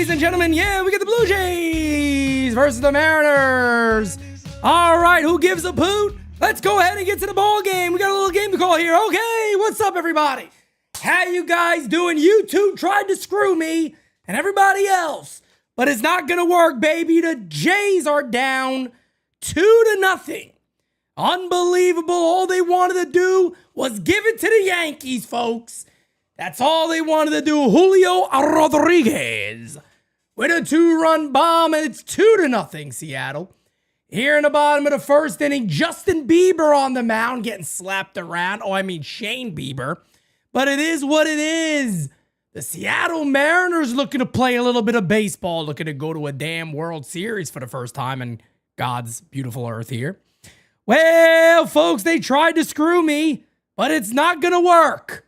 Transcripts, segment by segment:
ladies and gentlemen. Yeah, we get the Blue Jays versus the Mariners. All right, who gives a poot? Let's go ahead and get to the ball game. We got a little game to call here. Okay, what's up, everybody? How you guys doing? YouTube tried to screw me and everybody else, but it's not gonna work, baby. The Jays are down 2-0. Unbelievable. All they wanted to do was give it to the Yankees, folks. That's all they wanted to do. Julio Rodriguez with a 2-run bomb, and it's 2-0 Seattle. Here in the bottom of the first inning, Justin Bieber on the mound getting slapped around. Oh, I mean Shane Bieber. But it is what it is. The Seattle Mariners looking to play a little bit of baseball, looking to go to a damn World Series for the first time in God's beautiful earth here. Well, folks, they tried to screw me, but it's not going to work.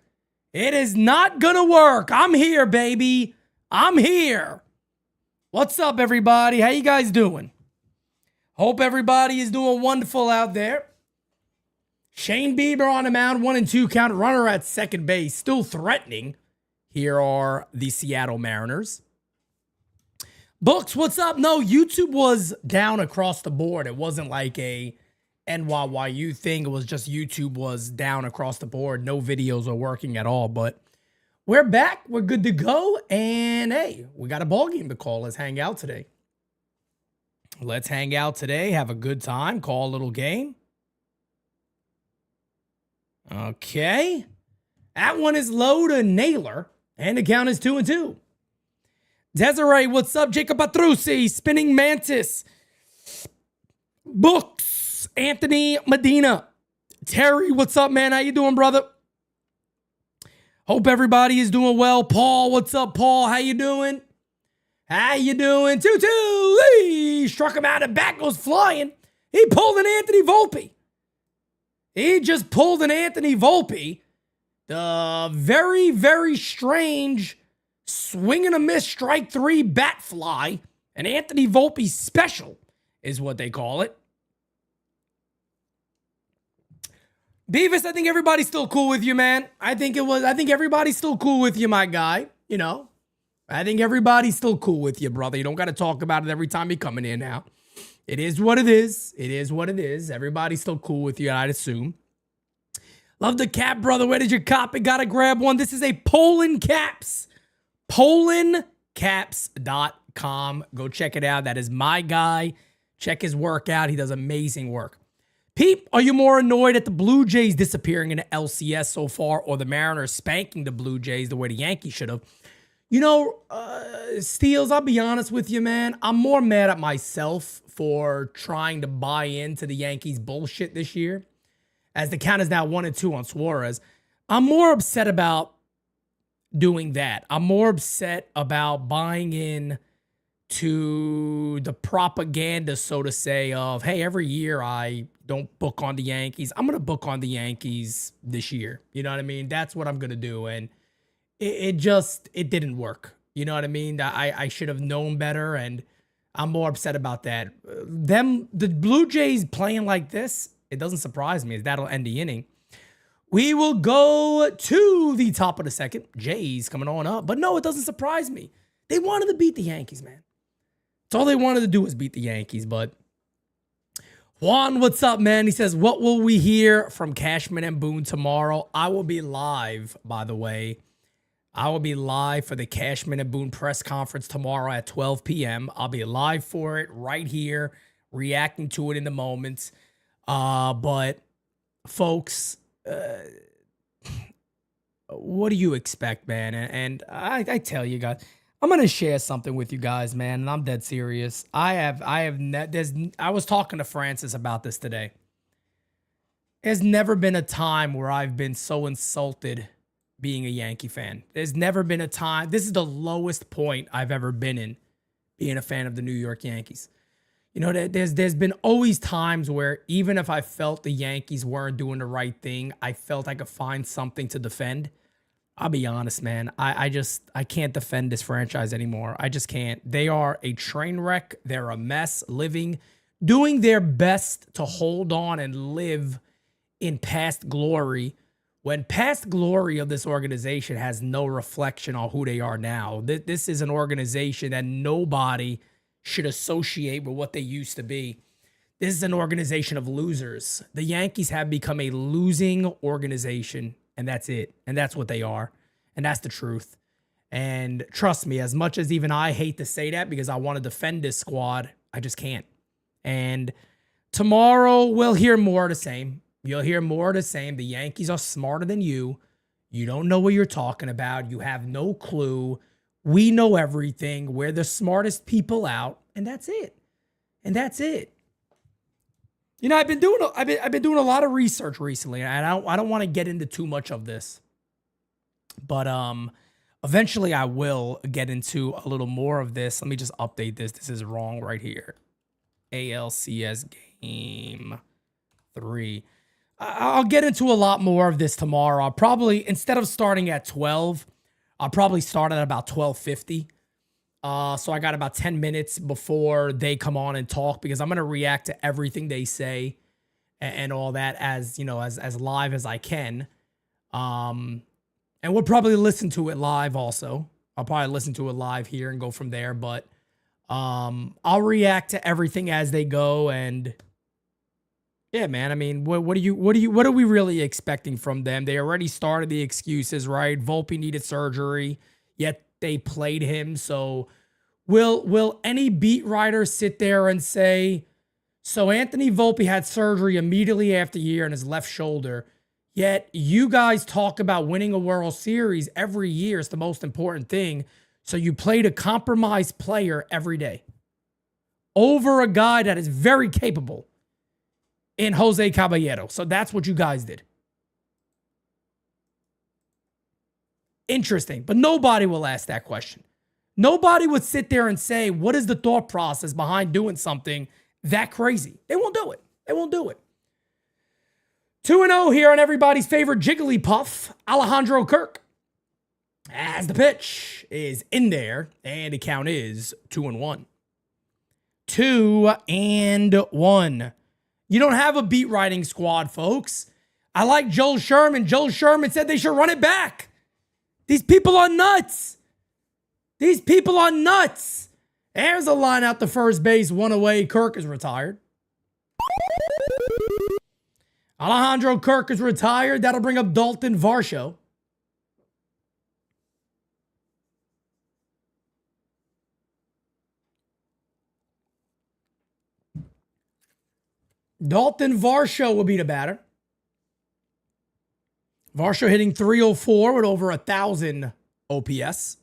It is not going to work. I'm here, baby. I'm here. What's up, everybody? How you guys doing? Hope everybody is doing wonderful out there. Shane Bieber on the mound, 1-2 count, runner at second base, still threatening. Here are the Seattle Mariners. Books, what's up? No, YouTube was down across the board. It wasn't like a NYYU thing. It was just YouTube was down across the board. No videos are working at all, but we're back. We're good to go. And hey, we got a ball game to call. Let's hang out today. Let's hang out today. Have a good time. Call a little game. Okay. That one is low to Naylor. And the count is 2-2. Desiree, what's up? Jacob Patrucci, Spinning Mantis. Books, Anthony Medina. Terry, what's up, man? How you doing, brother? Hope everybody is doing well. Paul, what's up, Paul? How you doing? How you doing? 2-2. He struck him out and back goes flying. He pulled an Anthony Volpe. He just pulled an Anthony Volpe. The very, very strange swing and a miss, strike three, bat fly. An Anthony Volpe special is what they call it. Beavis, I think everybody's still cool with you, man. I think everybody's still cool with you, my guy. You know, I think everybody's still cool with you, brother. You don't got to talk about it every time you're coming in now. It is what it is. It is what it is. Everybody's still cool with you, I'd assume. Love the cap, brother. Where did you cop it? Gotta grab one. This is a Poland Caps. PolandCaps.com. Go check it out. That is my guy. Check his work out. He does amazing work. Peep, are you more annoyed at the Blue Jays disappearing in the LCS so far or the Mariners spanking the Blue Jays the way the Yankees should have? You know, Steels, I'll be honest with you, man. I'm more mad at myself for trying to buy into the Yankees bullshit this year. As the count is now 1-2 on Suarez. I'm more upset about doing that. I'm more upset about buying in to the propaganda, so to say, of, hey, every year I don't book on the Yankees. I'm going to book on the Yankees this year. You know what I mean? That's what I'm going to do. And it didn't work. You know what I mean? I should have known better, and I'm more upset about that. The Blue Jays playing like this, it doesn't surprise me as that'll end the inning. We will go to the top of the second. Jays coming on up. But no, it doesn't surprise me. They wanted to beat the Yankees, man. That's all they wanted to do was beat the Yankees. But Juan, what's up, man? He says, what will we hear from Cashman and Boone tomorrow? I will be live, by the way. I will be live for the Cashman and Boone press conference tomorrow at 12 p.m. I'll be live for it right here, reacting to it in the moments. But folks, what do you expect, man? And I tell you guys, I'm going to share something with you guys, man. And I'm dead serious. I was talking to Francis about this today. There's never been a time where I've been so insulted being a Yankee fan. There's never been a time. This is the lowest point I've ever been in being a fan of the New York Yankees. You know, there's been always times where even if I felt the Yankees weren't doing the right thing, I felt I could find something to defend. I'll be honest, man. I can't defend this franchise anymore. I just can't. They are a train wreck. They're a mess, doing their best to hold on and live in past glory when past glory of this organization has no reflection on who they are now. This is an organization that nobody should associate with what they used to be. This is an organization of losers. The Yankees have become a losing organization, and that's it. And that's what they are. And that's the truth. And trust me, as much as even I hate to say that because I want to defend this squad, I just can't. And tomorrow we'll hear more of the same. You'll hear more of the same. The Yankees are smarter than you. You don't know what you're talking about. You have no clue. We know everything. We're the smartest people out, and that's it. And that's it. You know, I've been doing a lot of research recently, and I don't want to get into too much of this. But eventually I will get into a little more of this. Let me just update this. This is wrong right here. ALCS game 3. I'll get into a lot more of this tomorrow. I'll probably, instead of starting at 12, I'll probably start at about 12:50. So I got about 10 minutes before they come on and talk because I'm going to react to everything they say and all that as, you know, as live as I can. And we'll probably listen to it live also. I'll probably listen to it live here and go from there. But I'll react to everything as they go. And yeah, man, I mean, what are we really expecting from them? They already started the excuses, right? Volpe needed surgery, yet they played him. So will any beat writer sit there and say, so Anthony Volpe had surgery immediately after year on his left shoulder, yet you guys talk about winning a World Series every year is the most important thing. So you played a compromised player every day over a guy that is very capable in Jose Caballero. So that's what you guys did. Interesting. But nobody will ask that question. Nobody would sit there and say, what is the thought process behind doing something that crazy? They won't do it. They won't do it. 2-0 here on everybody's favorite Jigglypuff, Alejandro Kirk. As the pitch is in there, and the count is 2-1. 2-1. You don't have a beat writing squad, folks. I like Joel Sherman. Joel Sherman said they should run it back. These people are nuts. These people are nuts. There's a line out to first base, one away. Kirk is retired. Alejandro Kirk is retired. That'll bring up Dalton Varsho. Dalton Varsho will be the batter. Varsho hitting .304 with over 1,000 OPS.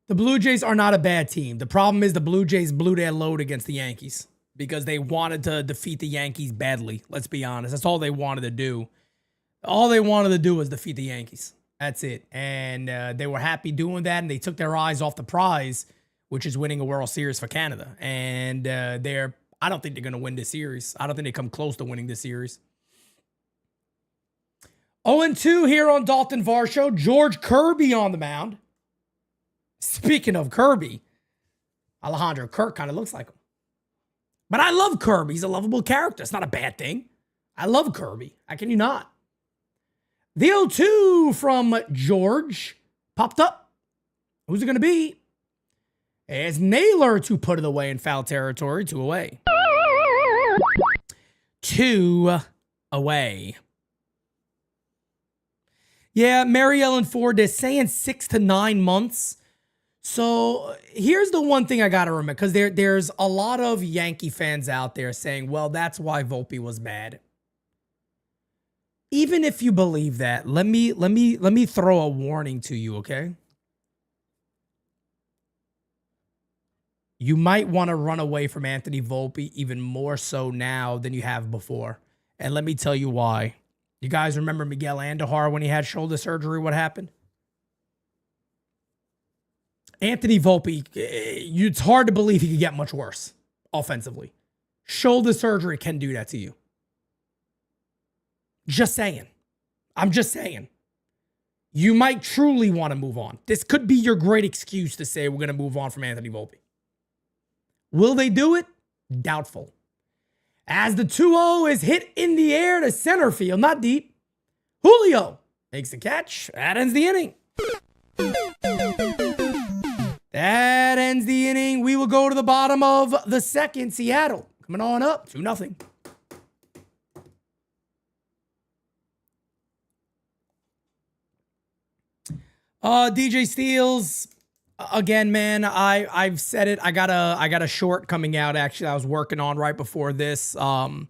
The Blue Jays are not a bad team. The problem is the Blue Jays blew their load against the Yankees because they wanted to defeat the Yankees badly. Let's be honest. That's all they wanted to do. All they wanted to do was defeat the Yankees. That's it. And they were happy doing that, and they took their eyes off the prize, which is winning a World Series for Canada. And I don't think they're going to win this series. I don't think they come close to winning this series. 0-2 here on Dalton Varsho. George Kirby on the mound. Speaking of Kirby, Alejandro Kirk kind of looks like him. But I love Kirby. He's a lovable character. It's not a bad thing. I love Kirby. How can you not? The 0-2 from George popped up. Who's it going to be? It's Naylor to put it away in foul territory. 2 away. 2 away. Yeah, Mary Ellen Ford, they're saying 6 to 9 months. So here's the one thing I got to remember, because there's a lot of Yankee fans out there saying, well, that's why Volpe was bad. Even if you believe that, let me throw a warning to you, okay? You might want to run away from Anthony Volpe even more so now than you have before. And let me tell you why. You guys remember Miguel Andujar when he had shoulder surgery? What happened? Anthony Volpe, it's hard to believe he could get much worse offensively. Shoulder surgery can do that to you. Just saying. I'm just saying. You might truly want to move on. This could be your great excuse to say we're going to move on from Anthony Volpe. Will they do it? Doubtful. As the 2-0 is hit in the air to center field, not deep. Julio makes the catch. That ends the inning. That ends the inning. We will go to the bottom of the second. Seattle coming on up 2-0. DJ Steels, again, man, I've said it. I got a short coming out, actually, I was working on right before this, that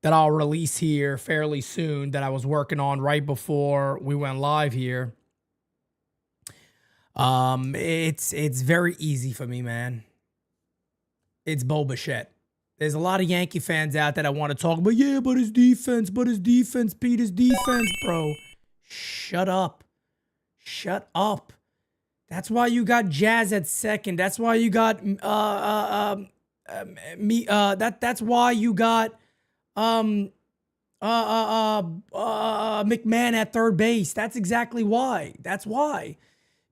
I'll release here fairly soon, that I was working on right before we went live here. It's very easy for me, man. It's Bo Bichette. There's a lot of Yankee fans out there that want to talk about, yeah, but his defense, Pete, his defense, bro. Shut up. Shut up. That's why you got Jazz at second. That's why you got that's why you got McMahon at third base. That's exactly why. That's why.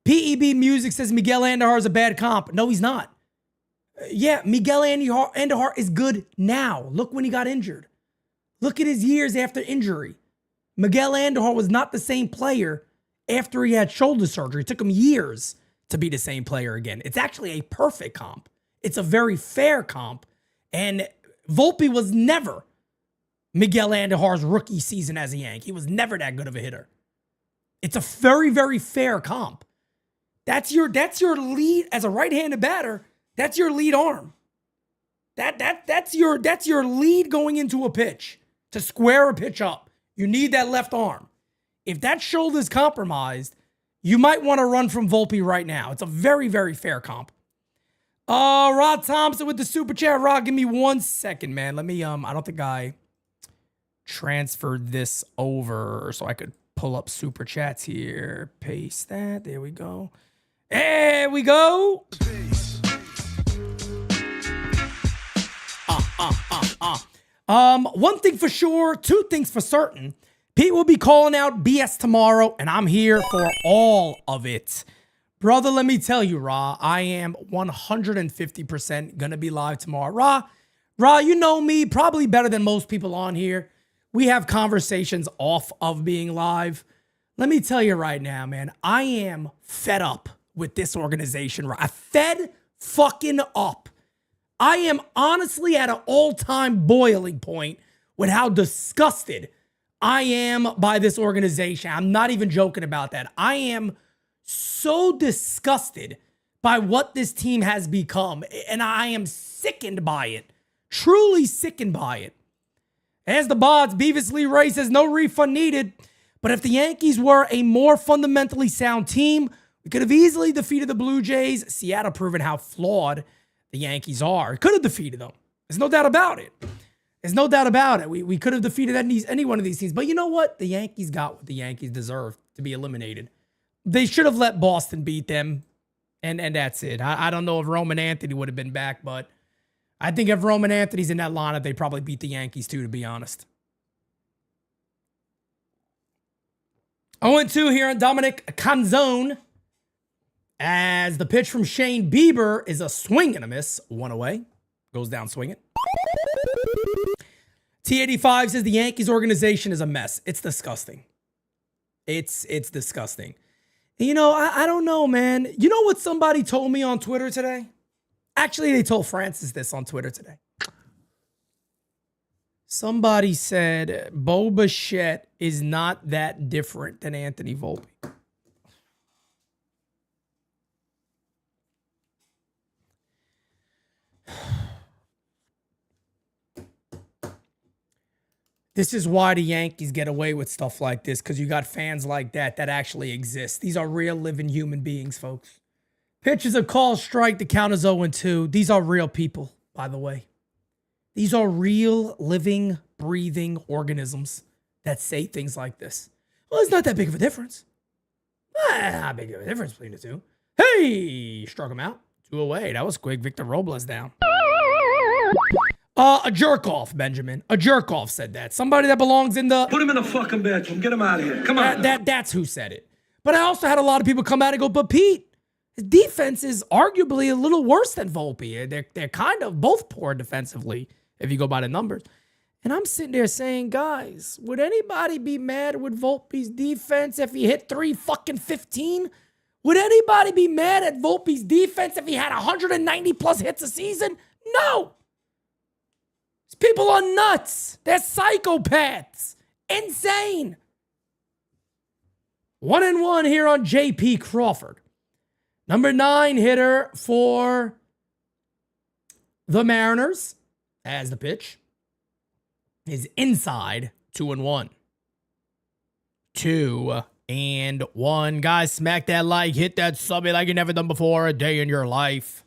PEB Music says Miguel Andujar is a bad comp. No, he's not. Yeah, Miguel Andujar is good now. Look when he got injured. Look at his years after injury. Miguel Andujar was not the same player after he had shoulder surgery. It took him years to be the same player again. It's actually a perfect comp. It's a very fair comp. And Volpe was never Miguel Andujar's rookie season as a Yankee. He was never that good of a hitter. It's a very, very fair comp. That's your lead as a right-handed batter. That's your lead arm. That's your lead going into a pitch to square a pitch up. You need that left arm. If that shoulder's compromised, you might want to run from Volpe right now. It's a very, very fair comp. Rod Thompson with the super chat. Rod, give me 1 second, man. Let me, I don't think I transferred this over so I could pull up super chats here. Paste that. There we go. There we go. One thing for sure, two things for certain. Pete will be calling out BS tomorrow, and I'm here for all of it. Brother, let me tell you, Ra, I am 150% going to be live tomorrow. Ra, you know me probably better than most people on here. We have conversations off of being live. Let me tell you right now, man, I am fed up with this organization. Ra. Fed fucking up. I am honestly at an all-time boiling point with how disgusted I am by this organization. I'm not even joking about that. I am so disgusted by what this team has become, and I am sickened by it. Truly sickened by it. As the Bods, Beavis Lee Ray says, no refund needed. But if the Yankees were a more fundamentally sound team, we could have easily defeated the Blue Jays. Seattle proving how flawed the Yankees are. It could have defeated them. There's no doubt about it. There's no doubt about it. We could have defeated any one of these teams. But you know what? The Yankees got what the Yankees deserved to be eliminated. They should have let Boston beat them, and that's it. I don't know if Roman Anthony would have been back, but I think if Roman Anthony's in that lineup, they probably beat the Yankees too, to be honest. 0-2 here on Dominic Canzone. As the pitch from Shane Bieber is a swing and a miss. One away. Goes down swinging. T85 says the Yankees organization is a mess. It's disgusting. It's disgusting. And you know, I don't know, man. You know what somebody told me on Twitter today? Actually, they told Francis this on Twitter today. Somebody said Bo Bichette is not that different than Anthony Volpe. This is why the Yankees get away with stuff like this, because you got fans like that actually exist. These are real living human beings, folks. Pitch is a call strike. The count is 0-2. These are real people, by the way. These are real living, breathing organisms that say things like this. Well, it's not that big of a difference. Not big of a difference between the two. Hey, struck him out. 2 away. That was quick. Victor Robles down. A jerk-off, Benjamin. A jerk-off said that. Somebody that belongs in the... Put him in a fucking bedroom. Get him out of here. Come on. That's who said it. But I also had a lot of people come out and go, but Pete, his defense is arguably a little worse than Volpe. They're kind of both poor defensively. if you go by the numbers. And I'm sitting there saying, guys, would anybody be mad with Volpe's defense if he hit 3-15? Would anybody be mad at Volpe's defense if he had 190 plus hits a season? No. These people are nuts. They're psychopaths. Insane. 1-1 here on J.P. Crawford. Number 9 hitter for the Mariners as the pitch is inside 2-1. 2-1. Guys, smack that like, hit that sub like you've never done before a day in your life.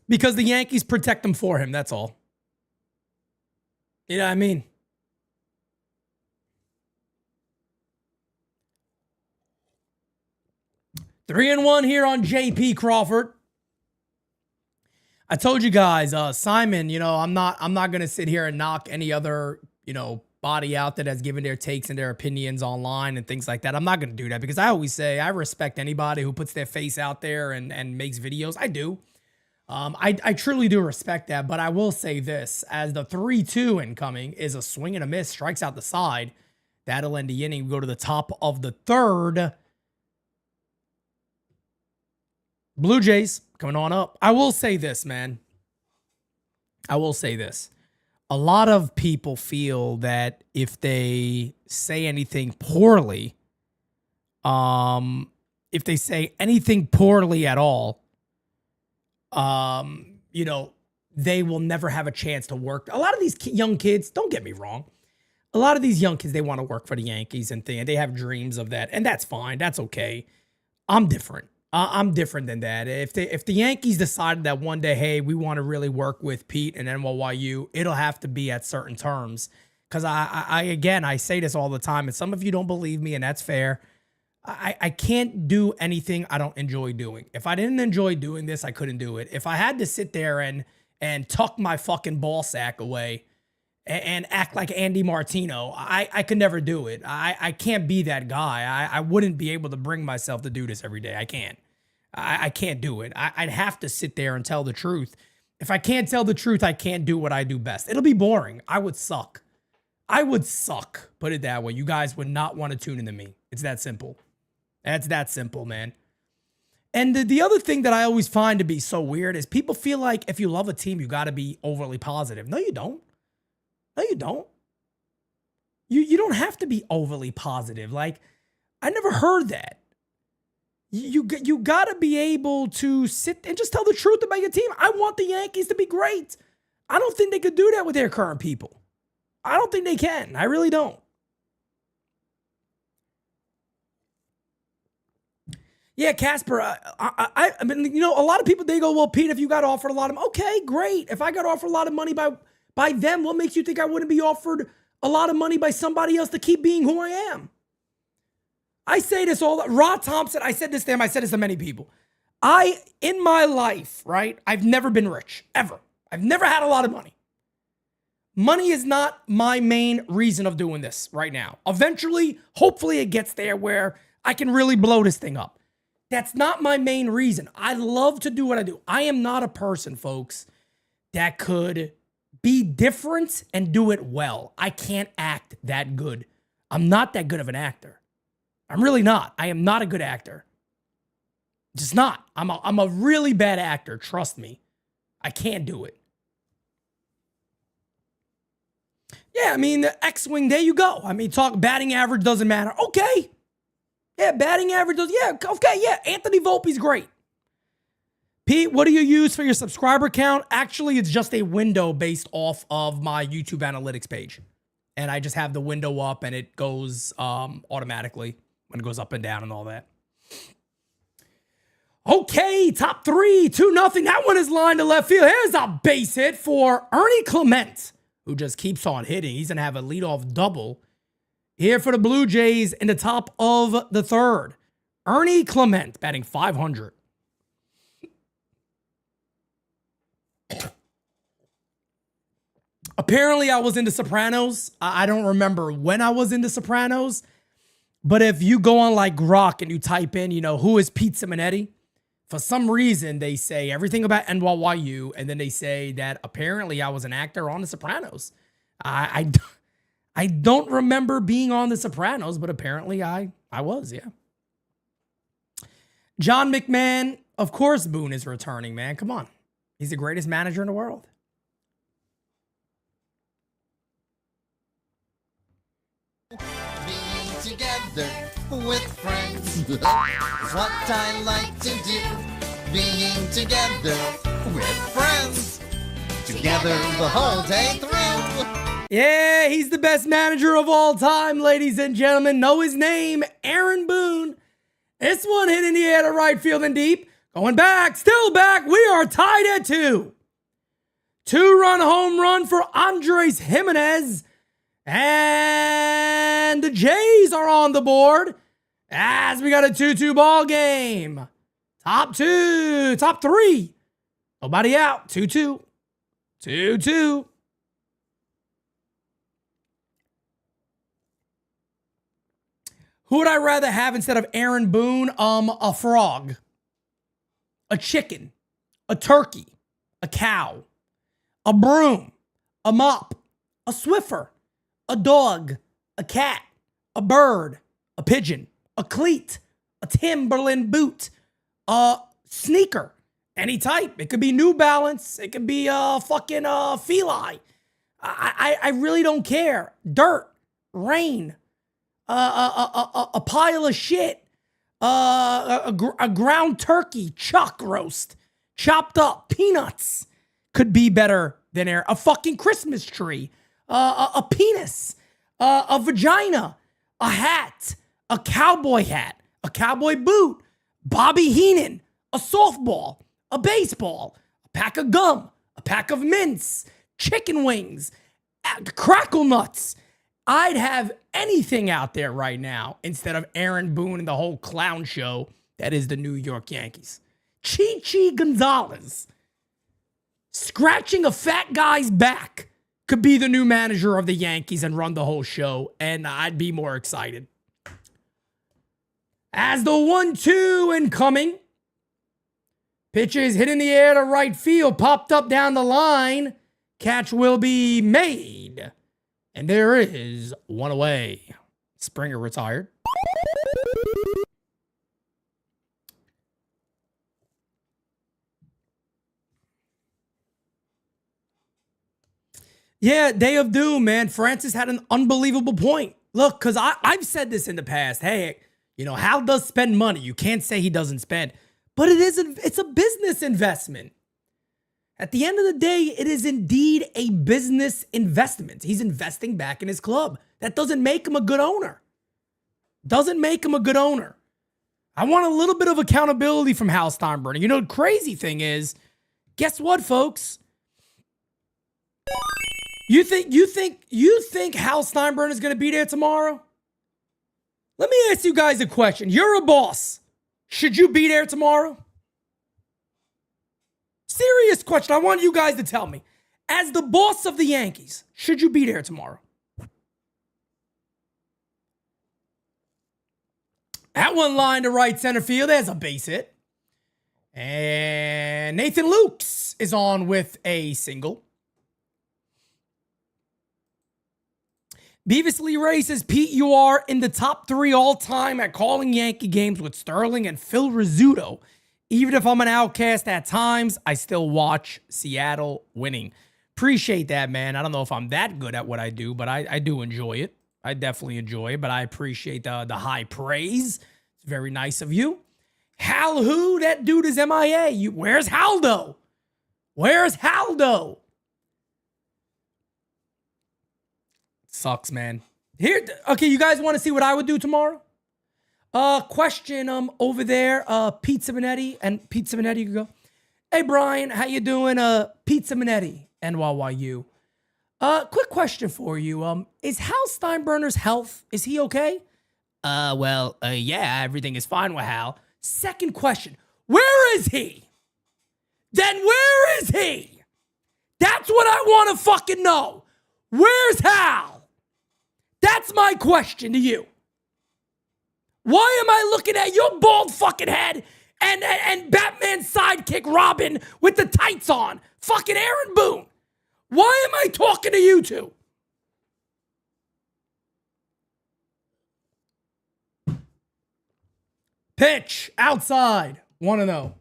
Because the Yankees protect him for him, that's all. You know what I mean? Three and one here on J.P. Crawford. I told you guys, Simon, I'm not gonna sit here and knock any other, body out that has given their takes and their opinions online and things like that. I'm not gonna do that because I always say I respect anybody who puts their face out there and makes videos. I do. I truly do respect that, but I will say this, as the 3-2 incoming is a swing and a miss, strikes out the side. That'll end the inning. We go to the top of the third. Blue Jays coming on up. I will say this, man. I will say this. A lot of people feel that if they say anything poorly, if they say anything poorly at all, they will never have a chance to work. A lot of these young kids, don't get me wrong. A lot of these young kids, they want to work for the Yankees and they have dreams of that. And that's fine. That's okay. I'm different. I'm different than that. If the Yankees decided that one day, hey, we want to really work with Pete and NYYU, it'll have to be at certain terms. Because I say this all the time, and some of you don't believe me, and that's fair. I can't do anything I don't enjoy doing. If I didn't enjoy doing this, I couldn't do it. If I had to sit there and tuck my fucking ball sack away and act like Andy Martino, I could never do it. I can't be that guy. I wouldn't be able to bring myself to do this every day. I can't. I can't do it. I'd have to sit there and tell the truth. If I can't tell the truth, I can't do what I do best. It'll be boring. I would suck. Put it that way. You guys would not want to tune into me. It's that simple. That's that simple, man. And the other thing that I always find to be so weird is people feel like if you love a team, you got to be overly positive. No, you don't. No, you don't. You don't have to be overly positive. Like, I never heard that. You got to be able to sit and just tell the truth about your team. I want the Yankees to be great. I don't think they could do that with their current people. I don't think they can. I really don't. Yeah, Casper, I mean, a lot of people, they go, well, Pete, if you got offered a lot of, okay, great. If I got offered a lot of money by them, what makes you think I wouldn't be offered a lot of money by somebody else to keep being who I am? I say this all, Rod Thompson, I said this to him, I said this to many people. In my life, right, I've never been rich, ever. I've never had a lot of money. Money is not my main reason of doing this right now. Eventually, hopefully it gets there where I can really blow this thing up. That's not my main reason. I love to do what I do. I am not a person, folks, that could be different and do it well. I can't act that good. I'm not that good of an actor. I'm really not. I am not a good actor. Just not. I'm a really bad actor. Trust me. I can't do it. Yeah, I mean, the X-Wing, there you go. I mean, talk batting average doesn't matter. Okay. Yeah, batting average does. Yeah, okay, yeah. Anthony Volpe's great. Pete, what do you use for your subscriber count? Actually, it's just a window based off of my YouTube analytics page. And I just have the window up and it goes automatically when it goes up and down and all that. Okay, top three, 2-0. That one is lined to left field. Here's a base hit for Ernie Clement, who just keeps on hitting. He's going to have a leadoff double here for the Blue Jays in the top of the third. Ernie Clement batting .500. Apparently, I was into Sopranos. I don't remember when I was into Sopranos. But if you go on like Grok and you type in, who is Pete Simonetti? For some reason, they say everything about NYYU, and then they say that apparently I was an actor on The Sopranos. I don't remember being on The Sopranos, but apparently I was, yeah. John McMahon, of course Boone is returning, man. Come on. He's the greatest manager in the world. Being together with friends is what I like to do. Being together with friends, together the whole day through. Yeah, he's the best manager of all time, ladies and gentlemen. Know his name, Aaron Boone. This one hit in the air to right field and deep. Going back, still back. We are tied at 2. 2-run home run for Andres Jimenez. And the Jays are on the board as we got a 2-2 ball game. Top 3. Nobody out. 2-2. 2-2. Who would I rather have instead of Aaron Boone? A frog, a chicken, a turkey, a cow, a broom, a mop, a Swiffer, a dog, a cat, a bird, a pigeon, a cleat, a Timberland boot, a sneaker, any type. It could be New Balance. It could be fucking Feli. I really don't care. Dirt, rain, a pile of shit, a ground turkey, chuck roast, chopped up peanuts could be better than air. A fucking Christmas tree, a penis, a vagina, a hat, a cowboy boot, Bobby Heenan, a softball, a baseball, a pack of gum, a pack of mints, chicken wings, crackle nuts. I'd have anything out there right now instead of Aaron Boone and the whole clown show that is the New York Yankees. Chi Gonzalez, scratching a fat guy's back, could be the new manager of the Yankees and run the whole show, and I'd be more excited. As the 1-2 incoming, pitches hit in the air to right field, popped up down the line, catch will be made. And there is one away. Springer retired. Yeah, Day of Doom, man. Francis had an unbelievable point. Look, because I've said this in the past. Hey, Hal does spend money. You can't say he doesn't spend. But it's a business investment. At the end of the day, it is indeed a business investment. He's investing back in his club. That doesn't make him a good owner. Doesn't make him a good owner. I want a little bit of accountability from Hal Steinbrenner. The crazy thing is, guess what, folks? You think Hal Steinbrenner is going to be there tomorrow? Let me ask you guys a question. You're a boss. Should you be there tomorrow? Serious question. I want you guys to tell me. As the boss of the Yankees, should you be there tomorrow? That one line to right center field. There's a base hit. And Nathan Lukes is on with a single. Beavis Lee Ray says, Pete, you are in the top 3 all-time at calling Yankee games with Sterling and Phil Rizzuto. Even if I'm an outcast at times, I still watch Seattle winning. Appreciate that, man. I don't know if I'm that good at what I do, but I do enjoy it. I definitely enjoy it, but I appreciate the high praise. It's very nice of you. Hal who? That dude is MIA. Where's Haldo? Where's Haldo? Sucks, man. Okay, you guys want to see what I would do tomorrow? Question over there, Pete Simonetti, and Pete Simonetti, you can go. Hey Brian, how you doing? Pete Simonetti, NYYU. Quick question for you. Is Hal Steinbrenner's health? Is he okay? Yeah, everything is fine with Hal. Second question, where is he? Then where is he? That's what I want to fucking know. Where's Hal? That's my question to you. Why am I looking at your bald fucking head and Batman's sidekick Robin with the tights on? Fucking Aaron Boone. Why am I talking to you two? Pitch outside. 1-0.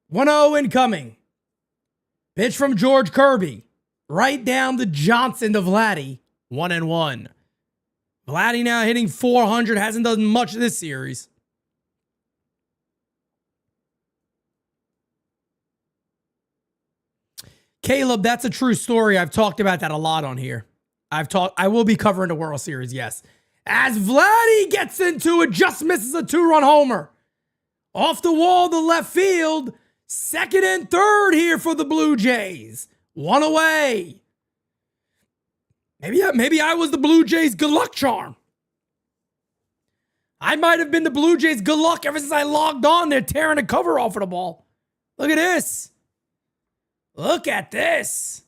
One 0 incoming. Pitch from George Kirby. Right down the Johnson to Vladdy. 1-1. Vladdy now hitting 400. Hasn't done much this series. Caleb, that's a true story. I've talked about that a lot on here. I will be covering the World Series, yes. As Vladdy gets into it, just misses a 2-run homer. Off the wall to left field. Second and third here for the Blue Jays. One away. Maybe I was the Blue Jays' good luck charm. I might have been the Blue Jays' good luck ever since I logged on. They're tearing the cover off of the ball. Look at this. Look at this.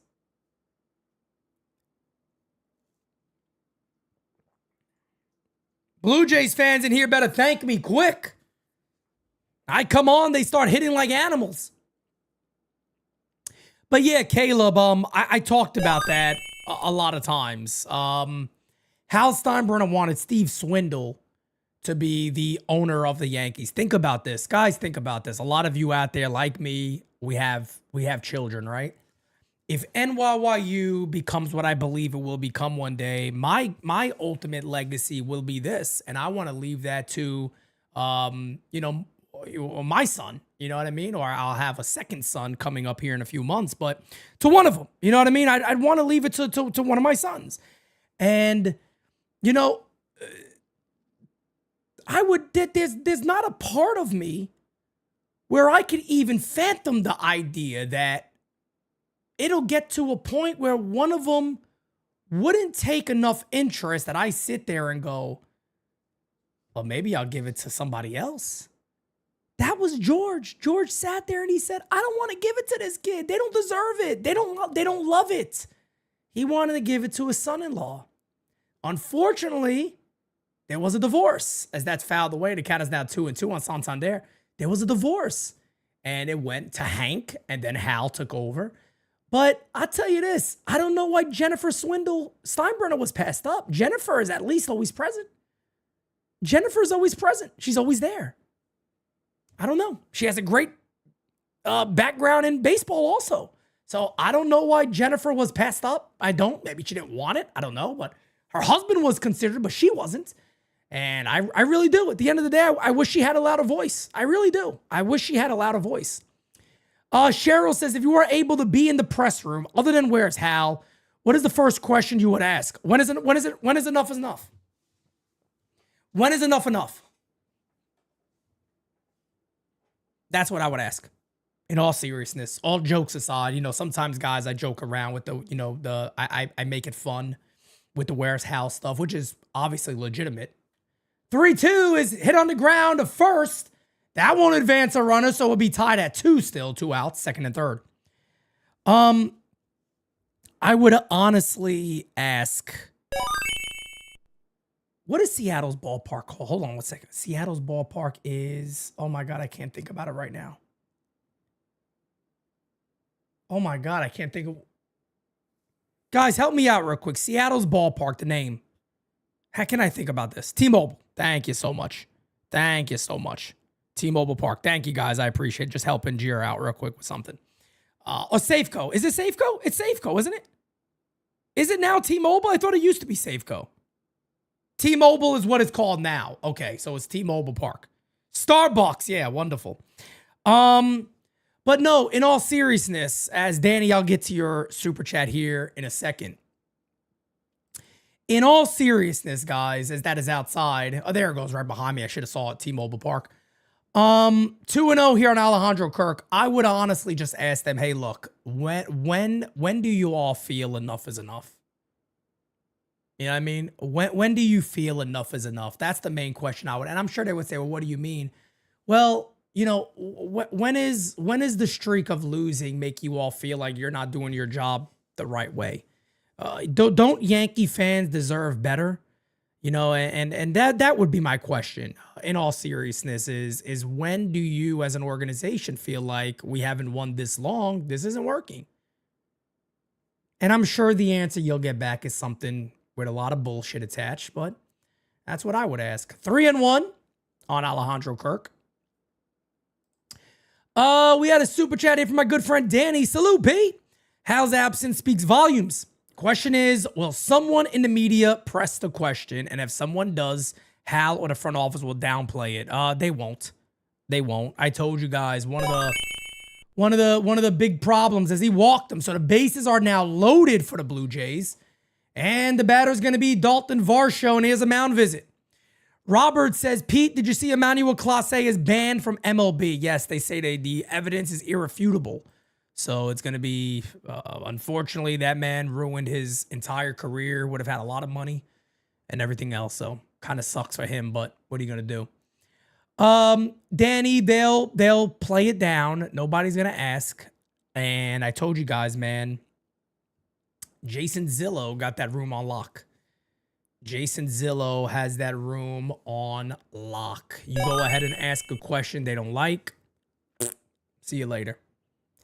Blue Jays fans in here better thank me quick. I come on, they start hitting like animals. But yeah, Caleb, I talked about that a lot of times. Hal Steinbrenner wanted Steve Swindle to be the owner of the Yankees. Think about this. Guys, think about this. A lot of you out there like me, we have children, right? If NYYU becomes what I believe it will become one day, my ultimate legacy will be this, and I want to leave that to my son, you know what I mean? Or I'll have a second son coming up here in a few months, but to one of them, you know what I mean? I'd want to leave it to one of my sons. And, there's not a part of me where I could even fathom the idea that it'll get to a point where one of them wouldn't take enough interest that I sit there and go, well, maybe I'll give it to somebody else. That was George. George sat there and he said, I don't want to give it to this kid. They don't deserve it. They don't love it. He wanted to give it to his son-in-law. Unfortunately, there was a divorce. As that's fouled away, the cat is now 2-2 on Santander. There was a divorce. And it went to Hank, and then Hal took over. But I'll tell you this. I don't know why Jennifer Steinbrenner was passed up. Jennifer is at least always present. Jennifer's always present. She's always there. I don't know. She has a great background in baseball also. So I don't know why Jennifer was passed up. I don't. Maybe she didn't want it. I don't know. But her husband was considered, but she wasn't. And I really do. At the end of the day, I wish she had a louder voice. I really do. I wish she had a louder voice. Cheryl says, if you were able to be in the press room, other than where's Hal, what is the first question you would ask? When is enough is enough? When is enough enough? That's what I would ask. In all seriousness, all jokes aside, sometimes guys, I joke around with I make it fun with the where's Hal stuff, which is obviously legitimate. 3-2 is hit on the ground to first. That won't advance a runner, so it'll be tied at 2 still, 2 outs, second and third. I would honestly ask, what is Seattle's ballpark called? Hold on 1 second. Seattle's ballpark is, oh my God, I can't think about it right now. Oh my God, I can't think of. Guys, help me out real quick. Seattle's ballpark, the name. How can I think about this? T-Mobile. Thank you so much. Thank you so much. T-Mobile Park. Thank you, guys. I appreciate just helping Jira out real quick with something. Safeco. Is it Safeco? It's Safeco, isn't it? Is it now T-Mobile? I thought it used to be Safeco. T-Mobile is what it's called now. Okay, so it's T-Mobile Park. Starbucks. Yeah, wonderful. But no, in all seriousness, as Danny, I'll get to your super chat here in a second. In all seriousness, guys, as that is outside. Oh, there it goes right behind me. I should have saw it, T-Mobile Park. 2-0 here on Alejandro Kirk. I would honestly just ask them, hey, look, when do you all feel enough is enough? You know what I mean? When do you feel enough is enough? That's the main question I would, and I'm sure they would say, well, what do you mean? Well, you know, when is the streak of losing make you all feel like you're not doing your job the right way? Don't Yankee fans deserve better? You know, and that would be my question in all seriousness is when do you as an organization feel like we haven't won this long, this isn't working? And I'm sure the answer you'll get back is something with a lot of bullshit attached, but that's what I would ask. 3-1 on Alejandro Kirk. We had a super chat here from my good friend Danny. Salute, Pete. Hal's absence speaks volumes. Question is, will someone in the media press the question? And if someone does, Hal or the front office will downplay it. They won't. They won't. I told you guys one of the big problems is he walked them. So the bases are now loaded for the Blue Jays. And the batter's going to be Dalton Varsho, and he has a mound visit. Robert says, Pete, did you see Emmanuel Clase is banned from MLB? Yes, they say the evidence is irrefutable. So it's going to be, unfortunately, that man ruined his entire career, would have had a lot of money and everything else. So kind of sucks for him, but what are you going to do? Danny, they'll play it down. Nobody's going to ask. And I told you guys, man, Jason Zillow got that room on lock. Jason Zillow has that room on lock. You go ahead and ask a question they don't like. See you later.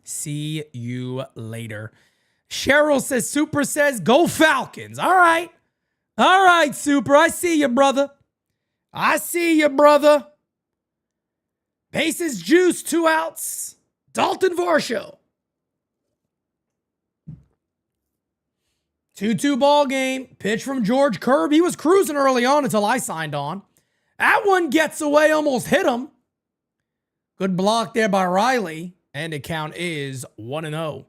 See you later. Cheryl says, Super says, go Falcons. All right. All right, Super. I see you, brother. I see you, brother. Bases juice, 2 outs. Dalton Varsho. 2-2 ball game. Pitch from George Kirby. He was cruising early on until I signed on. That one gets away, almost hit him. Good block there by Riley. And the count is 1-0.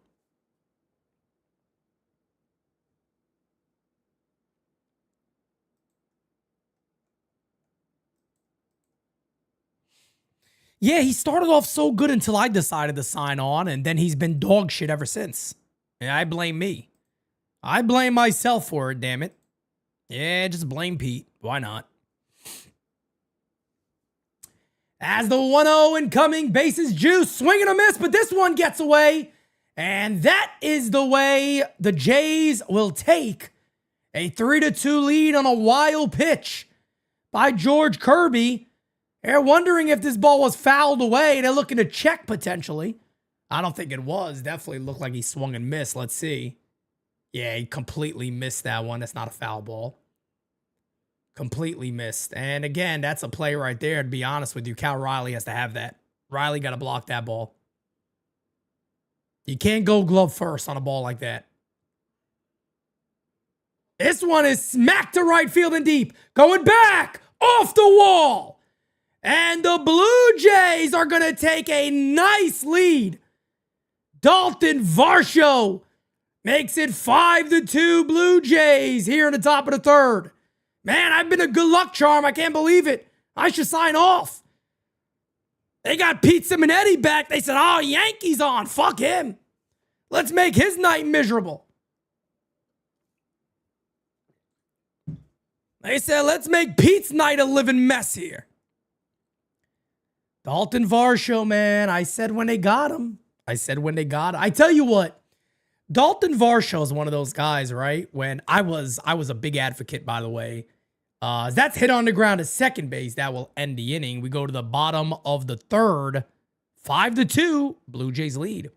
Yeah, he started off so good until I decided to sign on, and then he's been dog shit ever since. And I blame me. I blame myself for it, damn it. Yeah, just blame Pete. Why not? As the 1-0 incoming, bases juice, swing and a miss, but this one gets away. And that is the way the Jays will take a 3-2 lead on a wild pitch by George Kirby. They're wondering if this ball was fouled away. They're looking to check potentially. I don't think it was. Definitely looked like he swung and missed. Let's see. Yeah, he completely missed that one. That's not a foul ball. Completely missed. And again, that's a play right there. To be honest with you, Cal Riley has to have that. Riley got to block that ball. You can't go glove first on a ball like that. This one is smacked to right field and deep. Going back off the wall. And the Blue Jays are going to take a nice lead. Dalton Varsho makes it 5-2 Blue Jays here in the top of the third. Man, I've been a good luck charm. I can't believe it. I should sign off. They got Pete Simonetti back. They said, oh, Yankees on. Fuck him. Let's make his night miserable. They said, let's make Pete's night a living mess here. Dalton Varsho, man. I said when they got him. I tell you what. Dalton Varsho is one of those guys, right? When I was a big advocate, by the way. That's hit on the ground at second base. That will end the inning. We go to the bottom of the third. 5-2, Blue Jays lead.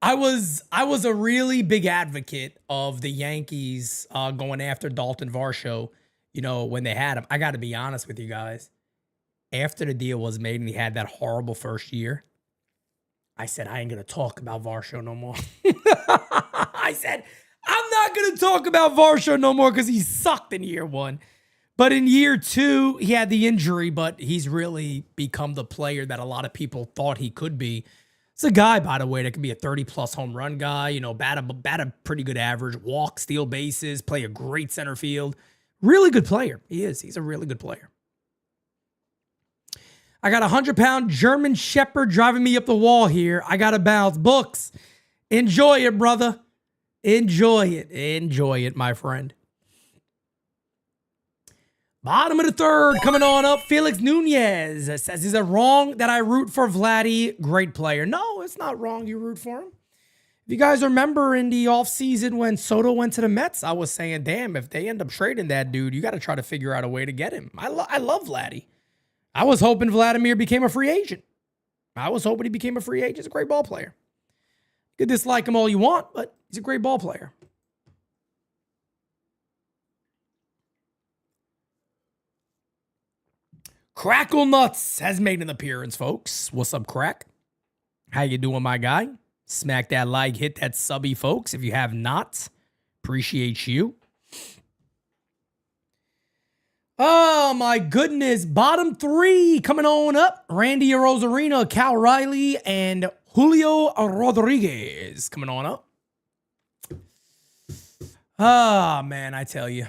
I was a really big advocate of the Yankees going after Dalton Varsho, you know, when they had him. I got to be honest with you guys. After the deal was made and he had that horrible first year, I said, I ain't going to talk about Varsho no more. I said, I'm not going to talk about Varsho no more because he sucked in year one. But in year two, he had the injury, but he's really become the player that a lot of people thought he could be. It's a guy, by the way, that could be a 30-plus home run guy, you know, bat a pretty good average, walk, steal bases, play a great center field. Really good player. He is. He's a really good player. I got a 100-pound German Shepherd driving me up the wall here. I got to bounce. Books. Enjoy it, brother. Enjoy it. Enjoy it, my friend. Bottom of the third, coming on up, Felix Nunez says, is it wrong that I root for Vladdy? Great player. No, it's not wrong you root for him. If you guys remember in the offseason when Soto went to the Mets, I was saying, damn, if they end up trading that dude, you got to try to figure out a way to get him. I love Vladdy. I was hoping Vladimir became a free agent. He's a great ball player. You can dislike him all you want, but he's a great ball player. Crackle Nuts has made an appearance, folks. What's up, Crack? How you doing, my guy? Smack that like, hit that subby, folks. If you have not, appreciate you. Oh, my goodness. Bottom three coming on up. Randy Rosarina, Cal Riley, and Julio Rodriguez coming on up. Ah, man, I tell you.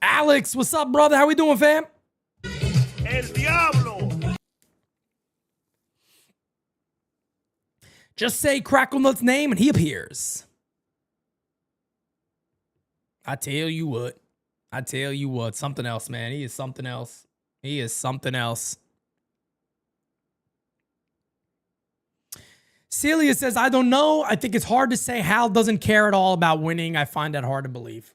Alex, what's up, brother? How we doing, fam? El Diablo. Just say Cracklenut's name and he appears. I tell you what. Something else, man. He is something else. Celia says, I don't know. I think it's hard to say. Hal doesn't care at all about winning. I find that hard to believe.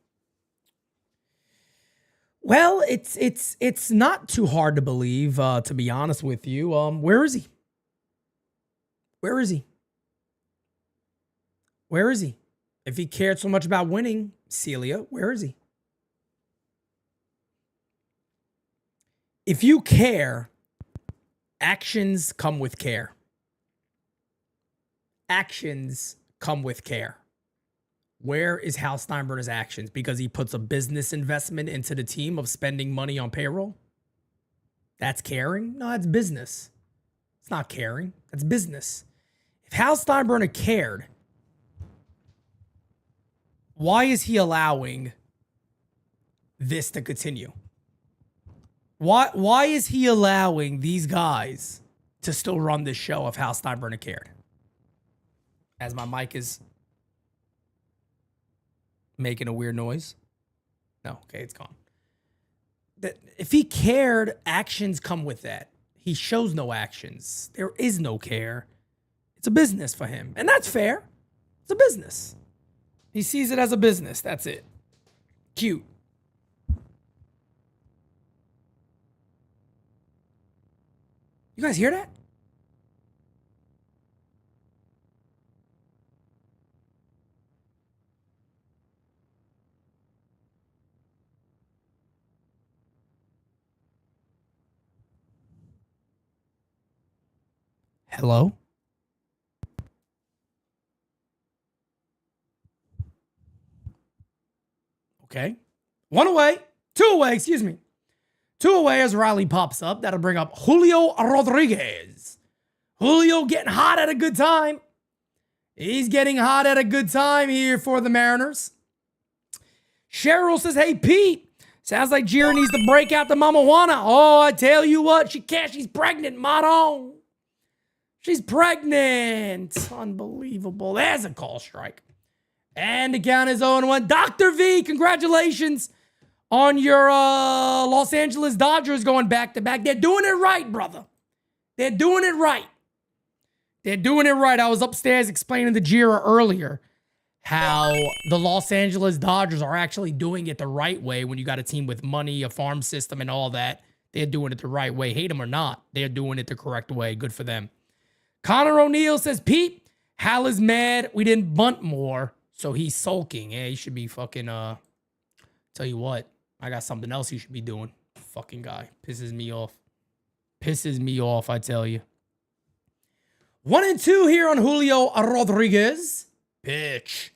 Well, it's not too hard to believe, to be honest with you. Where is he? If he cared so much about winning, Celia, where is he? If you care, actions come with care. Actions come with care. Where is Hal Steinbrenner's actions? Because he puts a business investment into the team of spending money on payroll? That's caring? No, that's business. It's not caring. That's business. If Hal Steinbrenner cared, why is he allowing this to continue? Why is he allowing these guys to still run this show if Hal Steinbrenner cared? As my mic is making a weird noise. No, okay, it's gone. If he cared, actions come with that. He shows no actions. There is no care. It's a business for him. And that's fair. It's a business. He sees it as a business. That's it. Cute. You guys hear that? Hello? Okay. One away. Two away, excuse me. Two away as Riley pops up. That'll bring up Julio Rodriguez. Julio getting hot at a good time. He's getting hot at a good time here for the Mariners. Cheryl says, hey, Pete. Sounds like Jira needs to break out the mama Juana. Oh, I tell you what. She can't. She's pregnant, Maron. She's pregnant. Unbelievable. There's a call strike. And the count is 0-1. Dr. V, congratulations on your Los Angeles Dodgers going back-to-back. They're doing it right, brother. They're doing it right. I was upstairs explaining to Jira earlier how the Los Angeles Dodgers are actually doing it the right way when you got a team with money, a farm system, and all that. They're doing it the right way. Hate them or not, they're doing it the correct way. Good for them. Connor O'Neill says, Pete, Hal is mad we didn't bunt more, so he's sulking. Yeah, he should be fucking, tell you what, I got something else he should be doing. Fucking guy. Pisses me off, I tell you. 1-2 here on Julio Rodriguez. Pitch.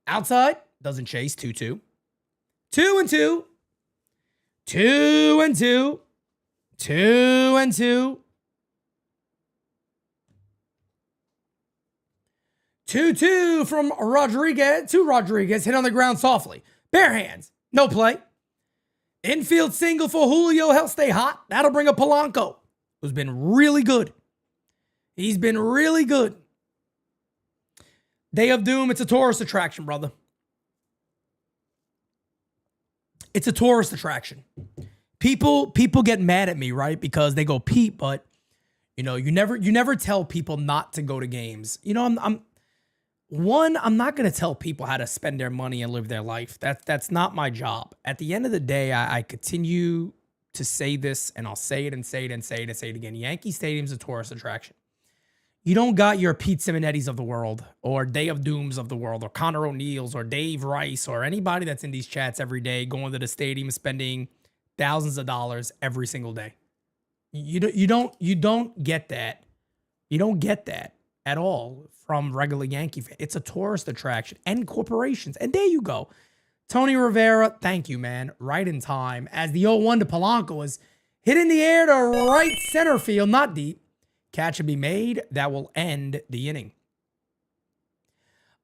Outside. Doesn't chase. 2-2. 2-2. 2-2. 2-2. 2-2 from Rodriguez to Rodriguez. Hit on the ground softly. Bare hands. No play. Infield single for Julio. He'll stay hot. That'll bring up Polanco, who's been really good. He's been really good. Day of Doom. It's a tourist attraction, brother. It's a tourist attraction. People get mad at me, right? Because they go, Pete, but you know, you never tell people not to go to games. You know, I'm not going to tell people how to spend their money and live their life. That's not my job. At the end of the day, I continue to say this, and I'll say it and say it and say it and say it again. Yankee Stadium's a tourist attraction. You don't got your Pete Simonettis of the world, or Day of Dooms of the world, or Connor O'Neal's, or Dave Rice, or anybody that's in these chats every day going to the stadium spending thousands of dollars every single day. You don't get that. You don't get that at all from regular Yankee fans. It's a tourist attraction and corporations. And there you go. Tony Rivera, thank you, man. Right in time. As the 0-1 to Polanco was hit in the air to right center field, not deep. Catch will be made. That will end the inning.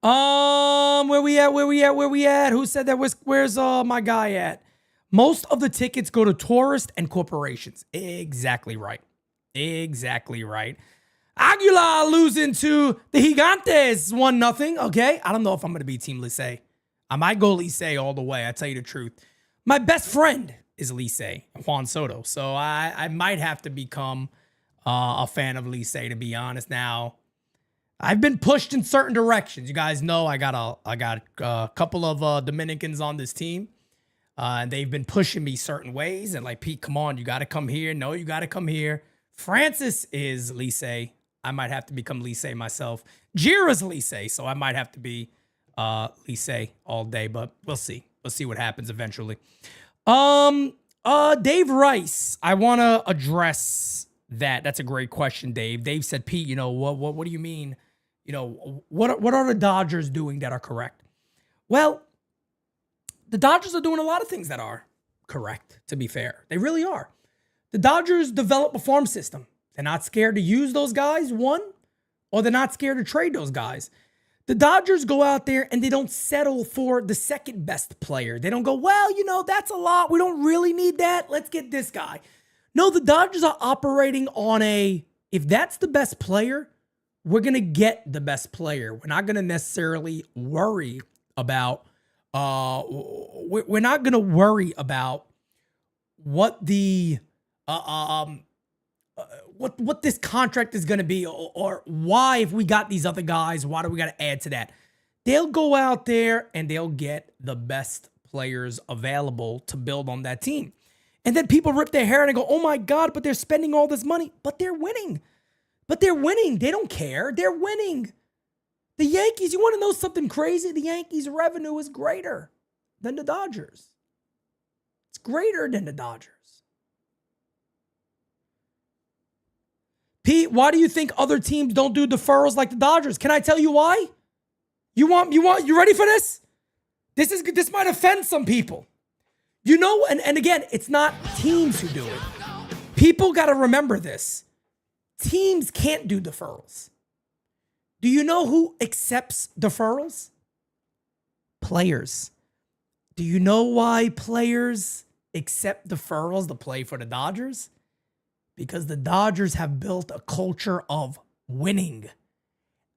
Where we at? Who said that? Where's my guy at? Most of the tickets go to tourists and corporations. Exactly right. Exactly right. Aguilar losing to the Gigantes 1-0. Okay. I don't know if I'm going to be Team Licey. I might go Licey all the way. I tell you the truth. My best friend is Licey, Juan Soto. So I might have to become a fan of Licey, to be honest. Now, I've been pushed in certain directions. You guys know I got a couple of Dominicans on this team. And they've been pushing me certain ways. And like, Pete, come on, you got to come here. No, you got to come here. Francis is Licey. I might have to become Licey myself. Jira's Licey, so I might have to be Licey all day. But we'll see. We'll see what happens eventually. Dave Rice, I want to address that. That's a great question, Dave. Dave said, Pete, you know, what do you mean? You know, what are the Dodgers doing that are correct? Well, the Dodgers are doing a lot of things that are correct, to be fair. They really are. The Dodgers develop a farm system. They're not scared to use those guys, one, or they're not scared to trade those guys. The Dodgers go out there and they don't settle for the second best player. They don't go, well, you know, that's a lot. We don't really need that. Let's get this guy. No, the Dodgers are operating on if that's the best player, we're going to get the best player. We're not going to necessarily worry about we're not going to worry about what the what this contract is going to be, or why, if we got these other guys, why do we got to add to that? They'll go out there and they'll get the best players available to build on that team. And then people rip their hair and they go, oh my God, but they're spending all this money. But they're winning. But they're winning. They don't care. They're winning. The Yankees, you want to know something crazy? The Yankees' revenue is greater than the Dodgers. It's greater than the Dodgers. Pete, why do you think other teams don't do deferrals like the Dodgers? Can I tell you why? You ready for this? This might offend some people. You know, and again, it's not teams who do it. People got to remember this. Teams can't do deferrals. Do you know who accepts deferrals? Players. Do you know why players accept deferrals to play for the Dodgers? Because the Dodgers have built a culture of winning.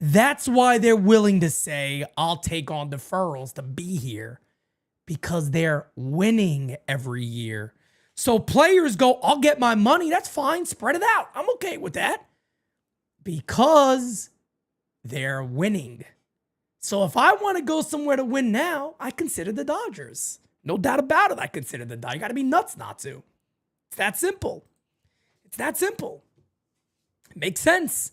That's why they're willing to say, I'll take on deferrals to be here, because they're winning every year. So players go, I'll get my money. That's fine. Spread it out. I'm okay with that, because they're winning. So if I want to go somewhere to win now, I consider the Dodgers. No doubt about it. I consider the Dodgers. You got to be nuts not to. It's that simple. It's that simple. It makes sense.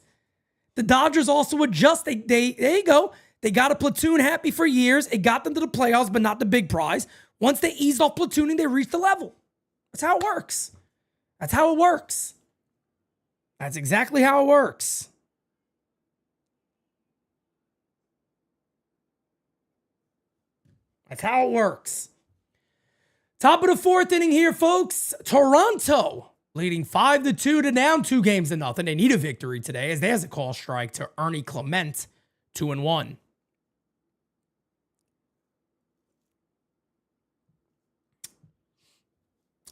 The Dodgers also adjust. There you go. They got a platoon happy for years. It got them to the playoffs, but not the big prize. Once they eased off platooning, they reached the level. That's how it works. That's how it works. That's exactly how it works. That's how it works. Top of the fourth inning here, folks. Toronto leading 5-2 to down 2-0. They need a victory today, as there's a call strike to Ernie Clement, 2-1.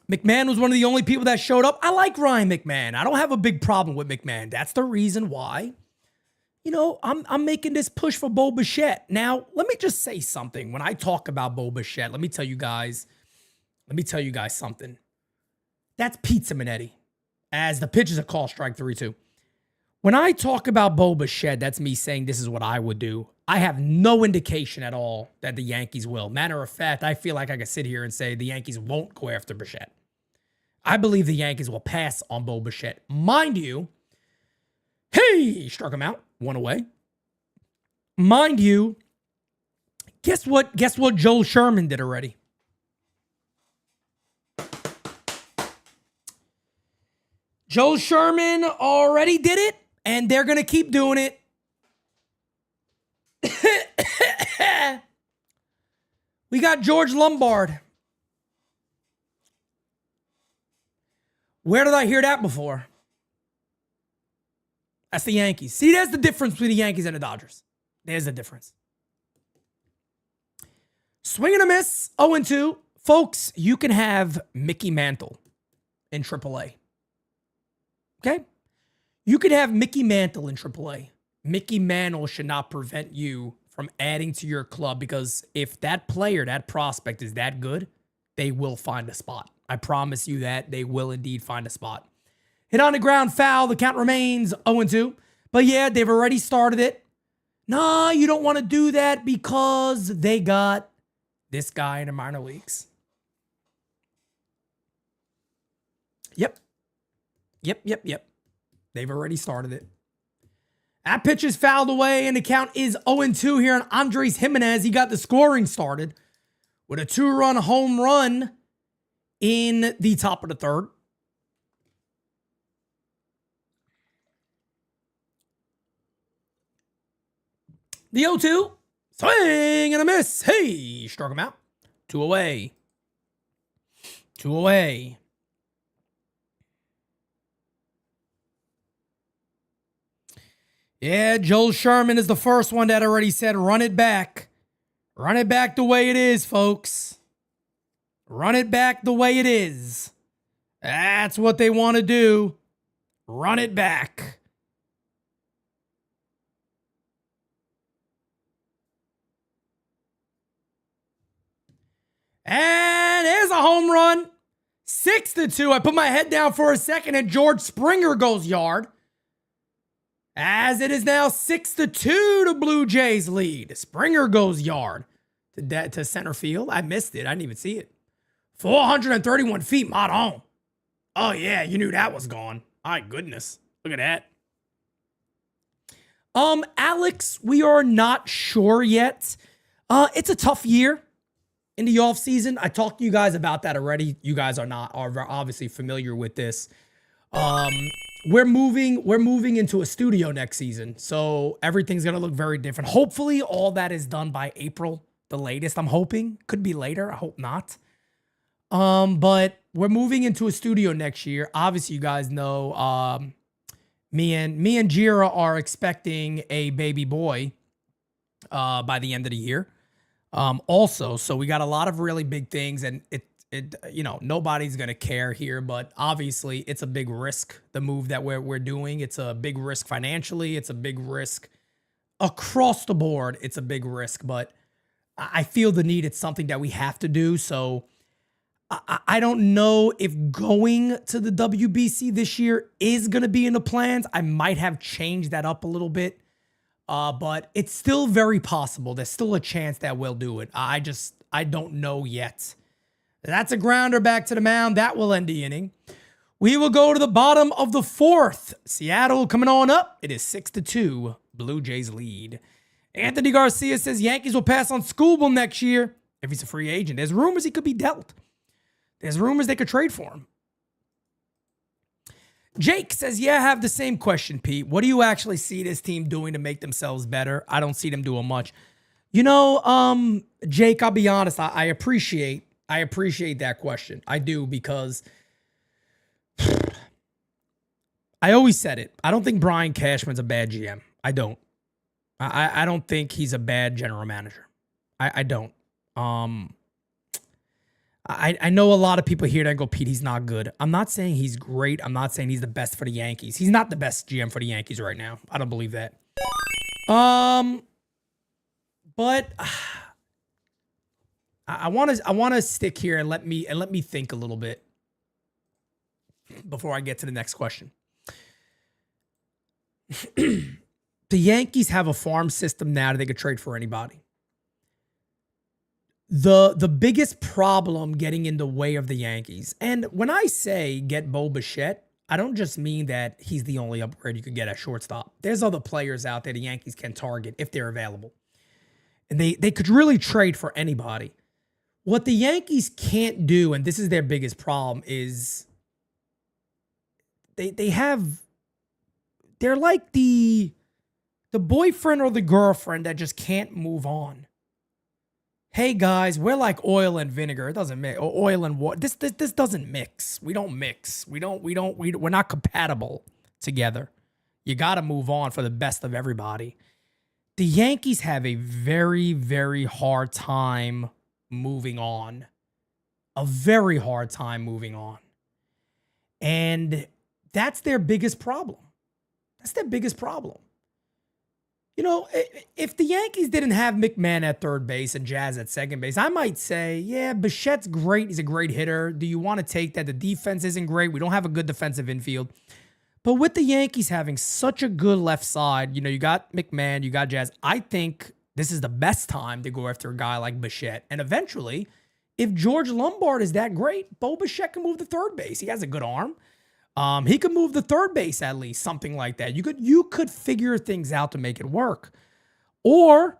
McMahon was one of the only people that showed up. I like Ryan McMahon. I don't have a big problem with McMahon. That's the reason why, you know, I'm making this push for Bo Bichette. Now, let me just say something. When I talk about Bo Bichette, let me tell you guys let me tell you guys something. That's Pizza Minetti. As the pitch is a call, strike 3-2. When I talk about Bo Bichette, that's me saying this is what I would do. I have no indication at all that the Yankees will. Matter of fact, I feel like I could sit here and say the Yankees won't go after Bichette. I believe the Yankees will pass on Bo Bichette. Mind you, hey, struck him out, one away. Mind you, guess what? Guess what Joel Sherman did already? Joel Sherman already did it, and they're going to keep doing it. We got George Lombard. Where did I hear that before? That's the Yankees. See, there's the difference between the Yankees and the Dodgers. There's the difference. Swing and a miss, 0-2. Folks, you can have Mickey Mantle in AAA. Okay? You could have Mickey Mantle in AAA. Mickey Mantle should not prevent you from adding to your club, because if that player, that prospect is that good, they will find a spot. I promise you that. They will indeed find a spot. Hit on the ground, foul. The count remains 0-2. But yeah, they've already started it. Nah, you don't want to do that because they got this guy in the minor leagues. Yep. They've already started it. That pitch is fouled away, and the count is 0-2 here on Andres Jimenez. He got the scoring started with a 2-run home run in the top of the third. The 0-2. Swing and a miss. Hey, struck him out. 2 away. 2 away. Yeah, Joel Sherman is the first one that already said run it back. Run it back the way it is, folks. Run it back the way it is. That's what they want to do. Run it back. And there's a home run. 6-2. I put my head down for a second and George Springer goes yard. As it is now 6-2, the Blue Jays lead. Springer goes yard to center field. I missed it. I didn't even see it. 431 feet, Maron. Oh, yeah, you knew that was gone. My goodness. Look at that. Alex, we are not sure yet. It's a tough year in the offseason. I talked to you guys about that already. You guys are obviously familiar with this. We're moving into a studio next season, so everything's gonna look very different. Hopefully, all that is done by April, the latest. I'm hoping. Could be later. I hope not. But we're moving into a studio next year. Obviously, you guys know, me and Jira are expecting a baby boy by the end of the year. Also, so we got a lot of really big things, and it nobody's gonna care here, but obviously it's a big risk. The move that we're doing, it's a big risk financially. It's a big risk across the board. It's a big risk, but I feel the need. It's something that we have to do. So I don't know if going to the WBC this year is gonna be in the plans. I might have changed that up a little bit, but it's still very possible. There's still a chance that we'll do it. I don't know yet. That's a grounder back to the mound. That will end the inning. We will go to the bottom of the fourth. Seattle coming on up. It is 6-2. Blue Jays lead. Anthony Garcia says Yankees will pass on Skubal next year if he's a free agent. There's rumors he could be dealt. There's rumors they could trade for him. Jake says, yeah, I have the same question, Pete. What do you actually see this team doing to make themselves better? I don't see them doing much. Jake, I'll be honest. I appreciate that question. I do, because I always said it. I don't think Brian Cashman's a bad GM. I don't. I don't think he's a bad general manager. I don't. I know a lot of people here that go, Pete, he's not good. I'm not saying he's great. I'm not saying he's the best for the Yankees. He's not the best GM for the Yankees right now. I don't believe that. But I want to stick here and let me think a little bit before I get to the next question. The Yankees have a farm system now that they could trade for anybody. The biggest problem getting in the way of the Yankees, and when I say get Bo Bichette, I don't just mean that he's the only upgrade you could get at shortstop. There's other players out there the Yankees can target if they're available. And they could really trade for anybody. What the Yankees can't do, and this is their biggest problem, is they're like the boyfriend or the girlfriend that just can't move on. Hey guys, we're like oil and vinegar. It doesn't mix. Or oil and water. This doesn't mix. We don't mix. We're not compatible together. You got to move on for the best of everybody. The Yankees have a very, very hard time moving on. A very hard time moving on. And that's their biggest problem. That's their biggest problem. You know, if the Yankees didn't have McMahon at third base and Jazz at second base, I might say, yeah, Bichette's great. He's a great hitter. Do you want to take that? The defense isn't great. We don't have a good defensive infield. But with the Yankees having such a good left side, you know, you got McMahon, you got Jazz. I think this is the best time to go after a guy like Bichette. And eventually, if George Lombard is that great, Bo Bichette can move to third base. He has a good arm. He could move the third base at least, something like that. You could figure things out to make it work. Or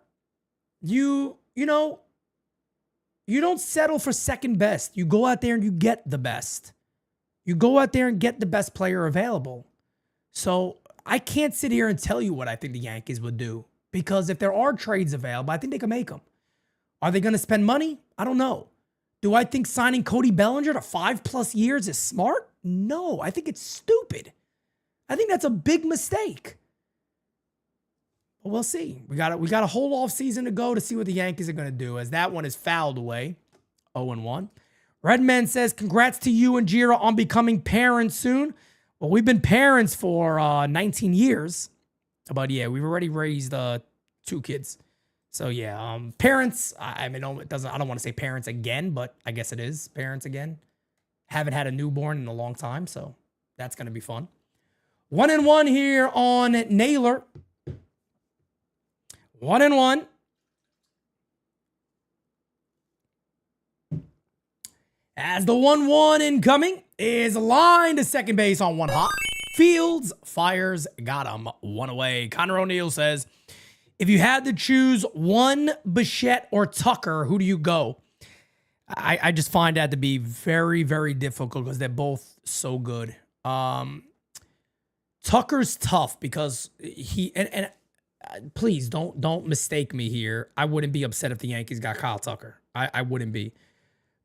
you don't settle for second best. You go out there and you get the best. You go out there and get the best player available. So I can't sit here and tell you what I think the Yankees would do, because if there are trades available, I think they can make them. Are they going to spend money? I don't know. Do I think signing Cody Bellinger to 5+ years is smart? No, I think it's stupid. I think that's a big mistake. But we'll see. We got a whole offseason to go to see what the Yankees are going to do, as that one is fouled away. 0-1. Redman says, congrats to you and Jira on becoming parents soon. Well, we've been parents for 19 years. But yeah, we've already raised 2 kids. So yeah, parents, I mean, I don't want to say parents again, but I guess it is parents again. Haven't had a newborn in a long time, so that's going to be fun. 1-1 here on Naylor. 1-1. As the 1-1 incoming is lined to second base on 1 hop. Fields fires, got him, 1 away. Connor O'Neill says, if you had to choose one Bichette or Tucker, who do you go? I just find that to be very, very difficult because they're both so good. Tucker's tough because please don't mistake me here. I wouldn't be upset if the Yankees got Kyle Tucker. I wouldn't be.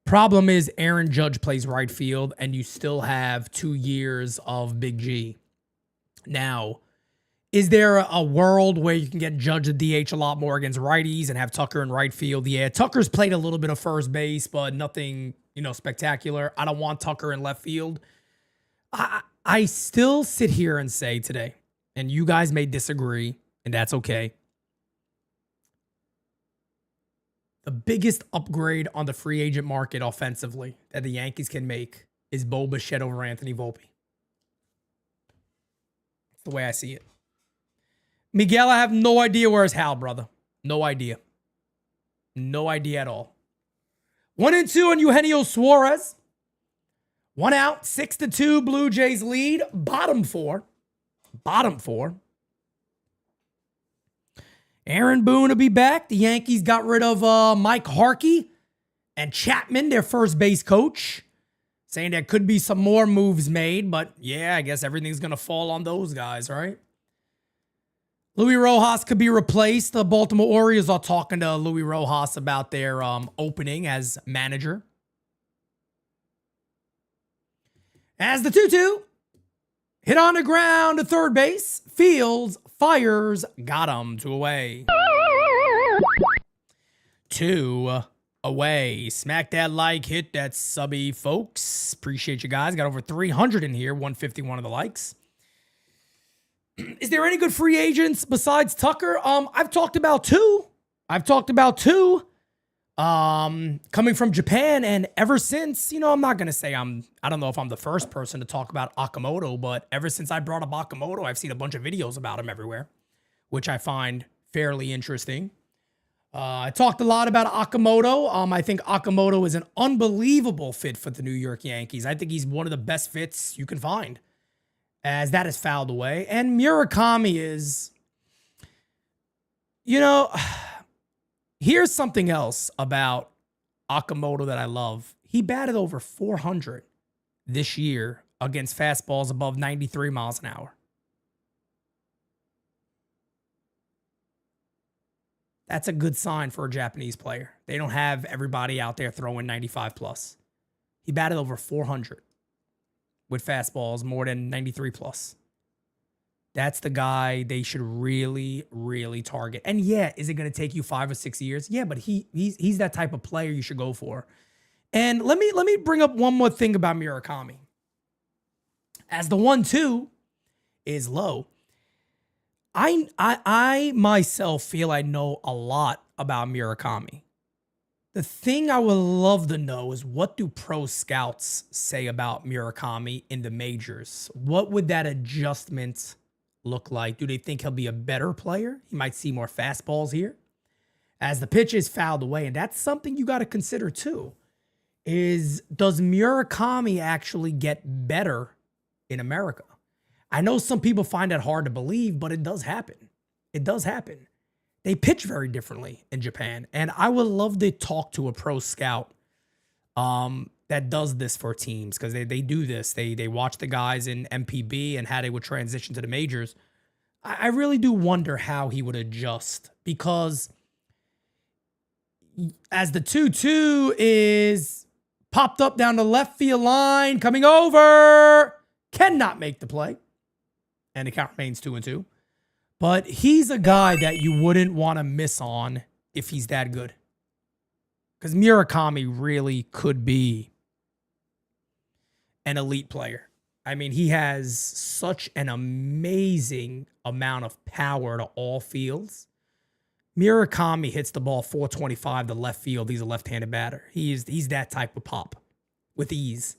Problem is Aaron Judge plays right field and you still have 2 years of Big G. Now, is there a world where you can get Judge the DH a lot more against righties and have Tucker in right field? Yeah, Tucker's played a little bit of first base, but nothing, spectacular. I don't want Tucker in left field. I still sit here and say today, and you guys may disagree, and that's okay. The biggest upgrade on the free agent market offensively that the Yankees can make is Bo Bichette over Anthony Volpe. That's the way I see it. Miguel, I have no idea where's Hal, brother. No idea. No idea at all. 1-2 on Eugenio Suarez. 1 out, 6-2, Blue Jays lead. Bottom four. Aaron Boone will be back. The Yankees got rid of Mike Harkey and Chapman, their first base coach, saying there could be some more moves made, but yeah, I guess everything's going to fall on those guys, right? Luis Rojas could be replaced. The Baltimore Orioles are talking to Luis Rojas about their opening as manager. As the 2-2 hit on the ground to third base, Fields fires, got him, 2 away. 2 away. Smack that like, hit that subby, folks. Appreciate you guys. Got over 300 in here, 151 of the likes. Is there any good free agents besides Tucker? I've talked about two, Coming from Japan, and ever since, I'm not going to say I don't know if I'm the first person to talk about Okamoto, but ever since I brought up Okamoto, I've seen a bunch of videos about him everywhere, which I find fairly interesting. I talked a lot about Okamoto. I think Okamoto is an unbelievable fit for the New York Yankees. I think he's one of the best fits you can find, as that is fouled away. And Murakami is, here's something else about Okamoto that I love. He batted over 400 this year against fastballs above 93 miles an hour. That's a good sign for a Japanese player. They don't have everybody out there throwing 95 plus. He batted over 400 with fastballs more than 93 plus. That's the guy they should really, really target. And yeah, is it going to take you 5 or 6 years? Yeah, but he's that type of player you should go for. And let me bring up one more thing about Murakami. As the 1-2 is low, I myself feel I know a lot about Murakami. The thing I would love to know is, what do pro scouts say about Murakami in the majors? What would that adjustment look like? Do they think he'll be a better player? He might see more fastballs here as the pitch is fouled away. And that's something you got to consider too, is does Murakami actually get better in America? I know some people find that hard to believe, but it does happen. It does happen. They pitch very differently in Japan. And I would love to talk to a pro scout that does this for teams, because they do this. They watch the guys in MPB and how they would transition to the majors. I really do wonder how he would adjust, because as the 2-2 is popped up down the left field line, coming over, cannot make the play. And the count remains 2-2. But he's a guy that you wouldn't want to miss on if he's that good. Because Murakami really could be an elite player. I mean, he has such an amazing amount of power to all fields. Murakami hits the ball 425 to left field. He's a left-handed batter. He's that type of pop with ease.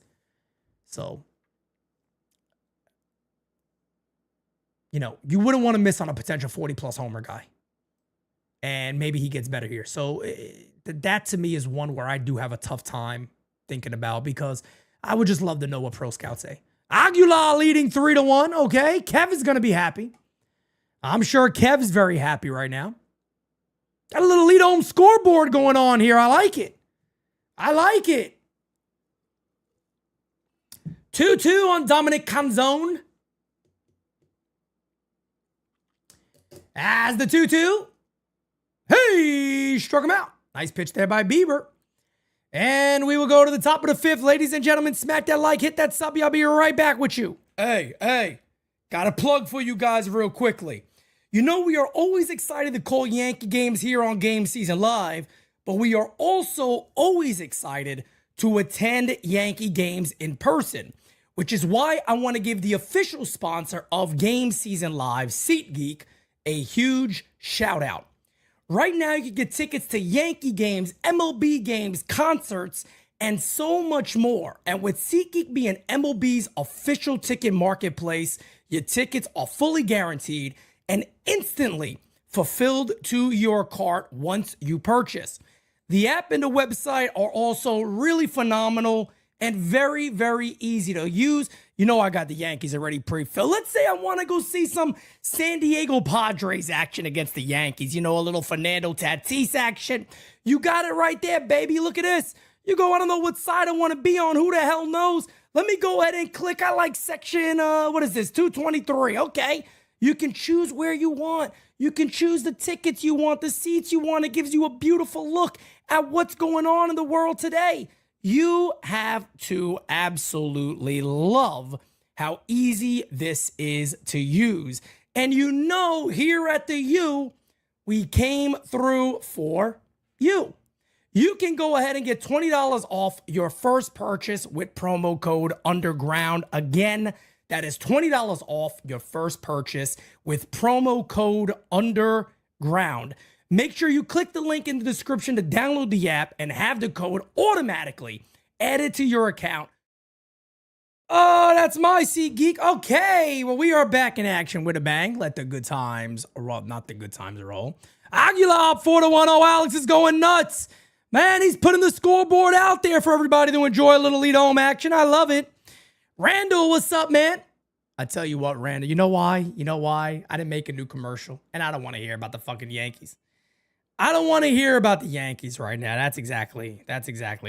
So, you wouldn't want to miss on a potential 40-plus homer guy. And maybe he gets better here. So that to me is one where I do have a tough time thinking about, because I would just love to know what pro scouts say. Aguilar leading 3-1. Okay, Kev is going to be happy. I'm sure Kev's very happy right now. Got a little lead-home scoreboard going on here. I like it. 2-2 on Dominic Canzone. As the 2-2, hey, struck him out. Nice pitch there by Bieber. And we will go to the top of the fifth. Ladies and gentlemen, smack that like, hit that sub. I'll be right back with you. Hey, got a plug for you guys real quickly. We are always excited to call Yankee games here on GameSZN Live, but we are also always excited to attend Yankee games in person, which is why I want to give the official sponsor of GameSZN Live, SeatGeek, a huge shout out. Right now, you can get tickets to Yankee games, MLB games, concerts, and so much more. And with SeatGeek being MLB's official ticket marketplace, your tickets are fully guaranteed and instantly fulfilled to your cart once you purchase. The app and the website are also really phenomenal and very, very easy to use. I got the Yankees already pre-filled. Let's say I want to go see some San Diego Padres action against the Yankees. A little Fernando Tatis action. You got it right there, baby. Look at this. You go, I don't know what side I want to be on. Who the hell knows? Let me go ahead and click. I like section, 223. Okay. You can choose where you want. You can choose the tickets you want, the seats you want. It gives you a beautiful look at what's going on in the world today. You have to absolutely love how easy this is to use. And here at the U, we came through for you. You can go ahead and get $20 off your first purchase with promo code UNDERGROUND. Again, that is $20 off your first purchase with promo code UNDERGROUND. Make sure you click the link in the description to download the app and have the code automatically added to your account. Oh, that's my Seat Geek. Okay, well, we are back in action with a bang. Let the good times roll. Not the good times roll. Aguilar 4-1. Oh, Alex is going nuts. Man, he's putting the scoreboard out there for everybody to enjoy a little lead home action. I love it. Randall, what's up, man? I tell you what, Randall, you know why? You know why? I didn't make a new commercial, and I don't want to hear about the fucking Yankees. I don't want to hear about the Yankees right now. That's exactly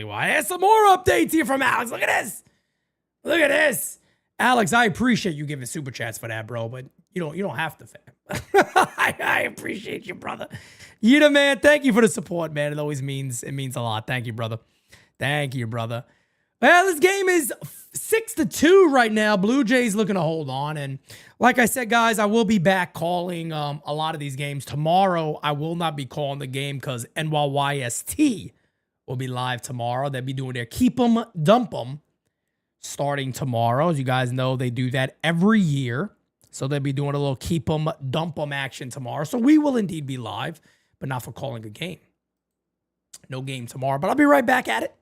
why. There's some more updates here from Alex. Look at this. Look at this. Alex, I appreciate you giving super chats for that, bro, but you don't have to, fam. I appreciate you, brother. You the man. Thank you for the support, man. It always means a lot. Thank you, brother. Thank you, brother. Well, this game is 6-2 right now. Blue Jays looking to hold on. And like I said, guys, I will be back calling a lot of these games. Tomorrow, I will not be calling the game because NYYST will be live tomorrow. They'll be doing their Keep 'em, Dump 'em starting tomorrow. As you guys know, they do that every year. So they'll be doing a little Keep 'em, Dump 'em action tomorrow. So we will indeed be live, but not for calling a game. No game tomorrow, but I'll be right back at it.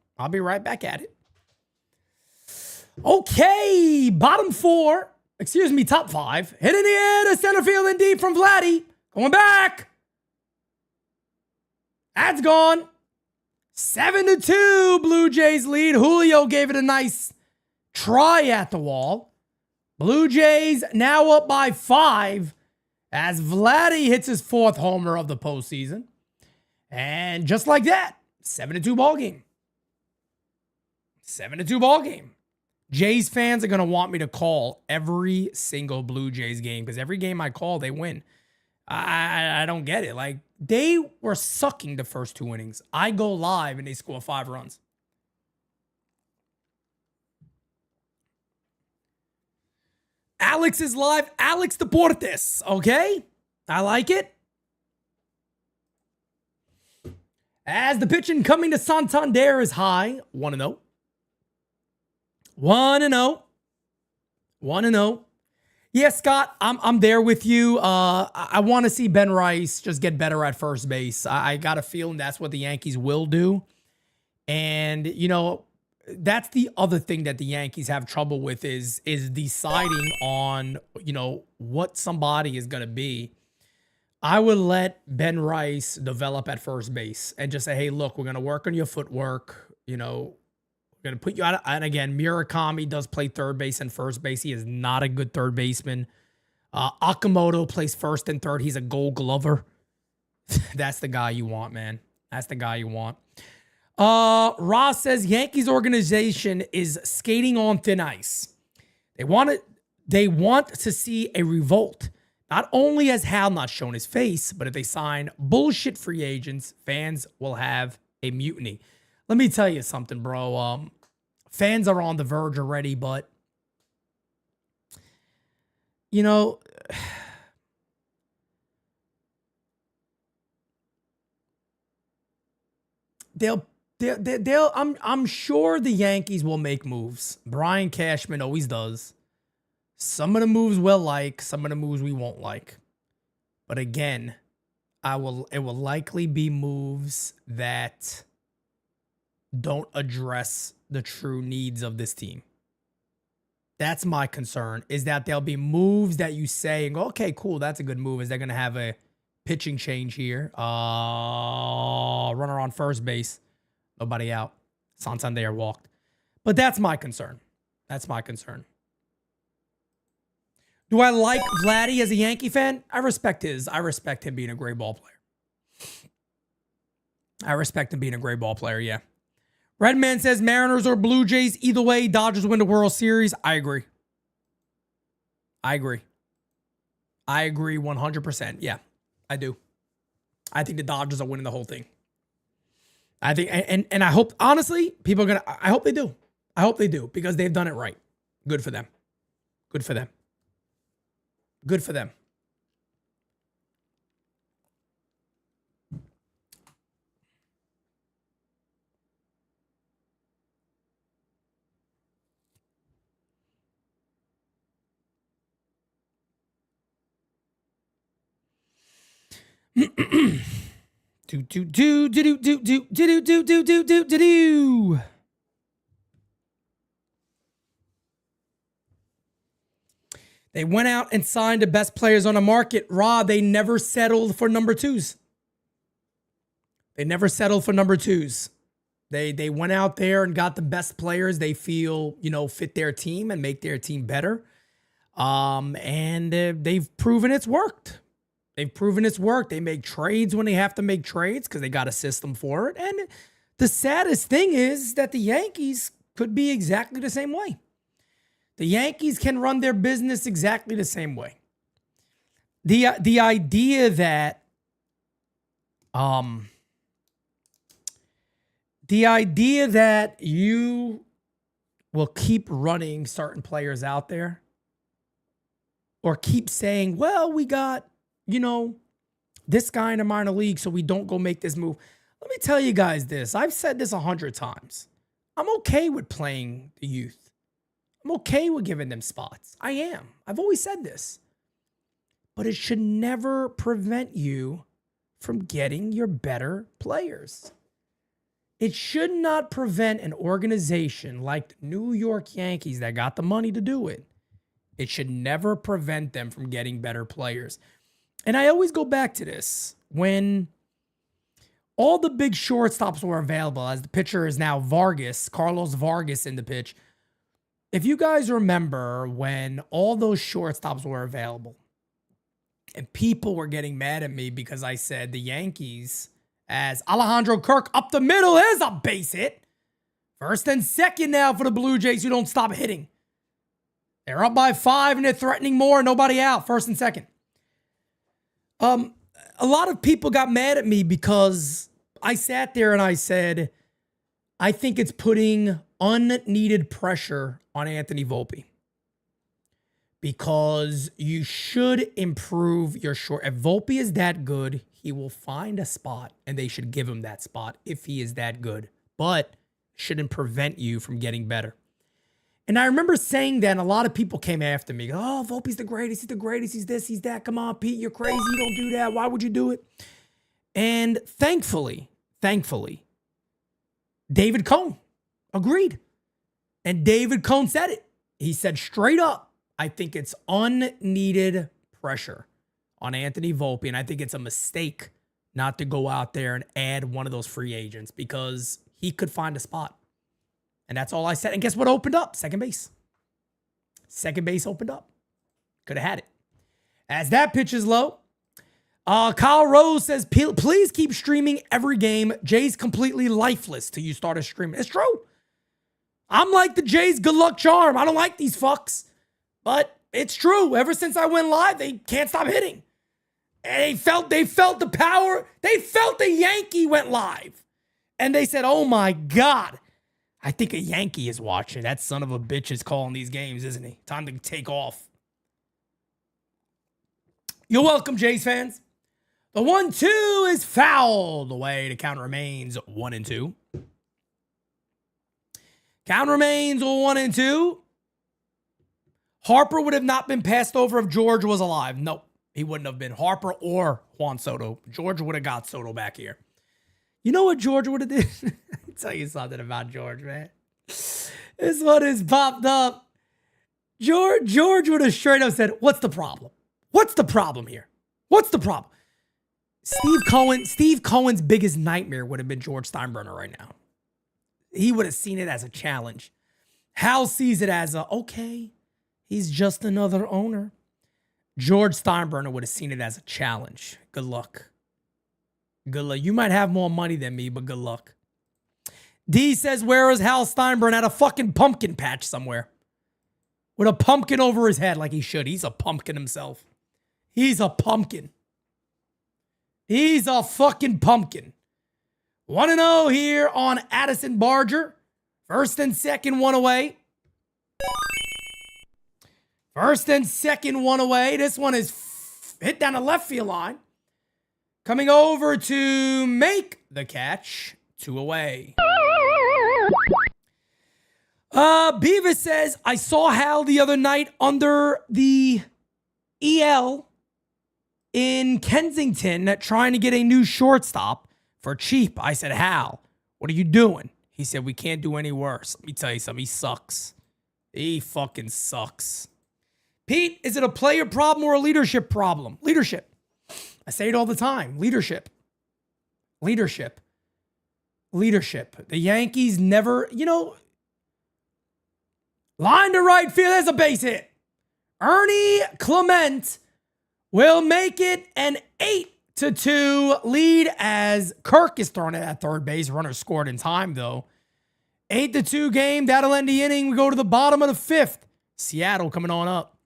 Okay, top five. Hit in the air to center field and deep from Vladdy. Going back. That's gone. 7-2, Blue Jays lead. Julio gave it a nice try at the wall. Blue Jays now up by 5 as Vladdy hits his 4th homer of the postseason. And just like that, 7-2 ball game. 7-2 ball game. Jays fans are going to want me to call every single Blue Jays game because every game I call, they win. I don't get it. Like, they were sucking the first 2 innings. I go live and they score 5 runs. Alex is live. Alex Deportes, okay? I like it. As the pitching coming to Santander is high, 1-0. 1-0. Yeah, Scott, I'm there with you. I want to see Ben Rice just get better at first base. I got a feeling that's what the Yankees will do. And, you know, that's the other thing that the Yankees have trouble with is deciding on, you know, what somebody is going to be. I would let Ben Rice develop at first base and just say, hey, look, we're going to work on your footwork. You know, we're going to put you out. And again, Murakami does play third base and first base. He is not a good third baseman. Akamoto plays first and third. He's a Gold Glover. That's the guy you want, man. That's the guy you want. Ross says Yankees organization is skating on thin ice. They want to see a revolt. Not only has Hal not shown his face, but if they sign bullshit free agents, fans will have a mutiny. Let me tell you something, bro. Fans are on the verge already, but you know, I'm sure the Yankees will make moves. Brian Cashman always does. Some of the moves we'll like, some of the moves we won't like. But again, it will likely be moves that don't address the true needs of this team. That's my concern, is that there'll be moves that you say, and go, okay, cool, that's a good move. Is they're going to have a pitching change here? Runner on first base. Nobody out. Santander walked. But that's my concern. That's my concern. Do I like Vladdy as a Yankee fan? I respect him being a great ball player. Yeah. Redman says Mariners or Blue Jays. Either way, Dodgers win the World Series. I agree 100%. Yeah, I do. I think the Dodgers are winning the whole thing. I think, and I hope, honestly, people are going to, I hope they do. I hope they do because they've done it right. Good for them. Good for them. Good for them. They went out and signed the best players on the market. Rod, they never settled for number twos. They never settled for number twos. They went out there and got the best players they feel, fit their team and make their team better. And they've proven it's worked. They've proven it's worked. They make trades when they have to make trades because they got a system for it. And the saddest thing is that the Yankees could be exactly the same way. The Yankees can run their business exactly the same way. The idea that you will keep running certain players out there or keep saying, well, we got, this guy in the minor league, so we don't go make this move. Let me tell you guys this. I've said this 100 times. I'm okay with playing the youth. I'm okay with giving them spots. I am. I've always said this. But it should never prevent you from getting your better players. It should not prevent an organization like the New York Yankees that got the money to do it. It should never prevent them from getting better players. And I always go back to this. When all the big shortstops were available, as the pitcher is now Vargas, Carlos Vargas in the pitch. If you guys remember when all those shortstops were available and people were getting mad at me because I said the Yankees, as Alejandro Kirk up the middle is a base hit. First and second now for the Blue Jays who don't stop hitting. They're up by 5 and they're threatening more. Nobody out. First and second. A lot of people got mad at me because I sat there and I said, I think it's putting unneeded pressure on Anthony Volpe because you should improve your short. If Volpe is that good, he will find a spot and they should give him that spot if he is that good, but shouldn't prevent you from getting better. And I remember saying that, and a lot of people came after me. Oh, Volpe's the greatest. He's the greatest. He's this, he's that. Come on, Pete, you're crazy. You don't do that. Why would you do it? And thankfully, David Cohn agreed. And David Cohn said it. He said straight up, I think it's unneeded pressure on Anthony Volpe, and I think it's a mistake not to go out there and add one of those free agents because he could find a spot. And that's all I said. And guess what opened up? Second base. Second base opened up. Could have had it. As that pitch is low, Kyle Rose says, please keep streaming every game. Jay's completely lifeless till you started streaming. It's true. I'm like the Jays' good luck charm. I don't like these fucks. But it's true. Ever since I went live, they can't stop hitting. And they felt the power. They felt the Yankee went live. And they said, oh my God. I think a Yankee is watching. That son of a bitch is calling these games, isn't he? Time to take off. You're welcome, Jays fans. The 1-2 is fouled away. The count remains 1-2. Count remains 1-2. Harper would have not been passed over if George was alive. Nope, he wouldn't have been. Harper or Juan Soto. George would have got Soto back here. You know what George would have did? I'll tell you something about George, man. This one has popped up. George would have straight up said, what's the problem? What's the problem here? What's the problem? Steve Cohen's biggest nightmare would have been George Steinbrenner right now. He would have seen it as a challenge. Hal sees it as okay, he's just another owner. George Steinbrenner would have seen it as a challenge. Good luck. Good luck. You might have more money than me, but good luck. D says, where is Hal Steinbrenner at a fucking pumpkin patch somewhere? With a pumpkin over his head like he should. He's a pumpkin himself. He's a pumpkin. He's a fucking pumpkin. 1-0 here on Addison Barger. First and second, one away. First and second, one away. This one is hit down the left field line. Coming over to make the catch. 2 away. Beavis says, I saw Hal the other night under the EL in Kensington trying to get a new shortstop. for cheap. I said, Hal, what are you doing? He said, we can't do any worse. Let me tell you something. He sucks. He fucking sucks. Pete, is it a player problem or a leadership problem? Leadership. I say it all the time. Leadership. Leadership. Leadership. The Yankees never, line to right field. There's a base hit. Ernie Clement will make it an 8-2 lead as Kirk is throwing it at third base. Runner scored in time, though. 8-2 game. That'll end the inning. We go to the bottom of the fifth. Seattle coming on up.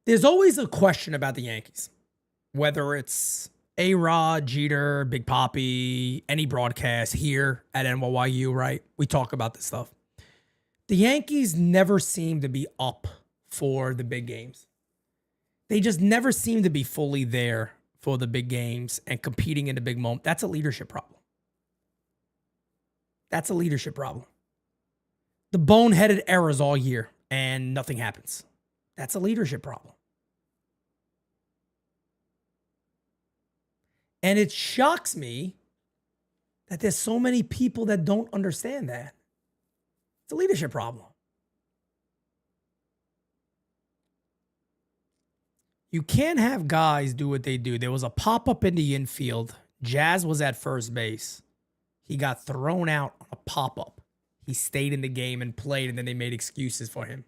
There's always a question about the Yankees. Whether it's A-Rod, Jeter, Big Papi, any broadcast here at NYYU, right? We talk about this stuff. The Yankees never seem to be up for the big games. They just never seem to be fully there for the big games and competing in the big moment. That's a leadership problem. That's a leadership problem. The boneheaded errors all year and nothing happens. That's a leadership problem. And it shocks me that there's so many people that don't understand that. It's a leadership problem. You can't have guys do what they do. There was a pop-up in the infield. Jazz was at first base. He got thrown out on a pop-up. He stayed in the game and played, and then they made excuses for him.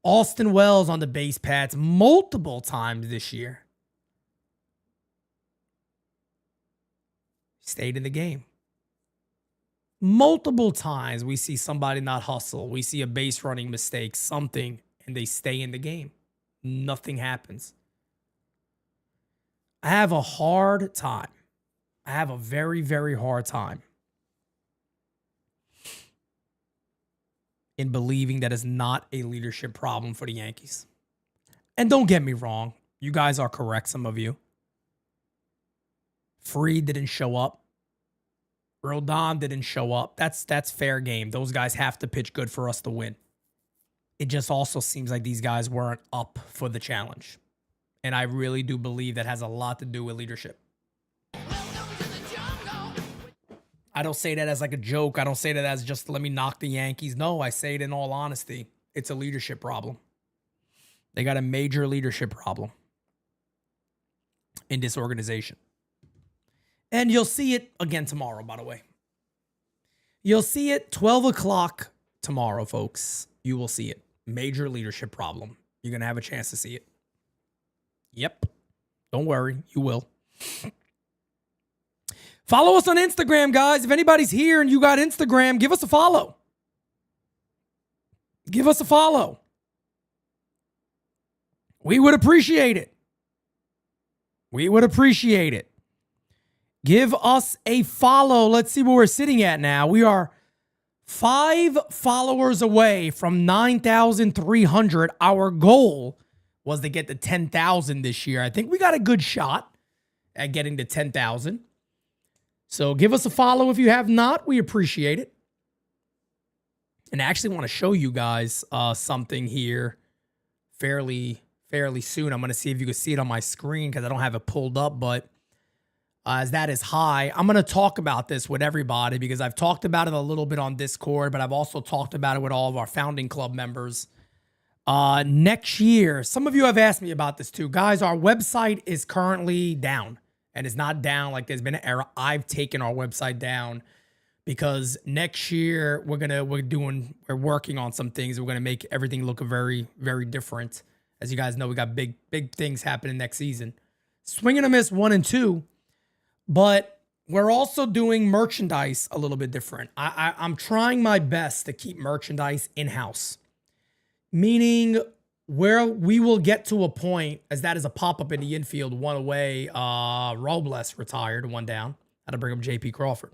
Austin Wells on the base pads multiple times this year. Stayed in the game. Multiple times we see somebody not hustle. We see a base running mistake, something, and they stay in the game. Nothing happens. I have a hard time. I have a very, very hard time in believing that it's not a leadership problem for the Yankees. And don't get me wrong. You guys are correct, some of you. Freed didn't show up. Rodon didn't show up. That's fair game. Those guys have to pitch good for us to win. It just also seems like these guys weren't up for the challenge. And I really do believe that has a lot to do with leadership. I don't say that as like a joke. I don't say that as just let me knock the Yankees. No, I say it in all honesty. It's a leadership problem. They got a major leadership problem in this organization. And you'll see it again tomorrow, by the way. You'll see it 12 o'clock tomorrow, folks. You will see it. Major leadership problem. You're going to have a chance to see it. Yep. Don't worry. You will. Follow us on Instagram, guys. If anybody's here and you got Instagram, give us a follow. Give us a follow. We would appreciate it. We would appreciate it. Give us a follow. Let's see where we're sitting at now. We are 5 followers away from 9,300. Our goal was to get to 10,000 this year. I think we got a good shot at getting to 10,000. So give us a follow if you have not. We appreciate it. And I actually want to show you guys something here fairly soon. I'm going to see if you can see it on my screen because I don't have it pulled up, but as that is high, I'm going to talk about this with everybody because I've talked about it a little bit on Discord, but I've also talked about it with all of our founding club members. Next year, some of you have asked me about this too. Guys, our website is currently down, and it's not down like there's been an error. I've taken our website down because next year we're working on some things. We're going to make everything look very, very different. As you guys know, we got big things happening next season. Swing and a miss 1 and 2. But we're also doing merchandise a little bit different. I'm trying my best to keep merchandise in-house, meaning where we will get to a point, as that is a pop-up in the infield, 1 away, Robles retired, 1 down. Had to bring up J.P. Crawford.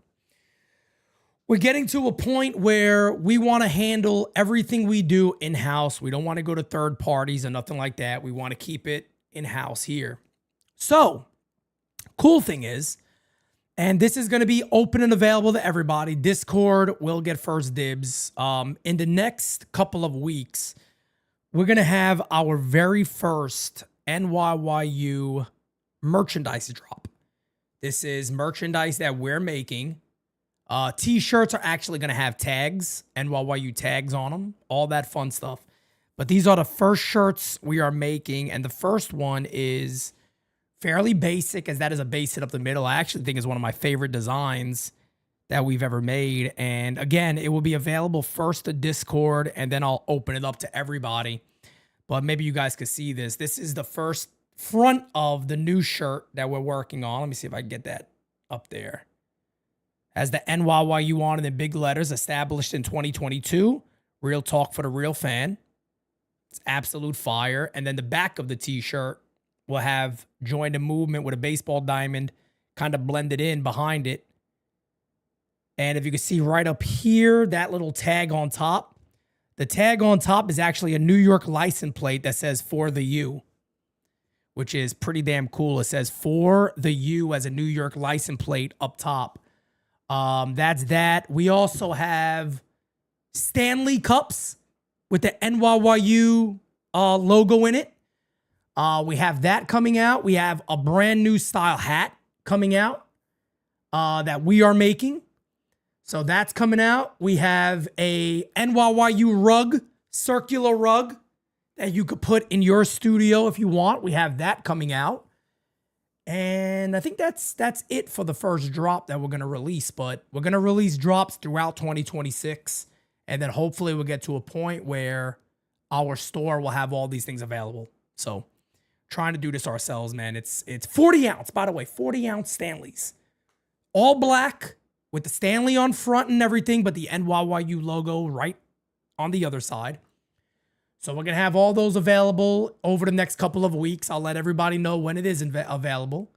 We're getting to a point where we want to handle everything we do in-house. We don't want to go to third parties or nothing like that. We want to keep it in-house here. So, cool thing is, And this is going to be open and available to everybody. Discord will get first dibs. In the next couple of weeks, we're going to have our very first NYYU merchandise drop. This is merchandise that we're making. T-shirts are actually going to have tags, NYYU tags on them, all that fun stuff. But these are the first shirts we are making, and the first one is fairly basic, as that is a base hit up the middle. I actually think is one of my favorite designs that we've ever made. And again, it will be available first to Discord, and then I'll open it up to everybody. But maybe you guys could see this. This is the first front of the new shirt that we're working on. Let me see if I can get that up there. Has the NYYU on it in big letters, established in 2022. Real talk for the real fan. It's absolute fire. And then the back of the t-shirt will have joined a movement with a baseball diamond kind of blended in behind it. And if you can see right up here, that little tag on top, the tag on top is actually a New York license plate that says "For the U," which is pretty damn cool. It says "For the U" as a New York license plate up top. That's that. We also have Stanley Cups with the NYYU logo in it. We have that coming out. We have a brand new style hat coming out that we are making. So that's coming out. We have a NYYU rug, circular rug that you could put in your studio if you want. We have that coming out. And I think that's it for the first drop that we're going to release. But we're going to release drops throughout 2026. And then hopefully we'll get to a point where our store will have all these things available. So trying to do this ourselves, man. It's 40 ounce, by the way, 40 ounce Stanleys. All black with the Stanley on front and everything, but the NYYU logo right on the other side. So we're going to have all those available over the next couple of weeks. I'll let everybody know when it is available.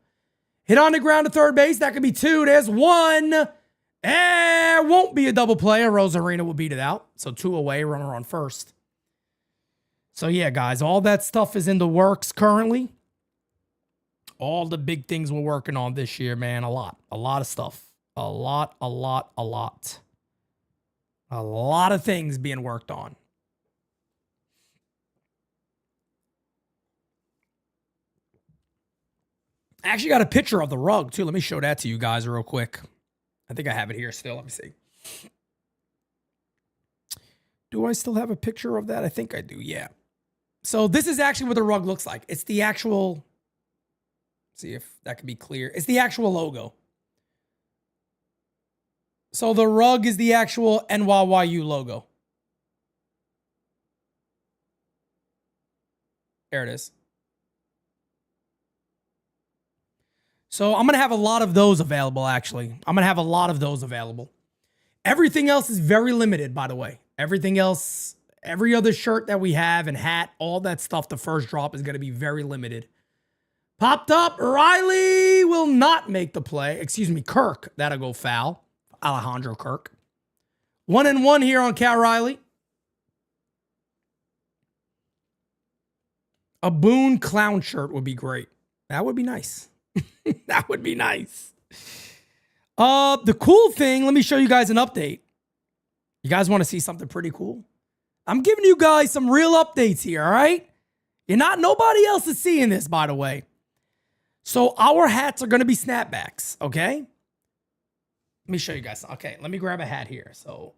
Hit on the ground to third base. That could be 2. There's 1. And won't be a double play. Rosarina will beat it out. So 2 away, runner on first. So yeah, guys, all that stuff is in the works currently. All the big things we're working on this year, man. A lot of stuff. A lot of things being worked on. I actually got a picture of the rug, too. Let me show that to you guys real quick. I think I have it here still. Let me see. Do I still have a picture of that? I think I do, yeah. So this is actually what the rug looks like. It's the actual, see if that can be clear. It's the actual logo. So the rug is the actual NYYU logo. There it is. So I'm going to have a lot of those available, actually. I'm going to have a lot of those available. Everything else is very limited, by the way. Everything else, every other shirt that we have and hat, all that stuff, the first drop is going to be very limited. Popped up. Riley will not make the play. Excuse me, Kirk. That'll go foul. Alejandro Kirk. 1-1 here on Cal Riley. A Boone clown shirt would be great. That would be nice. That would be nice. The cool thing, let me show you guys an update. You guys want to see something pretty cool? I'm giving you guys some real updates here, all right? Nobody else is seeing this, by the way. So our hats are going to be snapbacks, okay? Let me show you guys. Okay, let me grab a hat here. So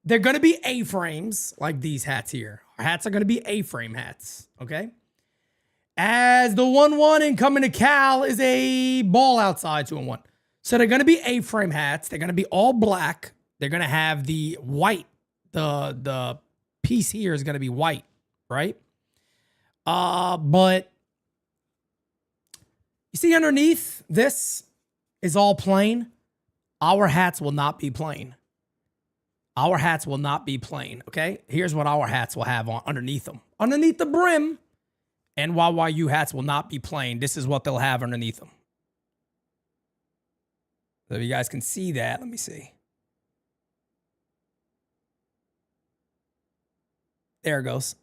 they're going to be A-frames like these hats here. Our hats are going to be A-frame hats, okay? As the 1-1 incoming to Cal is a ball outside 2-1. So they're going to be A-frame hats. They're going to be all black. They're going to have the white. The piece here is going to be white, right? But you see underneath, this is all plain. Our hats will not be plain. Our hats will not be plain, okay? Here's what our hats will have on underneath them. Underneath the brim, NYYU hats will not be plain. This is what they'll have underneath them. So if you guys can see that, let me see. There it goes.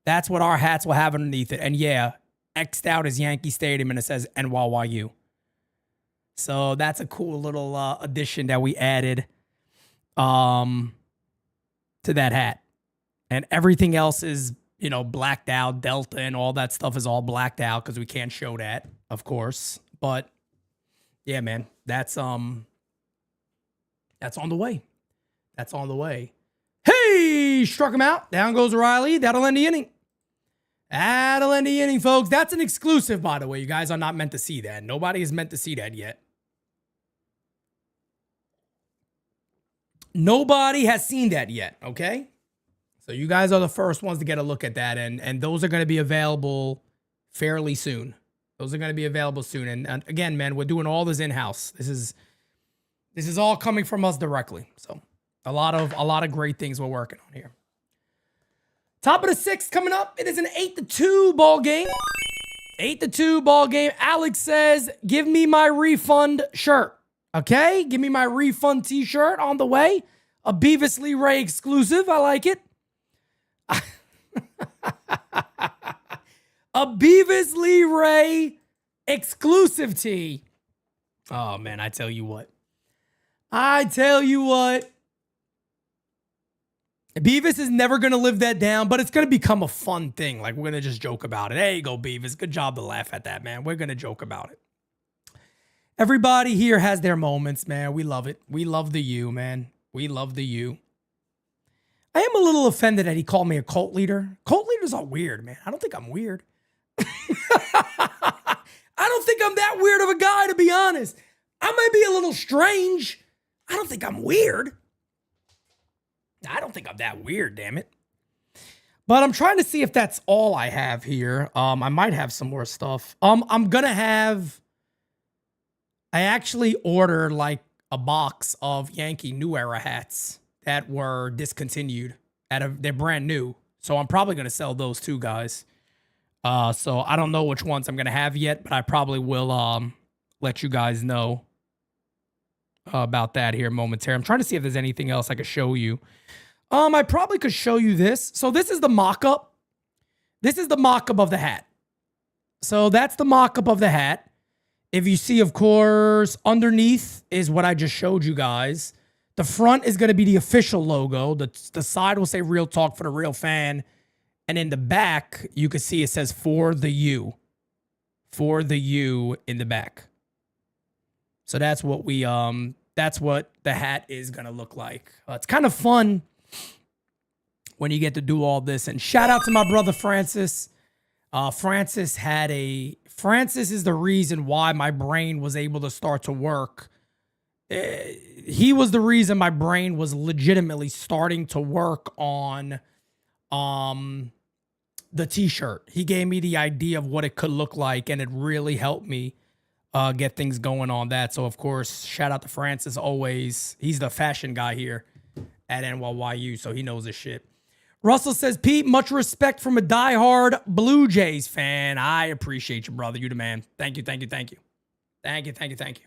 That's what our hats will have underneath it. And yeah, X'd out is Yankee Stadium and it says NYYU. So that's a cool little addition that we added to that hat. And everything else is, you know, blacked out. Delta and all that stuff is all blacked out because we can't show that, of course. But yeah, man, that's on the way. That's on the way. Hey, struck him out. Down goes Riley. That'll end the inning. That'll end the inning, folks. That's an exclusive, by the way. You guys are not meant to see that. Nobody is meant to see that yet. Nobody has seen that yet, okay? So you guys are the first ones to get a look at that, and those are going to be available fairly soon. Those are going to be available soon. And again, man, we're doing all this in-house. This is all coming from us directly. So a lot of great things we're working on here. Top of the sixth coming up. It is an 8-2 ball game. 8-2 ball game. Alex says, give me my refund shirt. Okay? Give me my refund t-shirt on the way. A Beavis Lee Ray exclusive. I like it. A Beavis Lee Ray exclusive tee. Oh, man, I tell you what. Beavis is never going to live that down, but it's going to become a fun thing. Like, we're going to just joke about it. There you go, Beavis. Good job to laugh at that, man. We're going to joke about it. Everybody here has their moments, man. We love it. We love the you, man. We love the you. I am a little offended that he called me a cult leader. Cult leaders are weird, man. I don't think I'm weird. I don't think I'm that weird of a guy, to be honest. I might be a little strange. I don't think I'm weird. I don't think I'm that weird, damn it. But I'm trying to see if that's all I have here. I might have some more stuff. I'm going to have... I actually ordered like a box of Yankee New Era hats that were discontinued. They're brand new. So I'm probably going to sell those too, guys. So I don't know which ones I'm going to have yet, but I probably will let you guys know about that here momentarily. I'm trying to see if there's anything else I could show you. I probably could show you this. So this is the mock-up. This is the mock-up of the hat. So that's the mock-up of the hat. If you see, of course, underneath is what I just showed you guys. The front is going to be the official logo. The side will say Real Talk for the Real Fan. And in the back, you can see it says For the U. For the U in the back. So that's what that's what the hat is going to look like. It's kind of fun when you get to do all this. And shout out to my brother Francis. Francis is the reason why my brain was able to start to work. He was the reason my brain was legitimately starting to work on the t-shirt. He gave me the idea of what it could look like, and it really helped me get things going on that. So, of course, shout out to Francis always. He's the fashion guy here at NYYU, so he knows his shit. Russell says, Pete, much respect from a diehard Blue Jays fan. I appreciate you, brother. You the man. Thank you, thank you, thank you. Thank you, thank you, thank you.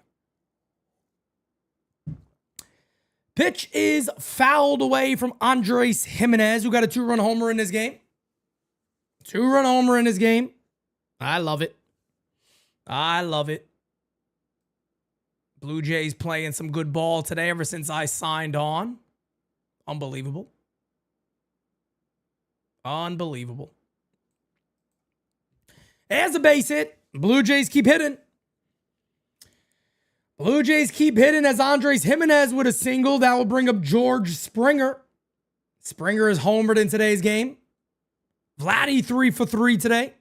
Pitch is fouled away from Andres Jimenez, who got a 2-run homer in this game. 2-run homer in this game. I love it. I love it. Blue Jays playing some good ball today ever since I signed on. Unbelievable. Unbelievable. As a base hit, Blue Jays keep hitting. Blue Jays keep hitting as Andres Jimenez with a single. That will bring up George Springer. Springer is homered in today's game. Vladdy 3 for 3 today.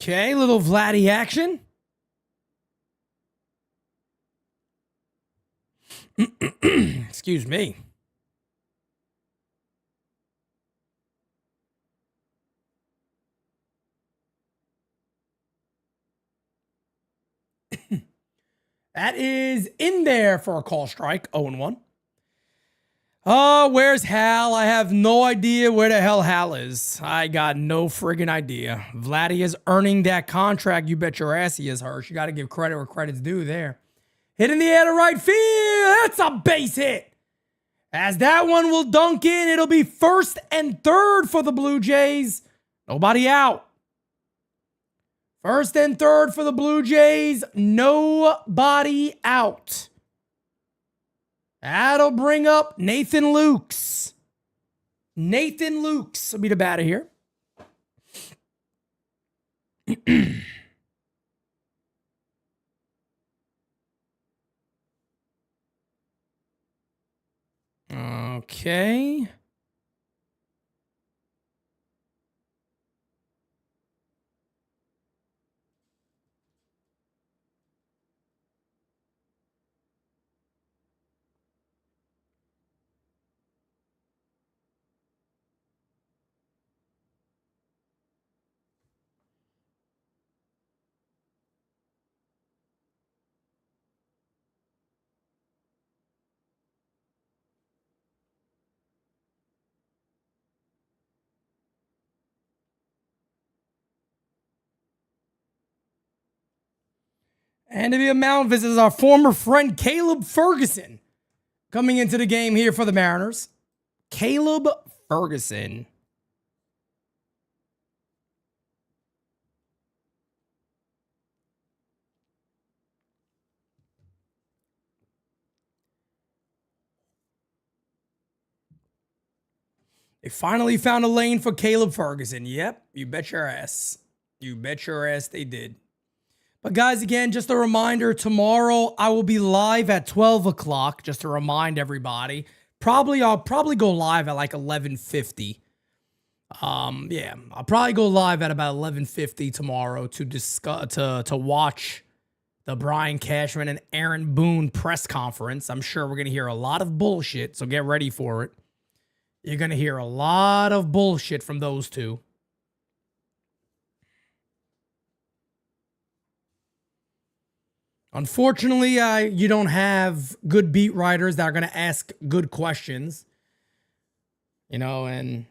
Okay, little Vladdy action. Excuse me. That is in there for a call strike. 0-1. Oh, where's Hal? I have no idea where the hell Hal is. I got no friggin' idea. Vladdy is earning that contract. You bet your ass he is, Hirsch. You got to give credit where credit's due there. Hit in the air to right field. That's a base hit. As that one will dunk in, it'll be first and third for the Blue Jays. Nobody out. First and third for the Blue Jays. Nobody out. That'll bring up Nathan Lukes. Nathan Lukes will be the batter here. Okay. And to be a mound visit is our former friend Caleb Ferguson coming into the game here for the Mariners. Caleb Ferguson. They finally found a lane for Caleb Ferguson. Yep, you bet your ass. You bet your ass they did. But guys, again, just a reminder, tomorrow I will be live at 12 o'clock, just to remind everybody. I'll probably go live at like 11:50. Yeah, I'll probably go live at about 11:50 tomorrow to discuss, to watch the Brian Cashman and Aaron Boone press conference. I'm sure we're going to hear a lot of bullshit, so get ready for it. You're going to hear a lot of bullshit from those two. Unfortunately, you don't have good beat writers that are going to ask good questions. You know, and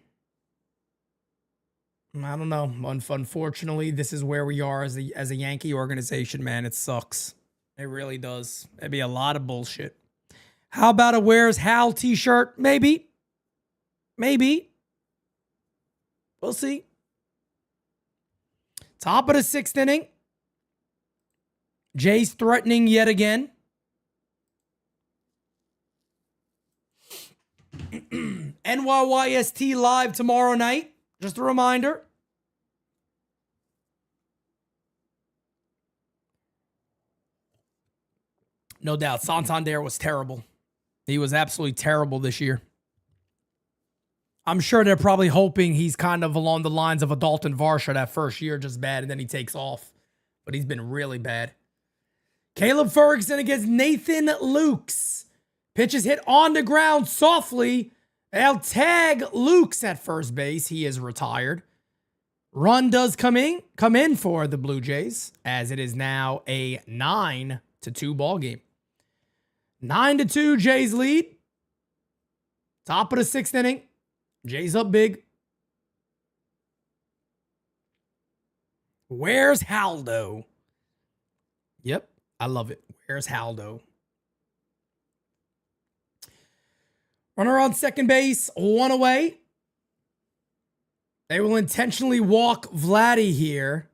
I don't know. Unfortunately, this is where we are as a Yankee organization, man. It sucks. It really does. It'd be a lot of bullshit. How about a Where's Hal t-shirt? Maybe. Maybe. We'll see. Top of the sixth inning. Jays threatening yet again. NYYST live tomorrow night. Just a reminder. No doubt, Santander was terrible. He was absolutely terrible this year. I'm sure they're probably hoping he's kind of along the lines of a Dalton Varsha that first year, just bad, and then he takes off. But he's been really bad. Caleb Ferguson against Nathan Lukes. Pitches hit on the ground softly. They'll tag Lukes at first base. He is retired. Run does come in for the Blue Jays, as it is now a 9-2 ball game. 9-2, Jays lead. Top of the sixth inning. Jays up big. Where's Haldo? Yep, I love it. Where's Haldo? Runner on second base, one away. They will intentionally walk Vladdy here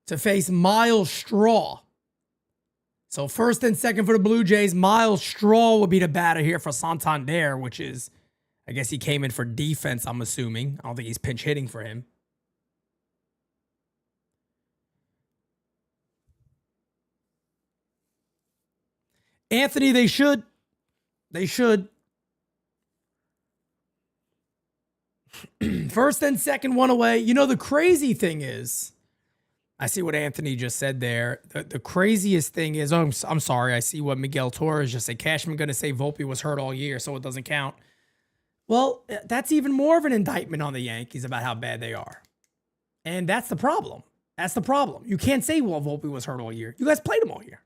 to face Miles Straw. So first and second for the Blue Jays. Miles Straw will be the batter here for Santander, which is, I guess he came in for defense, I'm assuming. I don't think he's pinch hitting for him. Anthony, they should. They should. First and second, one away. You know, the crazy thing is, I see what Anthony just said there. The craziest thing is, I'm sorry, I see what Miguel Torres just said. Cashman going to say Volpe was hurt all year, so it doesn't count. Well, that's even more of an indictment on the Yankees about how bad they are. And that's the problem. That's the problem. You can't say, well, Volpe was hurt all year. You guys played him all year.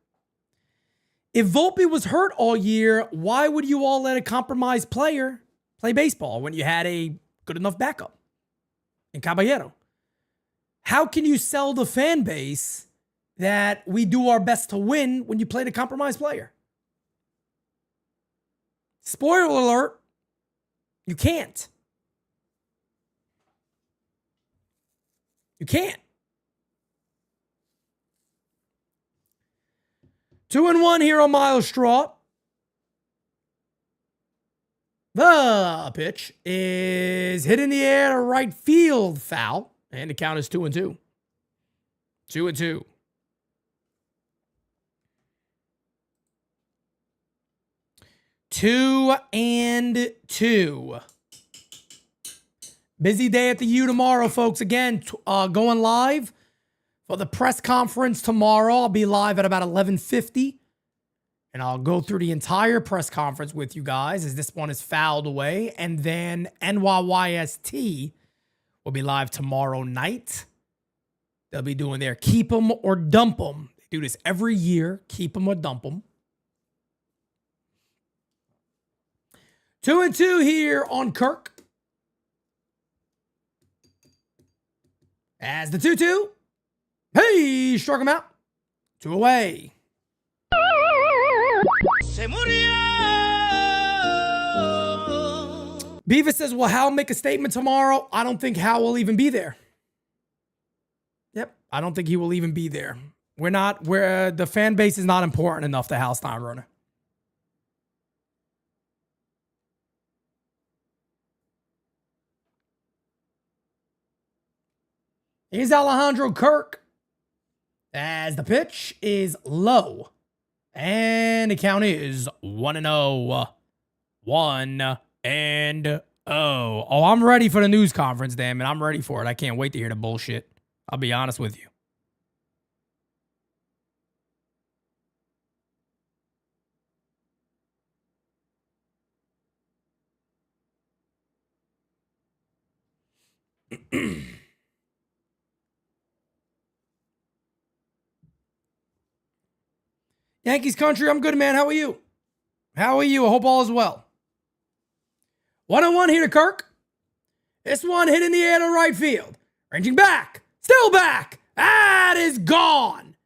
If Volpe was hurt all year, why would you all let a compromised player play baseball when you had a good enough backup in Caballero? How can you sell the fan base that we do our best to win when you play the compromised player. Spoiler alert, you can't. You can't. 2-1 here on Miles Straw. The pitch is hit in the air to right field, foul, and the count is 2-2. 2-2. Two and two. Busy day at the U tomorrow, folks. Again, going live for the press conference tomorrow. I'll be live at about 11:50. And I'll go through the entire press conference with you guys as this one is fouled away. And then NYYST will be live tomorrow night. They'll be doing their keep 'em or dump 'em. They do this every year, keep 'em or dump 'em. 2-2 here on Kirk. As the 2-2. Hey, struck him out. 2 away. Beavis says, will Hal make a statement tomorrow? I don't think Hal will even be there. Yep, I don't think he will even be there. The fan base is not important enough to Hal Steinbrenner. Here's Alejandro Kirk. As the pitch is low. And the count is 1-0. 1-0. Oh, I'm ready for the news conference, damn it. I'm ready for it. I can't wait to hear the bullshit. I'll be honest with you. Yankees country, I'm good, man. How are you? How are you? I hope all is well. 1-1 here to Kirk. This one hit in the air to right field. Ranging back. Still back. That is gone.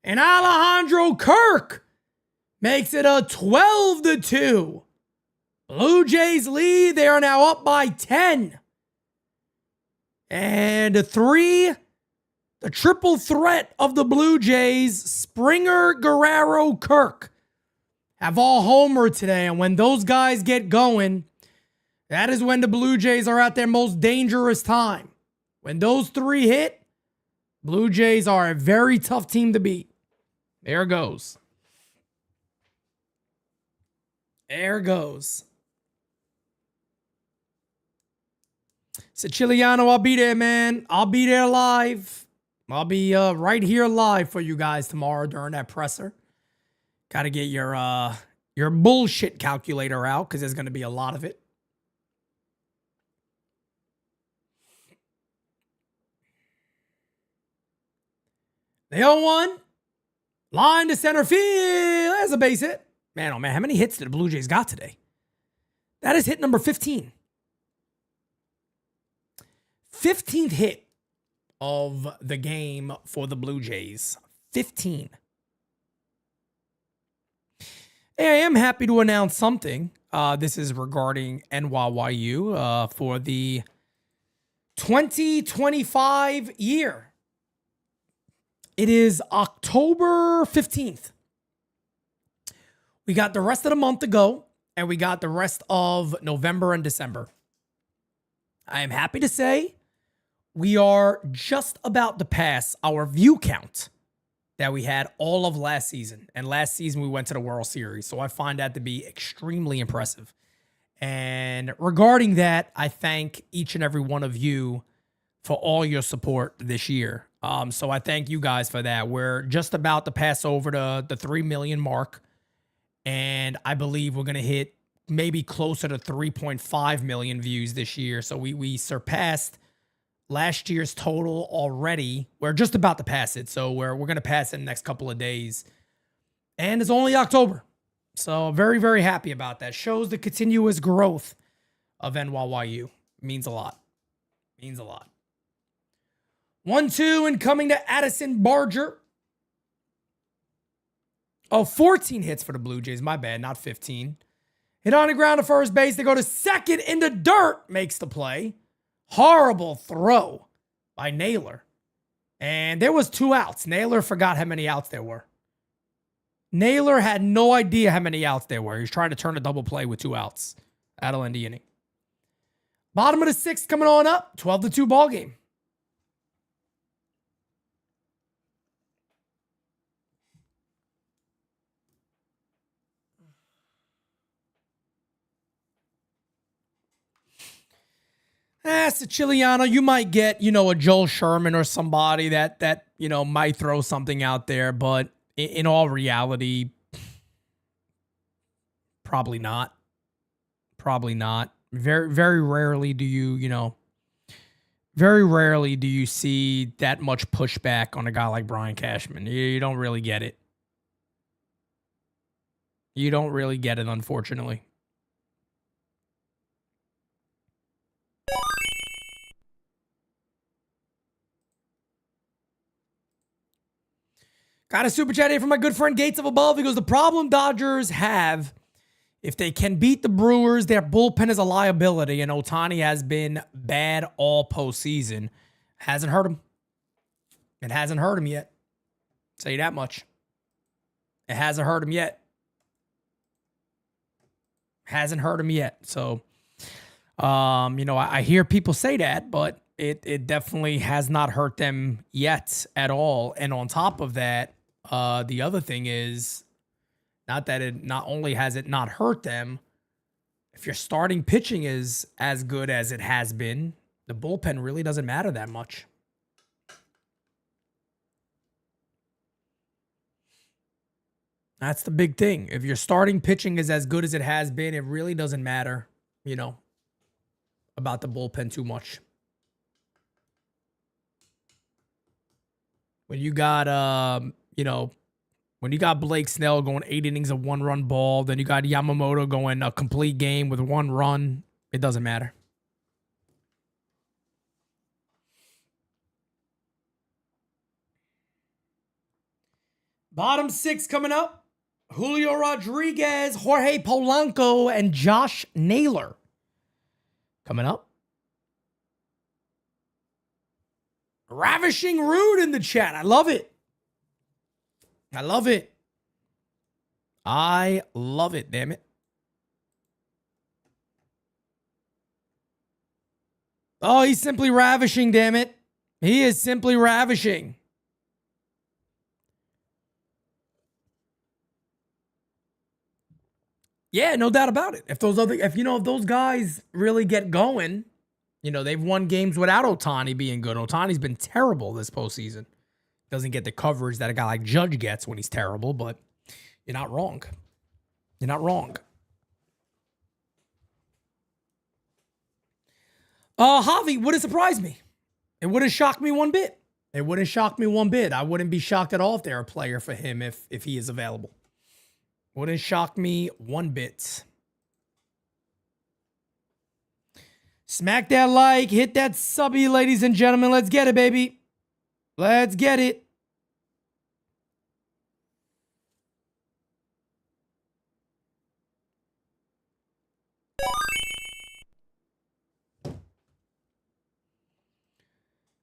And Alejandro Kirk makes it a 12-2. Blue Jays lead. They are now up by 10. And the triple threat of the Blue Jays, Springer, Guerrero, Kirk, have all homered today. And when those guys get going, that is when the Blue Jays are at their most dangerous time. When those three hit, Blue Jays are a very tough team to beat. There goes. There goes. Siciliano, I'll be there, man. I'll be there live. I'll be right here live for you guys tomorrow during that presser. Got to get your bullshit calculator out because there's going to be a lot of it. The 0-1. Line to center field. There's a base hit. Man, oh man, how many hits did the Blue Jays got today? That is hit number 15. 15th hit of the game for the Blue Jays. 15. Hey, I am happy to announce something. This is regarding NYYU for the 2025 year. It is October 15th. We got the rest of the month to go, and we got the rest of November and December. I am happy to say we are just about to pass our view count that we had all of last season. And last season, we went to the World Series. So I find that to be extremely impressive. And regarding that, I thank each and every one of you for all your support this year. So I thank you guys for that. We're just about to pass over the 3 million mark. And I believe we're going to hit maybe closer to 3.5 million views this year. So we surpassed last year's total already. We're just about to pass it. So we're going to pass it in the next couple of days. And it's only October. So very, very happy about that. Shows the continuous growth of NYYU. Means a lot. Means a lot. 1-2 and coming to Addison Barger. Oh, 14 hits for the Blue Jays. My bad, not 15. Hit on the ground to first base. They go to second in the dirt. Makes the play. Horrible throw by Naylor. And there was 2 outs. Naylor forgot how many outs there were. Naylor had no idea how many outs there were. He was trying to turn a double play with 2 outs. That'll end the inning. Bottom of the 6th coming on up. 12-2 ball game. Siciliano, you might get, a Joel Sherman or somebody that might throw something out there, but in all reality, probably not. Probably not. Very, very rarely do very rarely do you see that much pushback on a guy like Brian Cashman. You don't really get it. You don't really get it, unfortunately. Got a super chat here from my good friend Gates of Above. He goes, the problem Dodgers have, if they can beat the Brewers, their bullpen is a liability, and Ohtani has been bad all postseason. Hasn't hurt him. It hasn't hurt him yet. Say that much. It hasn't hurt him yet. Hasn't hurt him yet. So, I hear people say that, but it definitely has not hurt them yet at all. And on top of that, the other thing is not only has it not hurt them, if your starting pitching is as good as it has been, the bullpen really doesn't matter that much. That's the big thing. If your starting pitching is as good as it has been, it really doesn't matter, about the bullpen too much. When you got, when you got Blake Snell going 8 innings of 1-run ball, then you got Yamamoto going a complete game with 1 run, it doesn't matter. Bottom 6 coming up. Julio Rodriguez, Jorge Polanco, and Josh Naylor coming up. Ravishing Rude in the chat. I love it. I love it. I love it, damn it. Oh, he's simply ravishing, damn it. He is simply ravishing. Yeah, no doubt about it. If those guys really get going, they've won games without Ohtani being good. Ohtani's been terrible this postseason. Doesn't get the coverage that a guy like Judge gets when he's terrible, but you're not wrong. You're not wrong. Javi wouldn't surprise me. It wouldn't shock me one bit. It wouldn't shock me one bit. I wouldn't be shocked at all if they're a player for him if he is available. Wouldn't shock me one bit. Smack that like, hit that subby, ladies and gentlemen. Let's get it, baby. Let's get it.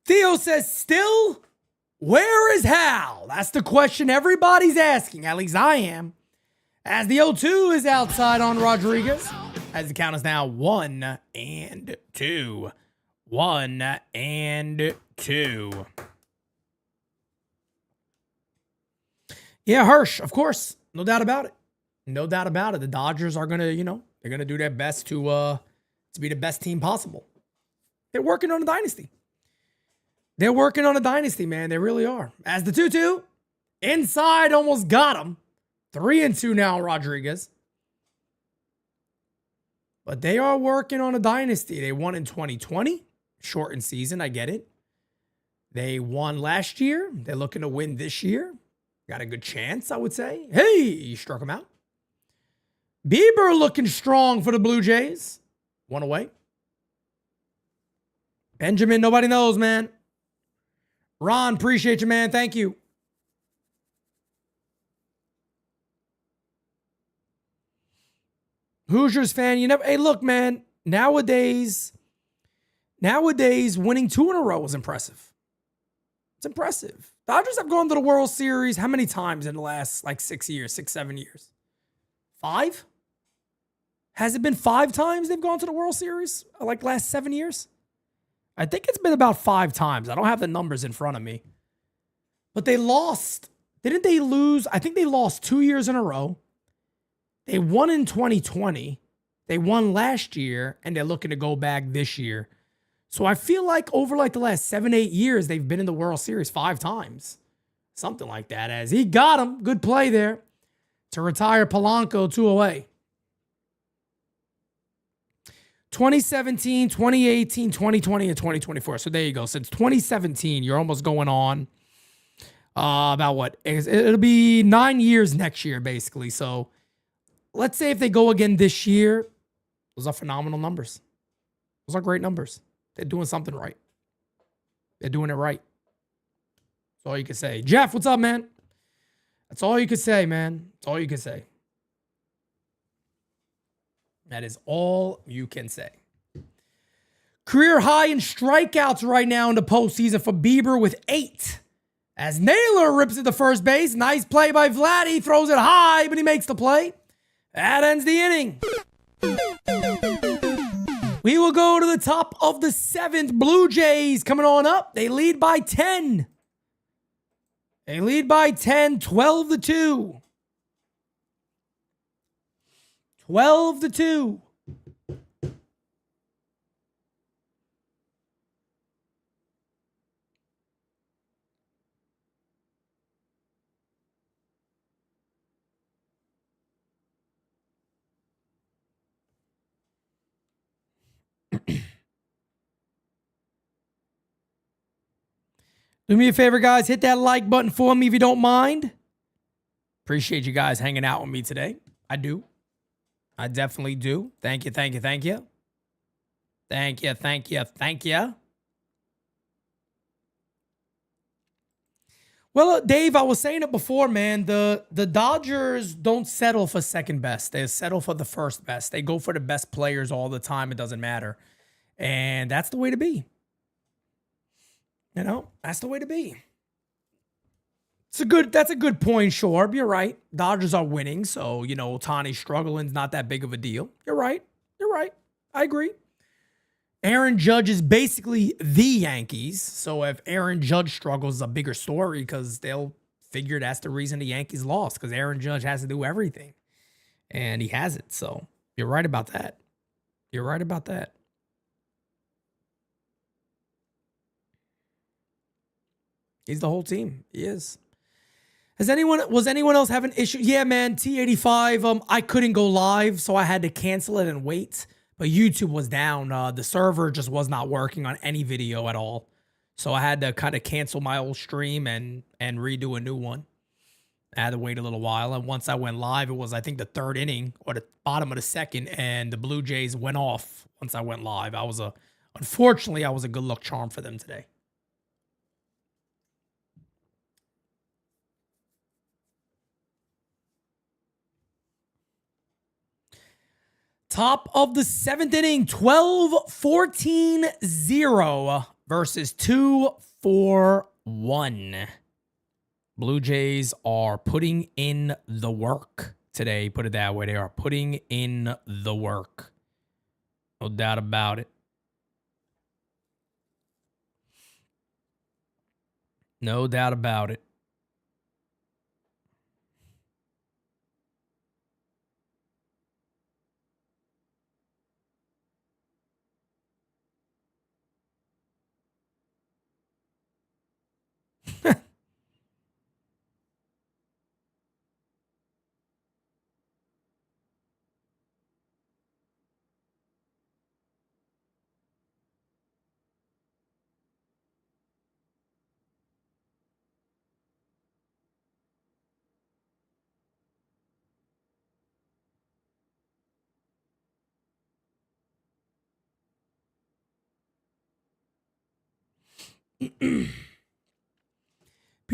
Theo says, still, where is Hal? That's the question everybody's asking. At least I am. As the 0-2 is outside on Rodriguez. As the count is now 1-2. 1-2. Yeah, Hirsch, of course. No doubt about it. No doubt about it. The Dodgers are going to, they're going to do their best to be the best team possible. They're working on a dynasty. They're working on a dynasty, man. They really are. As the 2-2, inside almost got him. 3-2 now, Rodriguez. But they are working on a dynasty. They won in 2020. Shortened season, I get it. They won last year. They're looking to win this year. Got a good chance, I would say. Hey, you struck him out. Bieber looking strong for the Blue Jays. 1 away. Benjamin, nobody knows, man. Ron, appreciate you, man. Thank you. Hoosiers fan, you never. Hey, look, man. Nowadays, winning 2 in a row is impressive. It's impressive. Dodgers have gone to the World Series how many times in the last 6 years, 6, 7 years? 5? Has it been 5 times they've gone to the World Series last 7 years? I think it's been about 5 times. I don't have the numbers in front of me. But they lost. Didn't they lose? I think they lost 2 years in a row. They won in 2020. They won last year, and they're looking to go back this year. So I feel like over the last 7, 8 years, they've been in the World Series 5 times. Something like that. As he got him. Good play there to retire Polanco 2 away. 2017, 2018, 2020, and 2024. So there you go. Since 2017, you're almost going on about what? It'll be 9 years next year, basically. So let's say if they go again this year, those are phenomenal numbers. Those are great numbers. They're doing something right. They're doing it right. That's all you can say. Jeff, what's up, man? That's all you can say, man. That's all you can say. That is all you can say. Career high in strikeouts right now in the postseason for Bieber with 8. As Naylor rips it to first base. Nice play by Vladdy. Throws it high, but he makes the play. That ends the inning. We will go to the top of the 7th. Blue Jays coming on up. They lead by 10. 12-2. 12-2. Do me a favor, guys. Hit that like button for me if you don't mind. Appreciate you guys hanging out with me today. I do. I definitely do. Thank you, thank you, thank you. Thank you, thank you, thank you. Well, Dave, I was saying it before, man. The Dodgers don't settle for second best. They settle for the first best. They go for the best players all the time. It doesn't matter. And that's the way to be. That's the way to be. That's a good point, Shorb. You're right. Dodgers are winning, so, Ohtani struggling's not that big of a deal. You're right. I agree. Aaron Judge is basically the Yankees, so if Aaron Judge struggles, it's a bigger story because they'll figure that's the reason the Yankees lost, because Aaron Judge has to do everything, and he has it, so you're right about that. He's the whole team. He is. Was anyone else having issues? Yeah, man, T85, I couldn't go live, so I had to cancel it and wait. But YouTube was down. The server just was not working on any video at all. So I had to kind of cancel my old stream and redo a new one. I had to wait a little while. And once I went live, it was, I think, the 3rd inning or the bottom of the 2nd, and the Blue Jays went off once I went live. Unfortunately, I was a good luck charm for them today. Top of the 7th inning, 12-14-0 versus 2-4-1. Blue Jays are putting in the work today. Put it that way. They are putting in the work. No doubt about it. No doubt about it.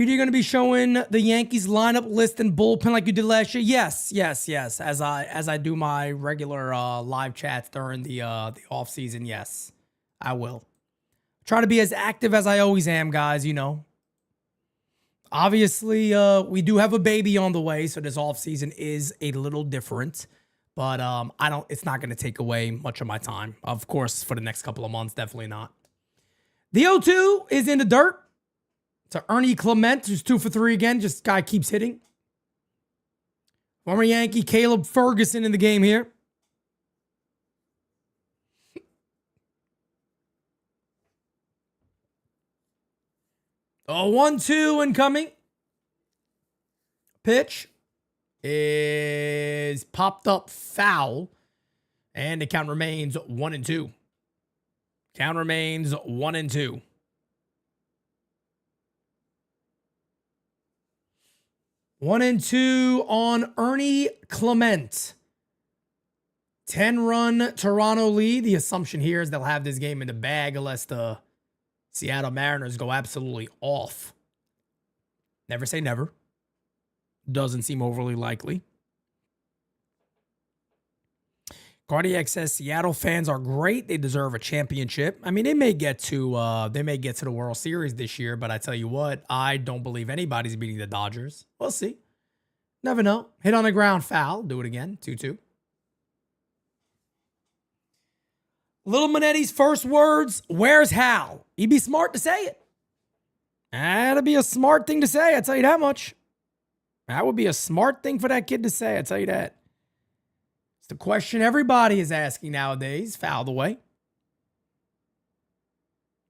Peter, you're going to be showing the Yankees lineup list and bullpen like you did last year? Yes. As I do my regular live chats during the off season, yes, I will. Try to be as active as I always am, guys. You know. Obviously, we do have a baby on the way, so this off season is a little different. But it's not going to take away much of my time. Of course, for the next couple of months, definitely not. The 0-2 is in the dirt. To Ernie Clement, who's 2 for 3 again. Just guy keeps hitting. Former Yankee Caleb Ferguson in the game here. Oh, 1-2 incoming. Pitch is popped up foul. And the count remains 1-2. Count remains 1-2. 1-2 on Ernie Clement. 10-run Toronto lead. The assumption here is they'll have this game in the bag unless the Seattle Mariners go absolutely off. Never say never. Doesn't seem overly likely. Cardiac says Seattle fans are great. They deserve a championship. I mean, they may get to the World Series this year, but I tell you what, I don't believe anybody's beating the Dodgers. We'll see. Never know. Hit on the ground, foul. Do it again. 2-2. Little Manetti's first words, where's Hal? He'd be smart to say it. That'd be a smart thing to say, I tell you that much. That would be a smart thing for that kid to say, I tell you that. It's the question everybody is asking nowadays. Fouled away.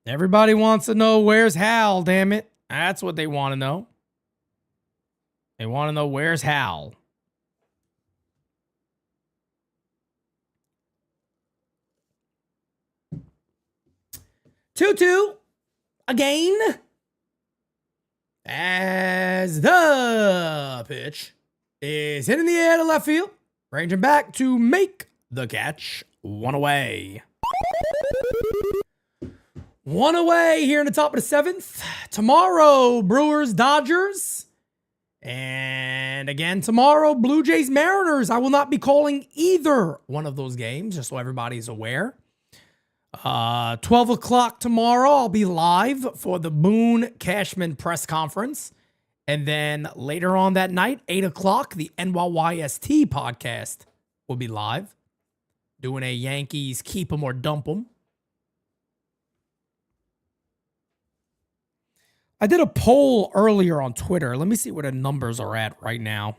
Everybody wants to know where's Hal, damn it. That's what they want to know. They want to know where's Hal. Two again. As the pitch is hit in the air to left field. Ranging back to make the catch. One away. One away here in the top of the 7th. Tomorrow, Brewers, Dodgers. And again, tomorrow, Blue Jays, Mariners. I will not be calling either one of those games, just so everybody's aware. 12 o'clock tomorrow, I'll be live for the Boone Cashman press conference. And then later on that night, 8 o'clock, the NYYST podcast will be live. Doing a Yankees keep 'em or dump 'em. I did a poll earlier on Twitter. Let me see where the numbers are at right now.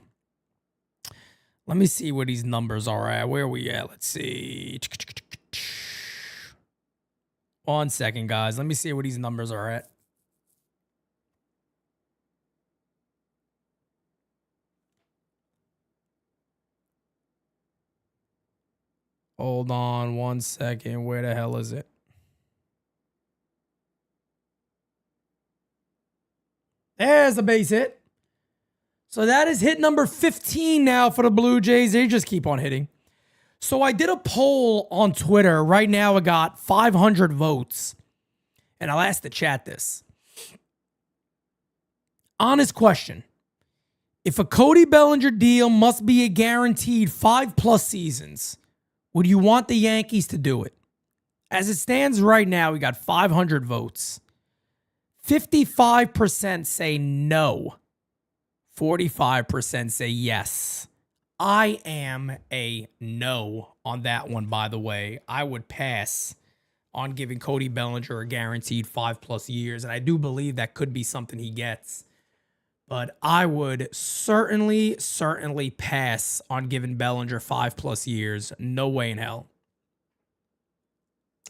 Let me see where these numbers are at. Where are we at? Let's see. 1 second, guys. Let me see where these numbers are at. Hold on 1 second. Where the hell is it? There's a base hit. So that is hit number 15 now for the Blue Jays. They just keep on hitting. So I did a poll on Twitter. Right now I got 500 votes. And I'll ask the chat this. Honest question. If a Cody Bellinger deal must be a guaranteed 5+ seasons, would you want the Yankees to do it? As it stands right now, we got 500 votes. 55% say no. 45% say yes. I am a no on that one, by the way. I would pass on giving Cody Bellinger a guaranteed 5+ years, and I do believe that could be something he gets. But I would certainly pass on giving Bellinger 5+ years. No way in hell.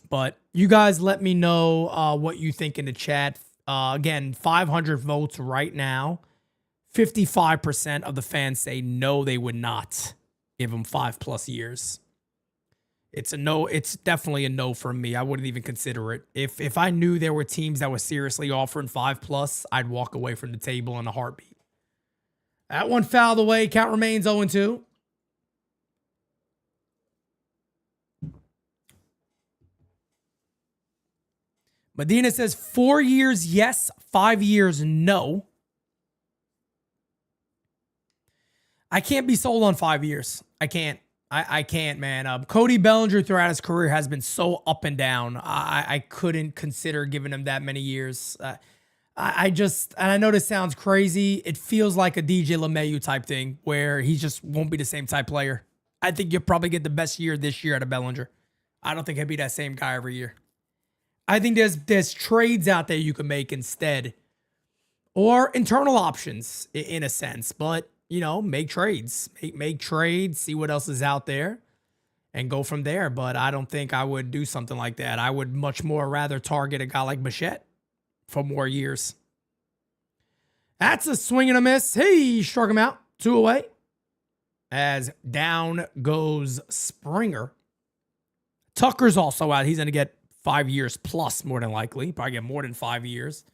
But you guys let me know what you think in the chat. Again, 500 votes right now. 55% of the fans say no, they would not give him 5+ years. It's a no. It's definitely a no from me. I wouldn't even consider it. If I knew there were teams that were seriously offering 5+, I'd walk away from the table in a heartbeat. That one fouled away. Count remains 0-2. Medina says 4 years, yes. 5 years, no. I can't be sold on 5 years. I can't. I can't, man. Cody Bellinger throughout his career has been so up and down. I couldn't consider giving him that many years. And I know this sounds crazy. It feels like a DJ LeMahieu type thing where he just won't be the same type player. I think you'll probably get the best year this year out of Bellinger. I don't think he'll be that same guy every year. I think there's trades out there you can make instead, or internal options in a sense. But make trades, make trades, see what else is out there, and go from there. But I don't think I would do something like that. I would much more rather target a guy like Bichette for more years. That's a swing and a miss. He struck him out. 2 away. As down goes Springer. Tucker's also out. He's going to get 5 years plus, more than likely. Probably get more than 5 years.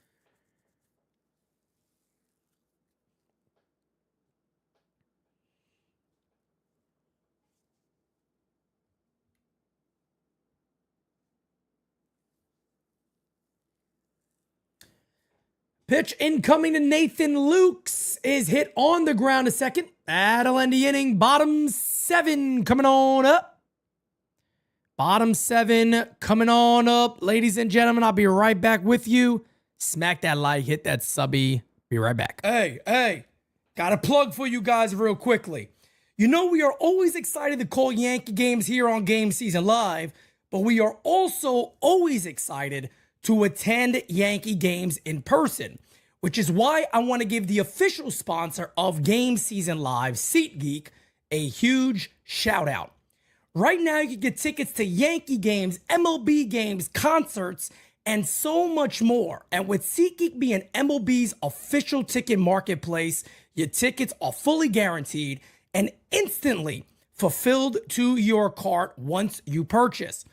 Pitch incoming to Nathan Lukes is hit on the ground a second. That'll end the inning. Bottom 7 coming on up. Bottom 7 coming on up. Ladies and gentlemen, I'll be right back with you. Smack that like, hit that subby. Be right back. Hey. Got a plug for you guys real quickly. We are always excited to call Yankee games here on GameSZN Live, but we are also always excited to attend Yankee games in person, which is why I want to give the official sponsor of GameSZN Live, SeatGeek, a huge shout out. Right now, you can get tickets to Yankee games, MLB games, concerts, and so much more. And with SeatGeek being MLB's official ticket marketplace, your tickets are fully guaranteed and instantly fulfilled to your cart once you purchase.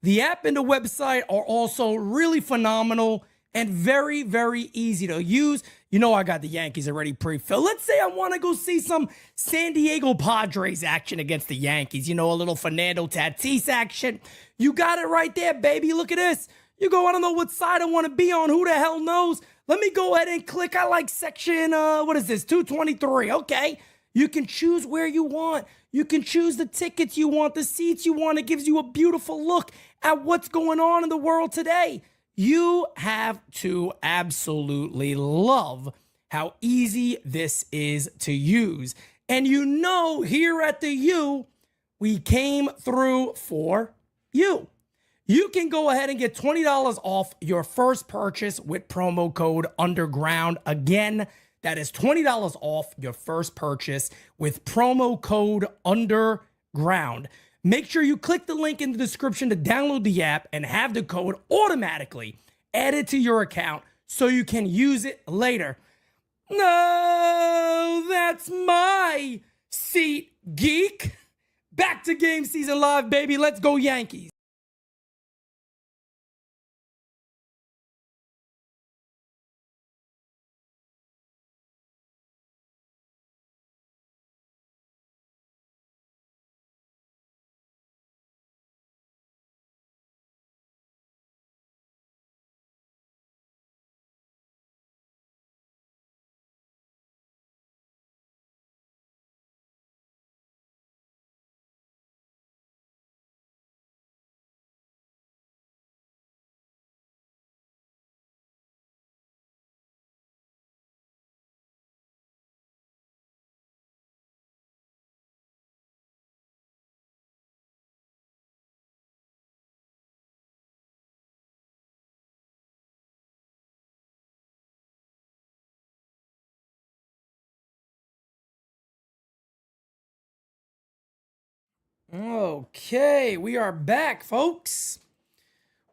The app and the website are also really phenomenal and very, very easy to use. I got the Yankees already pre-filled. Let's say I want to go see some San Diego Padres action against the Yankees. A little Fernando Tatis action. You got it right there, baby. Look at this. You go, I don't know what side I want to be on. Who the hell knows? Let me go ahead and click. I like section, 223. Okay. You can choose where you want. You can choose the tickets you want, the seats you want. It gives you a beautiful look at what's going on in the world today. You have to absolutely love how easy this is to use. And here at the U, we came through for you. You can go ahead and get $20 off your first purchase with promo code UNDERGROUND. Again, that is $20 off your first purchase with promo code UNDERGROUND. Make sure you click the link in the description to download the app and have the code automatically added to your account so you can use it later. No, that's my seat, geek. Back to GameSZN Live, baby. Let's go Yankees. Okay, we are back, folks.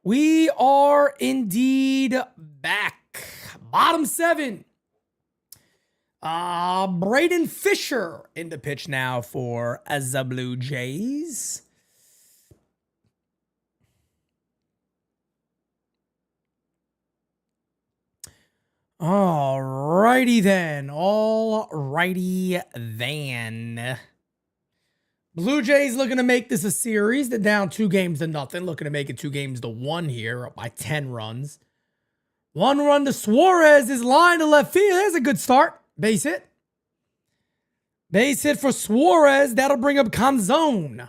We are indeed back. Bottom 7. Braden Fisher in the pitch now for the Blue Jays. Alrighty then. Blue Jays looking to make this a series. They're down 2-0, looking to make it 2-1 here, up by 10 runs. 1 run to Suarez is lined to left field. There's a good start. Base hit. Base hit for Suarez. That'll bring up Canzone.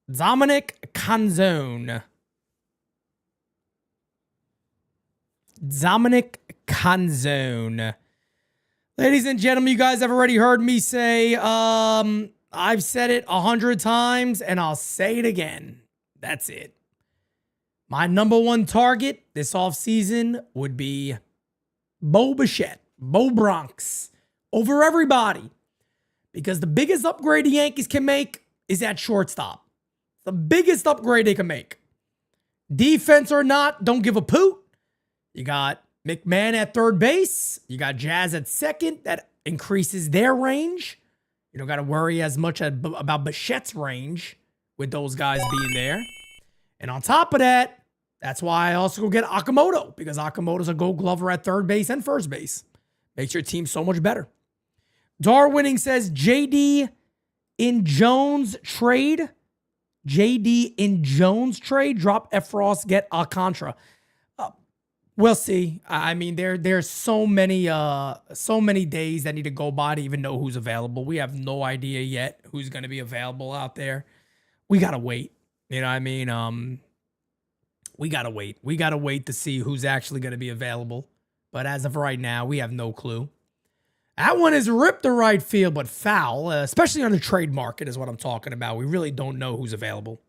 Dominic Canzone. Dominic Canzone. Ladies and gentlemen, you guys have already heard me say, I've said it 100 times and I'll say it again. That's it. My number one target this offseason would be Bo Bichette, Bo Bronx, over everybody. Because the biggest upgrade the Yankees can make is at shortstop. The biggest upgrade they can make. Defense or not, don't give a poot. You got McMahon at third base. You got Jazz at second. That increases their range. You don't got to worry as much about Bichette's range with those guys being there. And on top of that, that's why I also go get Okamoto, because Okamoto's a gold glover at third base and first base. Makes your team so much better. Darwinning says JD in Jones trade. JD in Jones trade. Drop Efros, get Alcantara. We'll see. I mean, there's so many days that need to go by to even know who's available. We have no idea yet who's going to be available out there. We got to wait. You know what I mean? We got to wait. We got to wait to see who's actually going to be available. But as of right now, we have no clue. That one is ripped to right field, but foul, especially on the trade market is what I'm talking about. We really don't know who's available.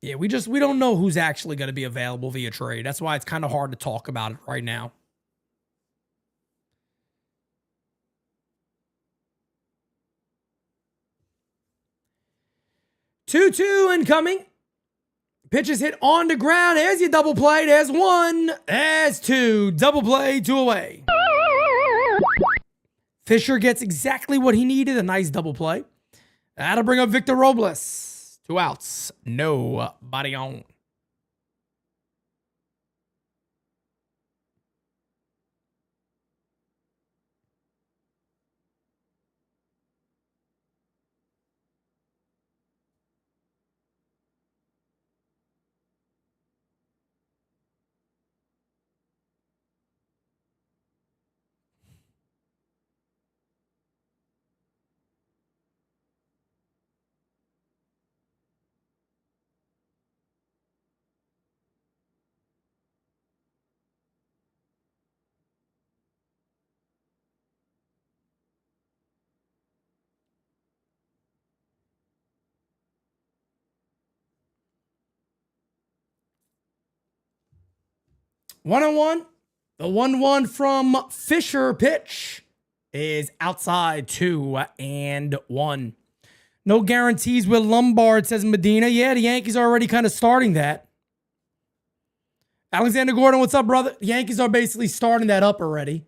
Yeah, we don't know who's actually going to be available via trade. That's why it's kind of hard to talk about it right now. Two incoming. Pitches hit on the ground. There's your double play. There's one. There's two. Double play, two away. Fisher gets exactly what he needed. A nice double play. That'll bring up Victor Robles. 2 outs. Nobody on. One on one. The 1-1 from Fisher pitch is outside 2-1. No guarantees with Lombard, says Medina. Yeah, the Yankees are already kind of starting that. Alexander Gordon, what's up, brother? The Yankees are basically starting that up already.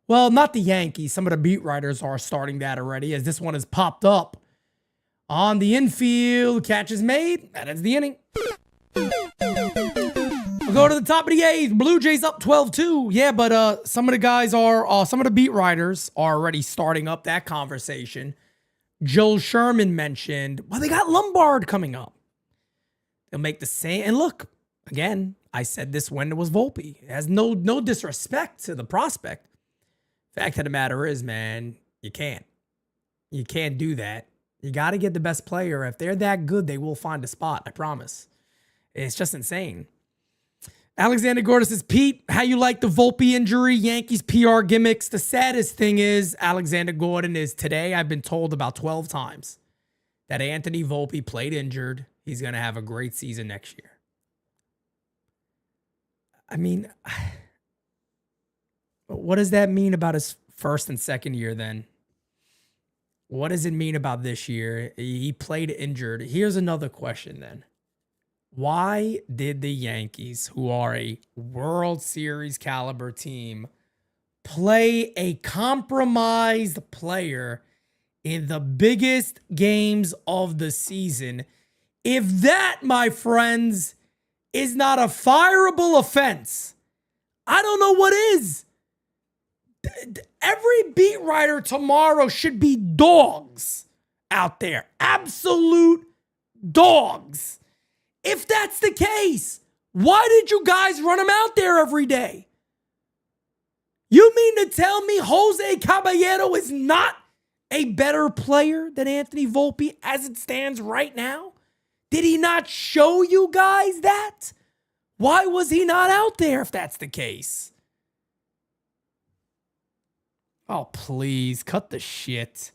Well, not the Yankees. Some of the beat writers are starting that already, as this one has popped up. On the infield, catch is made. That ends the inning. We'll go to the top of the A's. Blue Jays up 12-2. Yeah, but some of the guys are, some of the beat writers are already starting up that conversation. Joel Sherman mentioned, well, they got Lombard coming up. They'll make the same. And look, again, I said this when it was Volpe. It has no disrespect to the prospect. Fact of the matter is, man, you can't. You can't do that. You got to get the best player. If they're that good, they will find a spot. I promise. It's just insane. Alexander Gordon says, Pete, how you like the Volpe injury? Yankees PR gimmicks. The saddest thing is, Alexander Gordon is today, I've been told about 12 times that Anthony Volpe played injured. He's going to have a great season next year. I mean, what does that mean about his first and second year then? What does it mean about this year? He played injured. Here's another question then. Why did the Yankees, who are a World Series caliber team, play a compromised player in the biggest games of the season? If that, my friends, is not a fireable offense, I don't know what is. Every beat writer tomorrow should be dogs out there. Absolute dogs. If that's the case, why did you guys run him out there every day? You mean to tell me Jose Caballero is not a better player than Anthony Volpe as it stands right now? Did he not show you guys that? Why was he not out there if that's the case? Oh, please, cut the shit.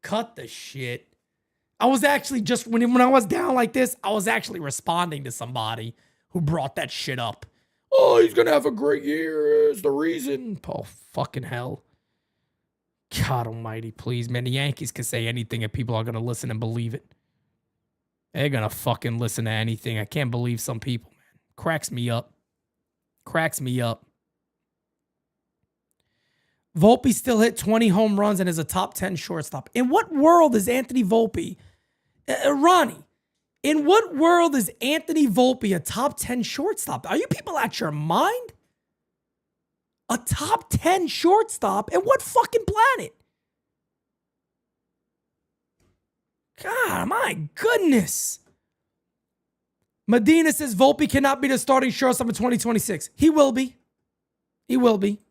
Cut the shit. I was actually just, when I was down like this, I was actually responding to somebody who brought that shit up. Oh, he's going to have a great year is the reason. Oh, fucking hell. God almighty, please, man. The Yankees can say anything and people are going to listen and believe it. They're going to fucking listen to anything. I can't believe some people, man. Cracks me up. Cracks me up. Volpe still hit 20 home runs and is a top 10 shortstop. In what world is Anthony Volpe, Ronnie, in what world is Anthony Volpe a top 10 shortstop? Are you people out your mind? A top 10 shortstop? And what fucking planet? God, my goodness. Medina says Volpe cannot be the starting shortstop in 2026. He will be. He will be.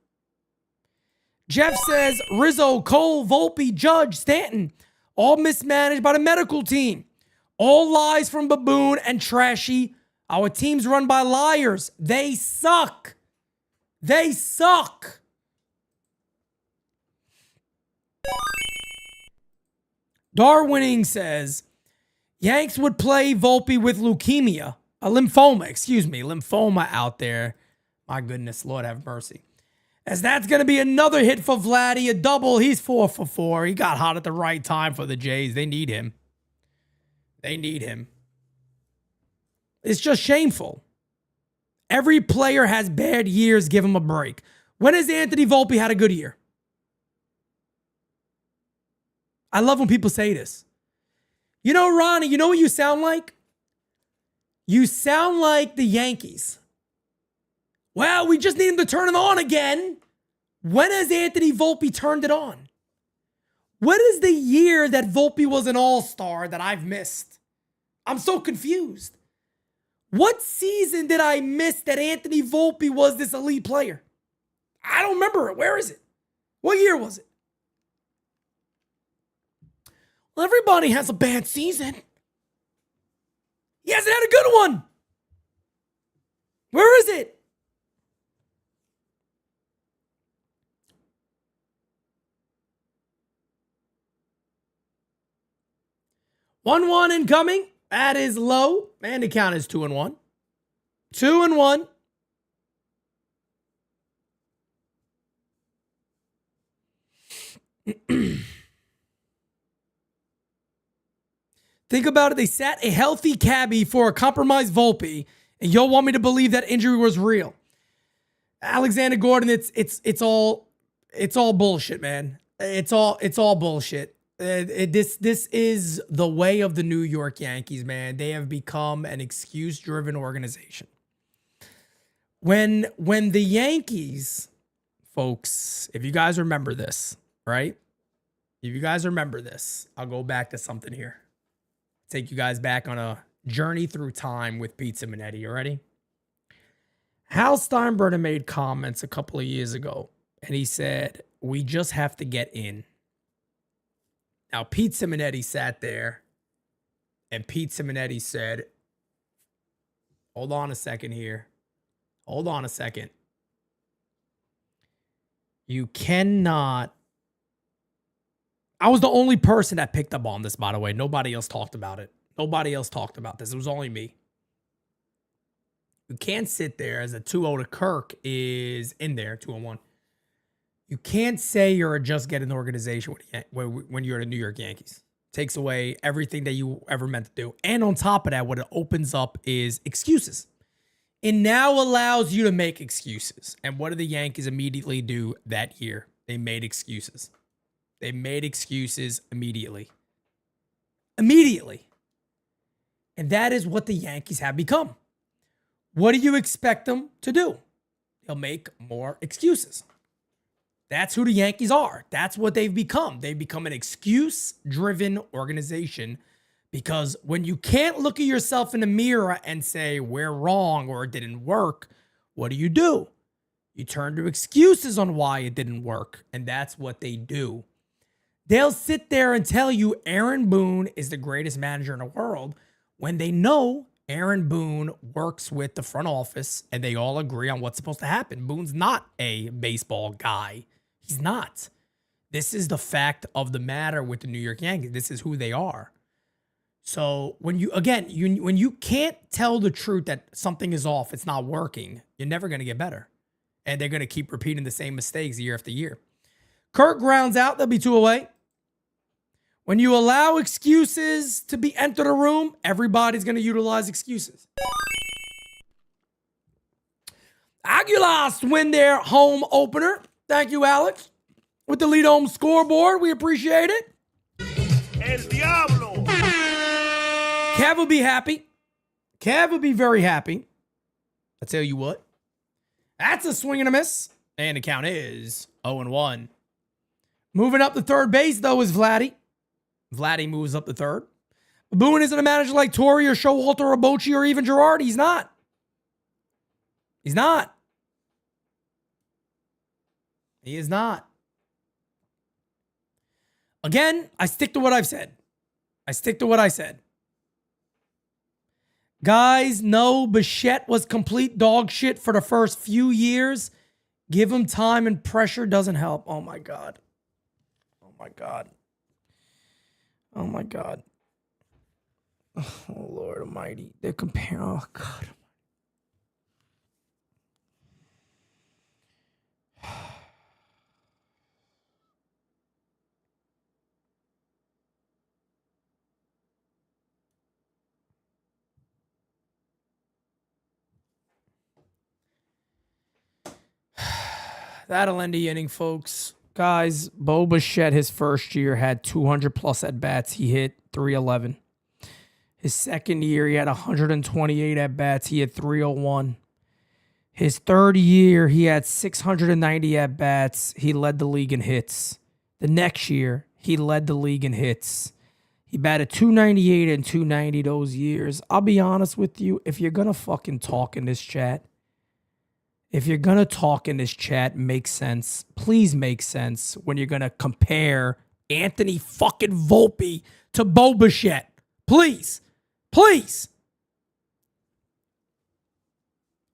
Jeff says Rizzo, Cole, Volpe, Judge, Stanton, all mismanaged by the medical team. All lies from Baboon and Trashy. Our team's run by liars. They suck. They suck. Darwining says Yanks would play Volpe with lymphoma out there. My goodness, Lord have mercy. As that's going to be another hit for Vladdy, a double. He's 4 for 4. He got hot at the right time for the Jays. They need him. They need him. It's just shameful. Every player has bad years. Give him a break. When has Anthony Volpe had a good year? I love when people say this. You know, Ronnie, you know what you sound like? You sound like the Yankees. Well, we just need him to turn it on again. When has Anthony Volpe turned it on? What is the year that Volpe was an all-star that I've missed? I'm so confused. What season did I miss that Anthony Volpe was this elite player? I don't remember it. Where is it? What year was it? Well, everybody has a bad season. He hasn't had a good one. Where is it? One incoming. That is low. And the count is 2-1. 2-1. Think about it. They sat a healthy cabbie for a compromised Volpe, and y'all want me to believe that injury was real. Alexander Gordon, it's all bullshit, man. It's all bullshit. This is the way of the New York Yankees, man. They have become an excuse-driven organization. When the Yankees, folks, if you guys remember this, right? If you guys remember this, I'll go back to something here. Take you guys back on a journey through time with Pete Simonetti. You ready? Hal Steinbrenner made comments a couple of years ago, and he said, we just have to get in. Now, Pete Simonetti sat there, and Pete Simonetti said, hold on a second here. Hold on a second. You cannot. I was the only person that picked up on this, by the way. Nobody else talked about it. Nobody else talked about this. It was only me. You can't sit there as a 2-0 to Kirk is in there, 2-1. You can't say you're a just getting organization when you're the New York Yankees. Takes away everything that you ever meant to do. And on top of that, what it opens up is excuses. It now allows you to make excuses. And what did the Yankees immediately do that year? They made excuses. They made excuses immediately. Immediately. And that is what the Yankees have become. What do you expect them to do? They'll make more excuses. That's who the Yankees are. That's what they've become. They've become an excuse-driven organization because when you can't look at yourself in the mirror and say, we're wrong or it didn't work, what do? You turn to excuses on why it didn't work, and that's what they do. They'll sit there and tell you Aaron Boone is the greatest manager in the world when they know Aaron Boone works with the front office and they all agree on what's supposed to happen. Boone's not a baseball guy. He's not. This is the fact of the matter with the New York Yankees. This is who they are. So when you can't tell the truth that something is off, it's not working, you're never going to get better. And they're going to keep repeating the same mistakes year after year. Kirk grounds out. They'll be 2 away. When you allow excuses to be entered a room, everybody's going to utilize excuses. Aguilas win their home opener. Thank you, Alex. With the lead home scoreboard. We appreciate it. El Diablo. Kev will be happy. Kev will be very happy. I tell you what. That's a swing and a miss. And the count is 0-1. Moving up to third base, though, is Vladdy. Vladdy moves up to third. Boone isn't a manager like Torrey or Showalter or Bochy or even Girardi. He's not. He's not. He is not. Again, I stick to what I've said. I stick to what I said. Guys, no, Bichette was complete dog shit for the first few years. Give him time and pressure doesn't help. Oh, my God. Oh, my God. Oh, my God. Oh, Lord almighty. They're comparing. Oh, God. That'll end the inning, folks. Guys, Bo Bichette, his first year, had 200-plus at-bats. He hit 311. His second year, he had 128 at-bats. He hit 301. His third year, he had 690 at-bats. He led the league in hits. The next year, he led the league in hits. He batted 298 and 290 those years. I'll be honest with you, if you're going to fucking talk in this chat, make sense. Please make sense when you're going to compare Anthony fucking Volpe to Bo Bichette. Please. Please.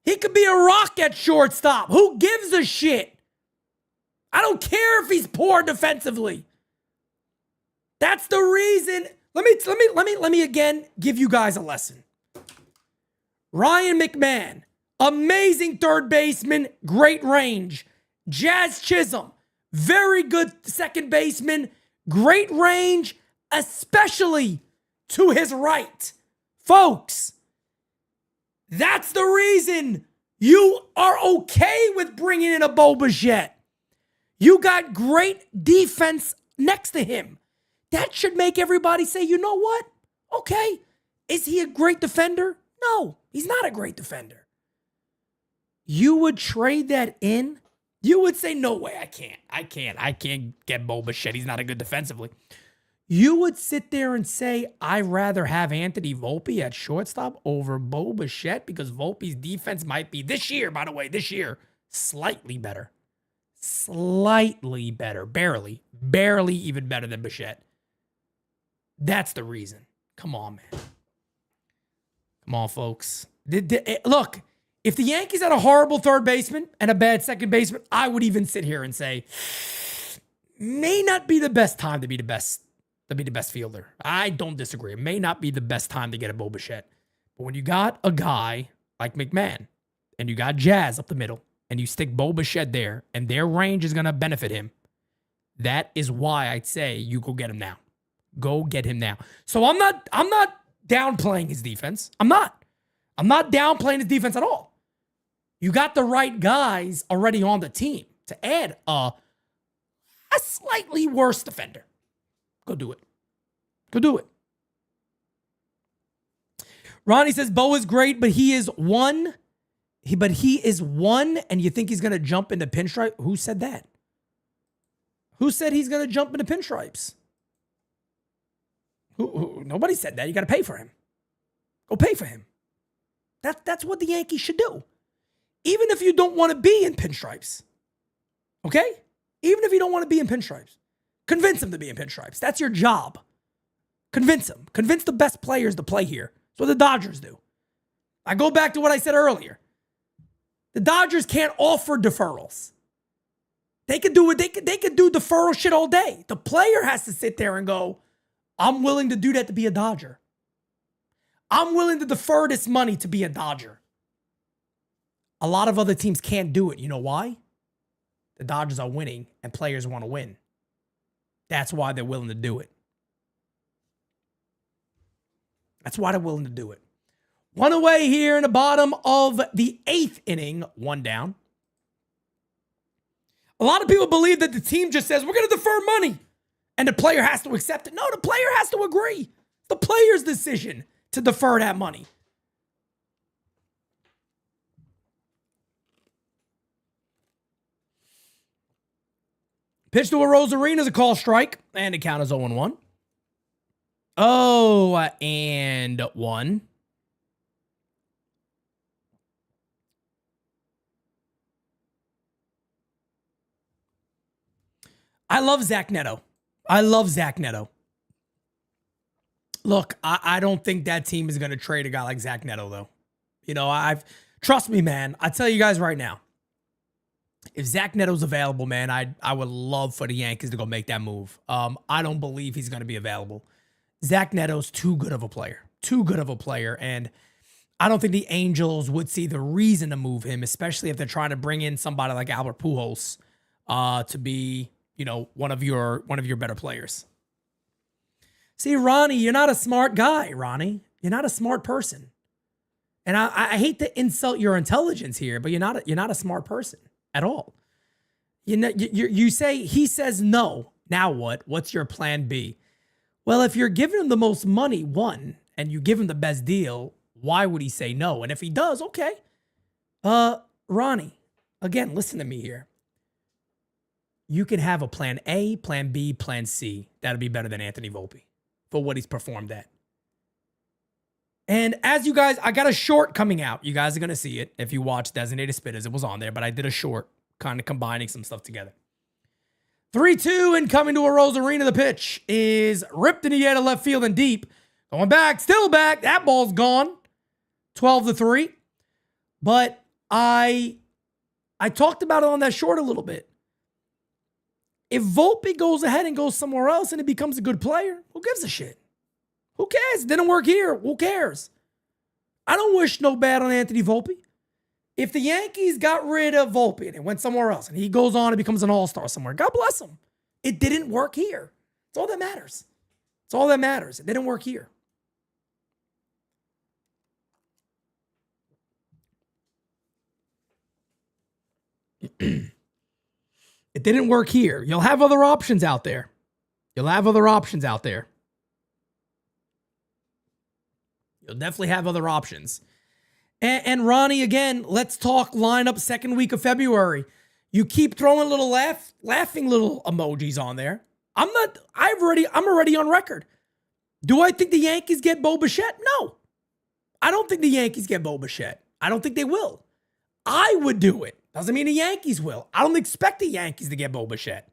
He could be a rock at shortstop. Who gives a shit? I don't care if he's poor defensively. That's the reason. Let me again give you guys a lesson. Ryan McMahon. Amazing third baseman, great range. Jazz Chisholm, very good second baseman, great range, especially to his right. Folks, that's the reason you are okay with bringing in a Bo Bichette. You got great defense next to him. That should make everybody say, you know what? Okay, is he a great defender? No, he's not a great defender. You would trade that in? You would say, no way, I can't get Bo Bichette. He's not a good defensively. You would sit there and say, I'd rather have Anthony Volpe at shortstop over Bo Bichette because Volpe's defense might be this year, slightly better. Slightly better. Barely even better than Bichette. That's the reason. Come on, man. Come on, folks. Look. If the Yankees had a horrible third baseman and a bad second baseman, I would even sit here and say, may not be the best time to be the best fielder. I don't disagree. It may not be the best time to get a Bo Bichette. But when you got a guy like McMahon and you got Jazz up the middle and you stick Bo Bichette there and their range is going to benefit him, that is why I'd say you go get him now. Go get him now. So I'm not downplaying his defense. I'm not downplaying his defense at all. You got the right guys already on the team to add a slightly worse defender. Go do it. Ronnie says Bo is great, but he is one. And you think he's going to jump into pinstripe? Who said that? Who said he's going to jump into pinstripes? Nobody said that. You got to pay for him. Go pay for him. That's what the Yankees should do. even if you don't want to be in pinstripes, okay? Even if you don't want to be in pinstripes, convince him to be in pinstripes. That's your job. Convince him. Convince the best players to play here. That's what the Dodgers do. I go back to what I said earlier. The Dodgers can't offer deferrals. They could do it. They could do deferral shit all day. The player has to sit there and go, I'm willing to do that to be a Dodger. I'm willing to defer this money to be a Dodger. A lot of other teams can't do it. You know why? The Dodgers are winning and players want to win. That's why they're willing to do it. That's why they're willing to do it. One away here in the bottom of the 8th inning, one down. A lot of people believe that the team just says, we're going to defer money, and the player has to accept it. No, the player has to agree. The player's decision to defer that money. Pitch to a Rosarina is a call strike, and the count is 0-1. 0-1. I love Zach Neto. Look, I don't think that team is going to trade a guy like Zach Neto, though. You know, trust me, man. I tell you guys right now, if Zach Neto's available, man, I would love for the Yankees to go make that move. I don't believe he's going to be available. Zach Neto's too good of a player. And I don't think the Angels would see the reason to move him, especially if they're trying to bring in somebody like Albert Pujols to be, you know, one of your better players. See, Ronnie, you're not a smart guy, Ronnie. You're not a smart person. And I hate to insult your intelligence here, but you're not a smart person at all. You say, he says no. Now what? What's your plan B? Well, if you're giving him the most money, one, and you give him the best deal, why would he say no? And if he does, okay. Ronnie, again, listen to me here. You can have a plan A, plan B, plan C. That'll be better than Anthony Volpe for what he's performed at. And as you guys, I got a short coming out. You guys are going to see it if you watch Designated Spitters. It was on there, but I did a short kind of combining some stuff together. 3-2 and coming to a Rosarina. The pitch is ripped in the air to left field and deep. Going back, still back. That ball's gone. 12-3. But I talked about it on that short a little bit. If Volpe goes ahead and goes somewhere else and he becomes a good player, who gives a shit? Who cares? It didn't work here. Who cares? I don't wish no bad on Anthony Volpe. If the Yankees got rid of Volpe and it went somewhere else and he goes on and becomes an all-star somewhere, God bless him. It didn't work here. It's all that matters. It's all that matters. It didn't work here. It didn't work here. You'll have other options out there. You'll definitely have other options. And Ronnie, again, let's talk lineup second week of February. You keep throwing little laughing little emojis on there. I'm already on record. Do I think the Yankees get Bo Bichette? No. I don't think the Yankees get Bo Bichette. I don't think they will. I would do it. Doesn't mean the Yankees will. I don't expect the Yankees to get Bo Bichette.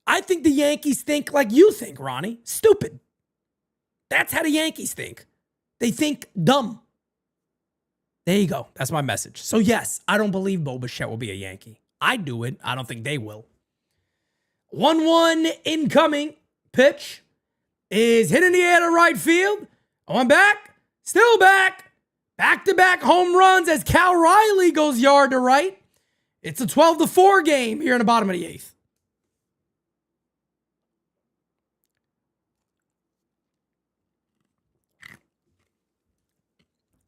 I think the Yankees think like you think, Ronnie. Stupid. That's how the Yankees think. They think dumb. There you go. That's my message. So yes, I don't believe Bo Bichette will be a Yankee. I do it. I don't think they will. 1-1 incoming. Pitch is hit in the air to right field. On back. Still back. Back-to-back home runs as Cal Riley goes yard to right. It's a 12-4 game here in the bottom of the 8th.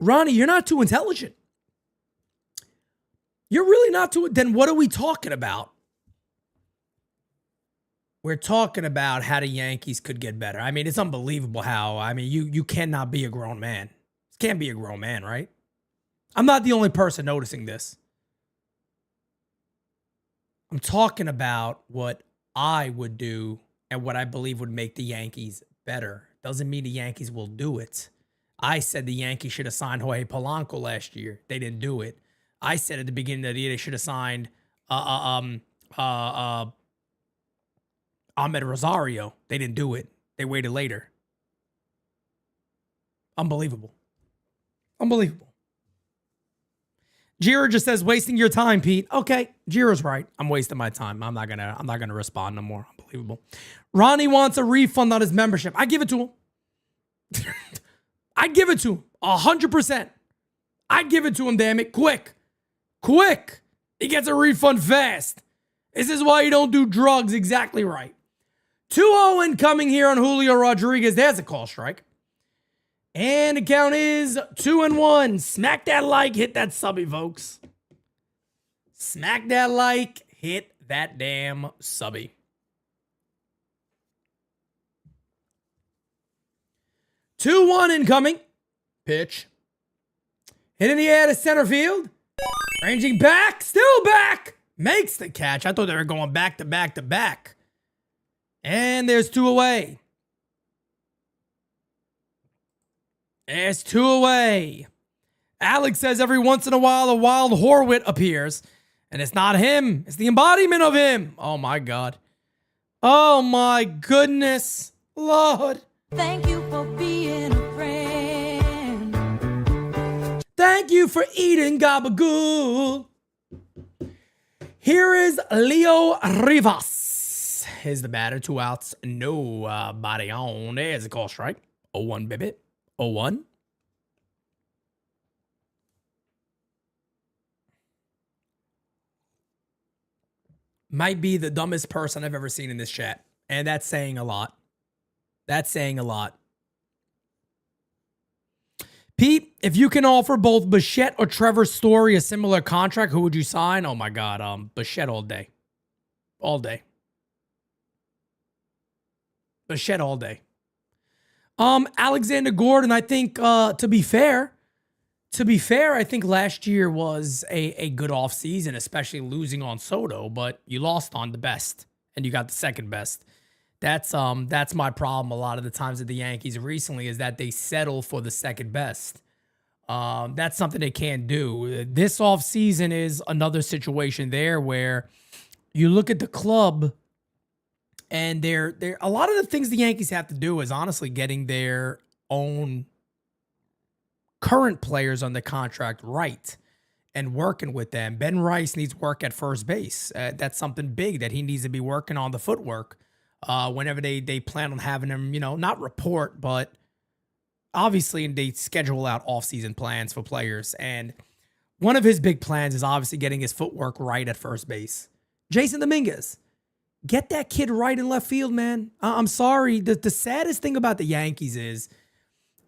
Ronnie, you're not too intelligent. You're really not too... Then what are we talking about? We're talking about how the Yankees could get better. I mean, it's unbelievable how... I mean, you cannot be a grown man. Can't be a grown man, right? I'm not the only person noticing this. I'm talking about what I would do and what I believe would make the Yankees better. Doesn't mean the Yankees will do it. I said the Yankees should have signed Jorge Polanco last year. They didn't do it. I said at the beginning of the year they should have signed Ahmed Rosario. They didn't do it. They waited later. Unbelievable. Unbelievable. Jira just says wasting your time, Pete. Okay, Jira's right. I'm wasting my time. I'm not gonna respond no more. Unbelievable. Ronnie wants a refund on his membership. I give it to him. I give it to him 100%. I give it to him. Damn it, quick. He gets a refund fast. This is why you don't do drugs. Exactly right. 2-0 incoming here on Julio Rodriguez. There's a call strike. And the count is 2-1. Smack that like, hit that subby, folks. Smack that like, hit that damn subby. 2-1 incoming. Pitch. Hit in the air to center field. Ranging back, still back. Makes the catch. I thought they were going back to back to back. And there's 2 away. There's 2 away. Alex says every once in a while a wild Horwit appears. And it's not him. It's the embodiment of him. Oh, my God. Oh, my goodness. Lord. Thank you for being a friend. Thank you for eating gabagool. Here is Leo Rivas. Here's the batter. 2 outs. Nobody on. There's a call strike. 0-1, baby. 0-1. Might be the dumbest person I've ever seen in this chat. And that's saying a lot. That's saying a lot. Pete, if you can offer both Bichette or Trevor Story a similar contract, who would you sign? Oh my God, Bichette all day. All day. Bichette all day. Alexander Gordon, I think, to be fair, I think last year was a good offseason, especially losing on Soto, but you lost on the best and you got the second best. That's my problem a lot of the times with the Yankees recently is that they settle for the second best. That's something they can't do. This offseason is another situation there where you look at the club and they're a lot of the things the Yankees have to do is honestly getting their own current players on the contract right and working with them. Ben Rice needs work at first base. That's something big that he needs to be working on the footwork. Whenever they plan on having him, not report, but obviously they schedule out off-season plans for players. And one of his big plans is obviously getting his footwork right at first base. Jason Dominguez, get that kid right in left field, man. I'm sorry. The saddest thing about the Yankees is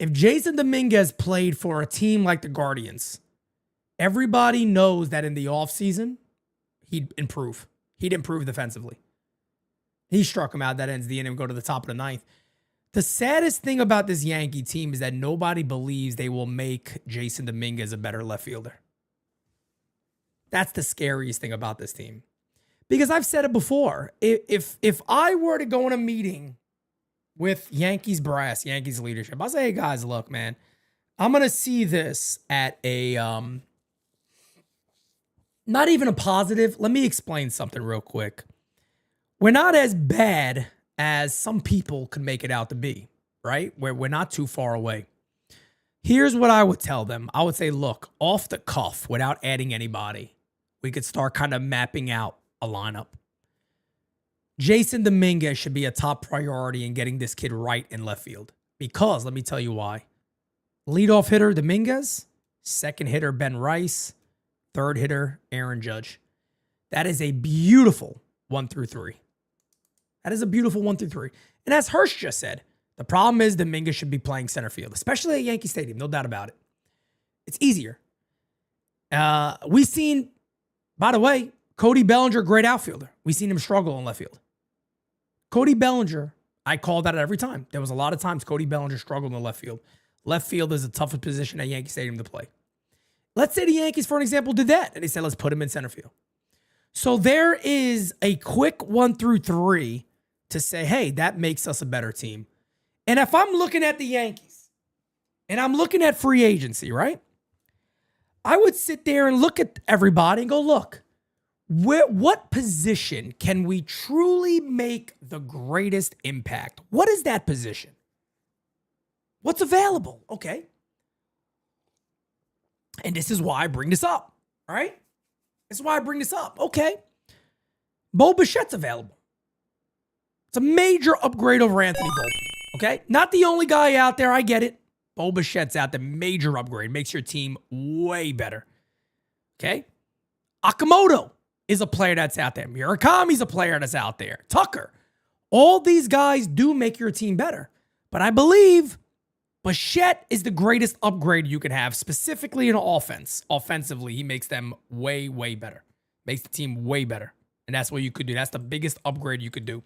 if Jason Dominguez played for a team like the Guardians, everybody knows that in the offseason, he'd improve. He'd improve defensively. He struck him out. That ends the inning. Go to the top of the ninth. The saddest thing about this Yankee team is that nobody believes they will make Jason Dominguez a better left fielder. That's the scariest thing about this team. Because I've said it before. If I were to go in a meeting with Yankees brass, Yankees leadership, I'll say, hey, guys, look, man, I'm going to see this at a, not even a positive. Let me explain something real quick. We're not as bad as some people could make it out to be, right? We're not too far away. Here's what I would tell them. I would say, look, off the cuff, without adding anybody, we could start kind of mapping out a lineup. Jason Dominguez should be a top priority in getting this kid right in left field. Because, let me tell you why. Leadoff hitter, Dominguez. Second hitter, Ben Rice. Third hitter, Aaron Judge. That is a beautiful 1 through 3. That is a beautiful 1 through 3. And as Hirsch just said, the problem is Dominguez should be playing center field, especially at Yankee Stadium. No doubt about it. It's easier. We've seen, by the way, Cody Bellinger, great outfielder. We've seen him struggle in left field. Cody Bellinger, I call that every time. There was a lot of times Cody Bellinger struggled in the left field. Left field is the toughest position at Yankee Stadium to play. Let's say the Yankees, for an example, did that. And they said, let's put him in center field. So there is a quick 1 through 3 to say, hey, that makes us a better team. And if I'm looking at the Yankees and I'm looking at free agency, right? I would sit there and look at everybody and go, look, what position can we truly make the greatest impact? What is that position? What's available? Okay. And this is why I bring this up, right? This is why I bring this up. Okay. Bo Bichette's available. It's a major upgrade over Anthony Volpe. Okay. Not the only guy out there. I get it. Bo Bichette's out there. Major upgrade. Makes your team way better. Okay. Okamoto is a player that's out there. Murakami's a player that's out there. Tucker. All these guys do make your team better. But I believe Bichette is the greatest upgrade you can have, specifically in offense. Offensively, he makes them way, way better. Makes the team way better. And that's what you could do. That's the biggest upgrade you could do.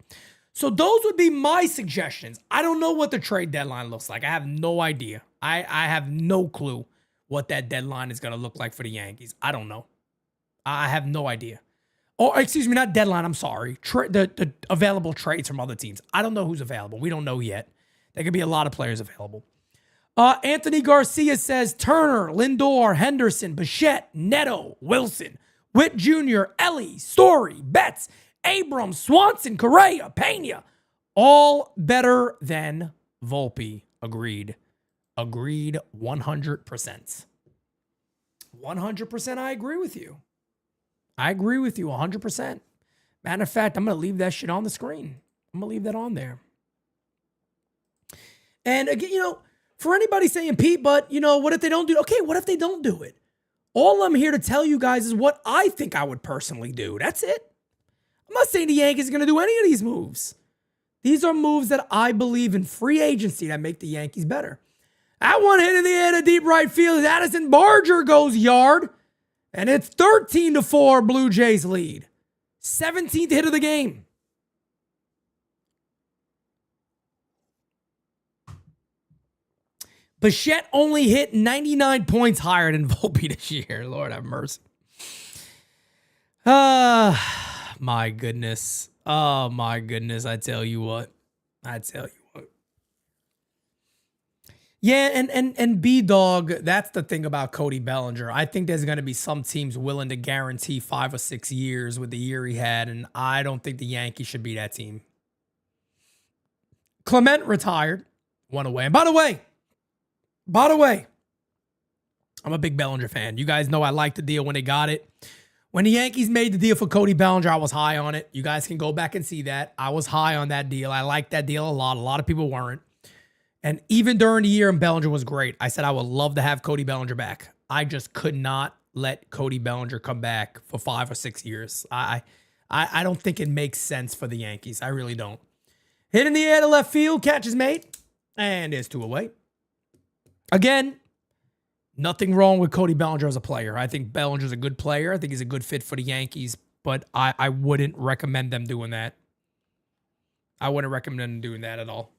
So those would be my suggestions. I don't know what the trade deadline looks like. I have no idea. I have no clue what that deadline is going to look like for the Yankees. I don't know. I have no idea. Or, excuse me, not deadline. I'm sorry. The available trades from other teams. I don't know who's available. We don't know yet. There could be a lot of players available. Anthony Garcia says Turner, Lindor, Henderson, Bichette, Neto, Wilson, Witt Jr., Ellie, Story, Betts, Abrams, Swanson, Correa, Pena. All better than Volpe. Agreed. Agreed 100%. 100% I agree with you. I agree with you 100%. Matter of fact, I'm going to leave that shit on the screen. I'm going to leave that on there. And again, for anybody saying, Pete, but, what if they don't do it? Okay, what if they don't do it? All I'm here to tell you guys is what I think I would personally do. That's it. I'm not saying the Yankees are going to do any of these moves. These are moves that I believe in free agency that make the Yankees better. That one hit in the air to deep right field. Addison Barger goes yard. And it's 13-4 Blue Jays lead. 17th hit of the game. Bichette only hit 99 points higher than Volpe this year. Lord have mercy. My goodness. Oh, my goodness. I tell you what. Yeah, and B-Dog, that's the thing about Cody Bellinger. I think there's going to be some teams willing to guarantee 5 or 6 years with the year he had, and I don't think the Yankees should be that team. Clement retired, went away. And by the way, I'm a big Bellinger fan. You guys know I liked the deal when they got it. When the Yankees made the deal for Cody Bellinger, I was high on it. You guys can go back and see that. I was high on that deal. I liked that deal a lot. A lot of people weren't. And even during the year, and Bellinger was great, I said I would love to have Cody Bellinger back. I just could not let Cody Bellinger come back for 5 or 6 years. I don't think it makes sense for the Yankees. I really don't. Hit in the air to left field, catches made, and there's 2 away. Again, nothing wrong with Cody Bellinger as a player. I think Bellinger's a good player. I think he's a good fit for the Yankees, but I wouldn't recommend them doing that. I wouldn't recommend them doing that at all.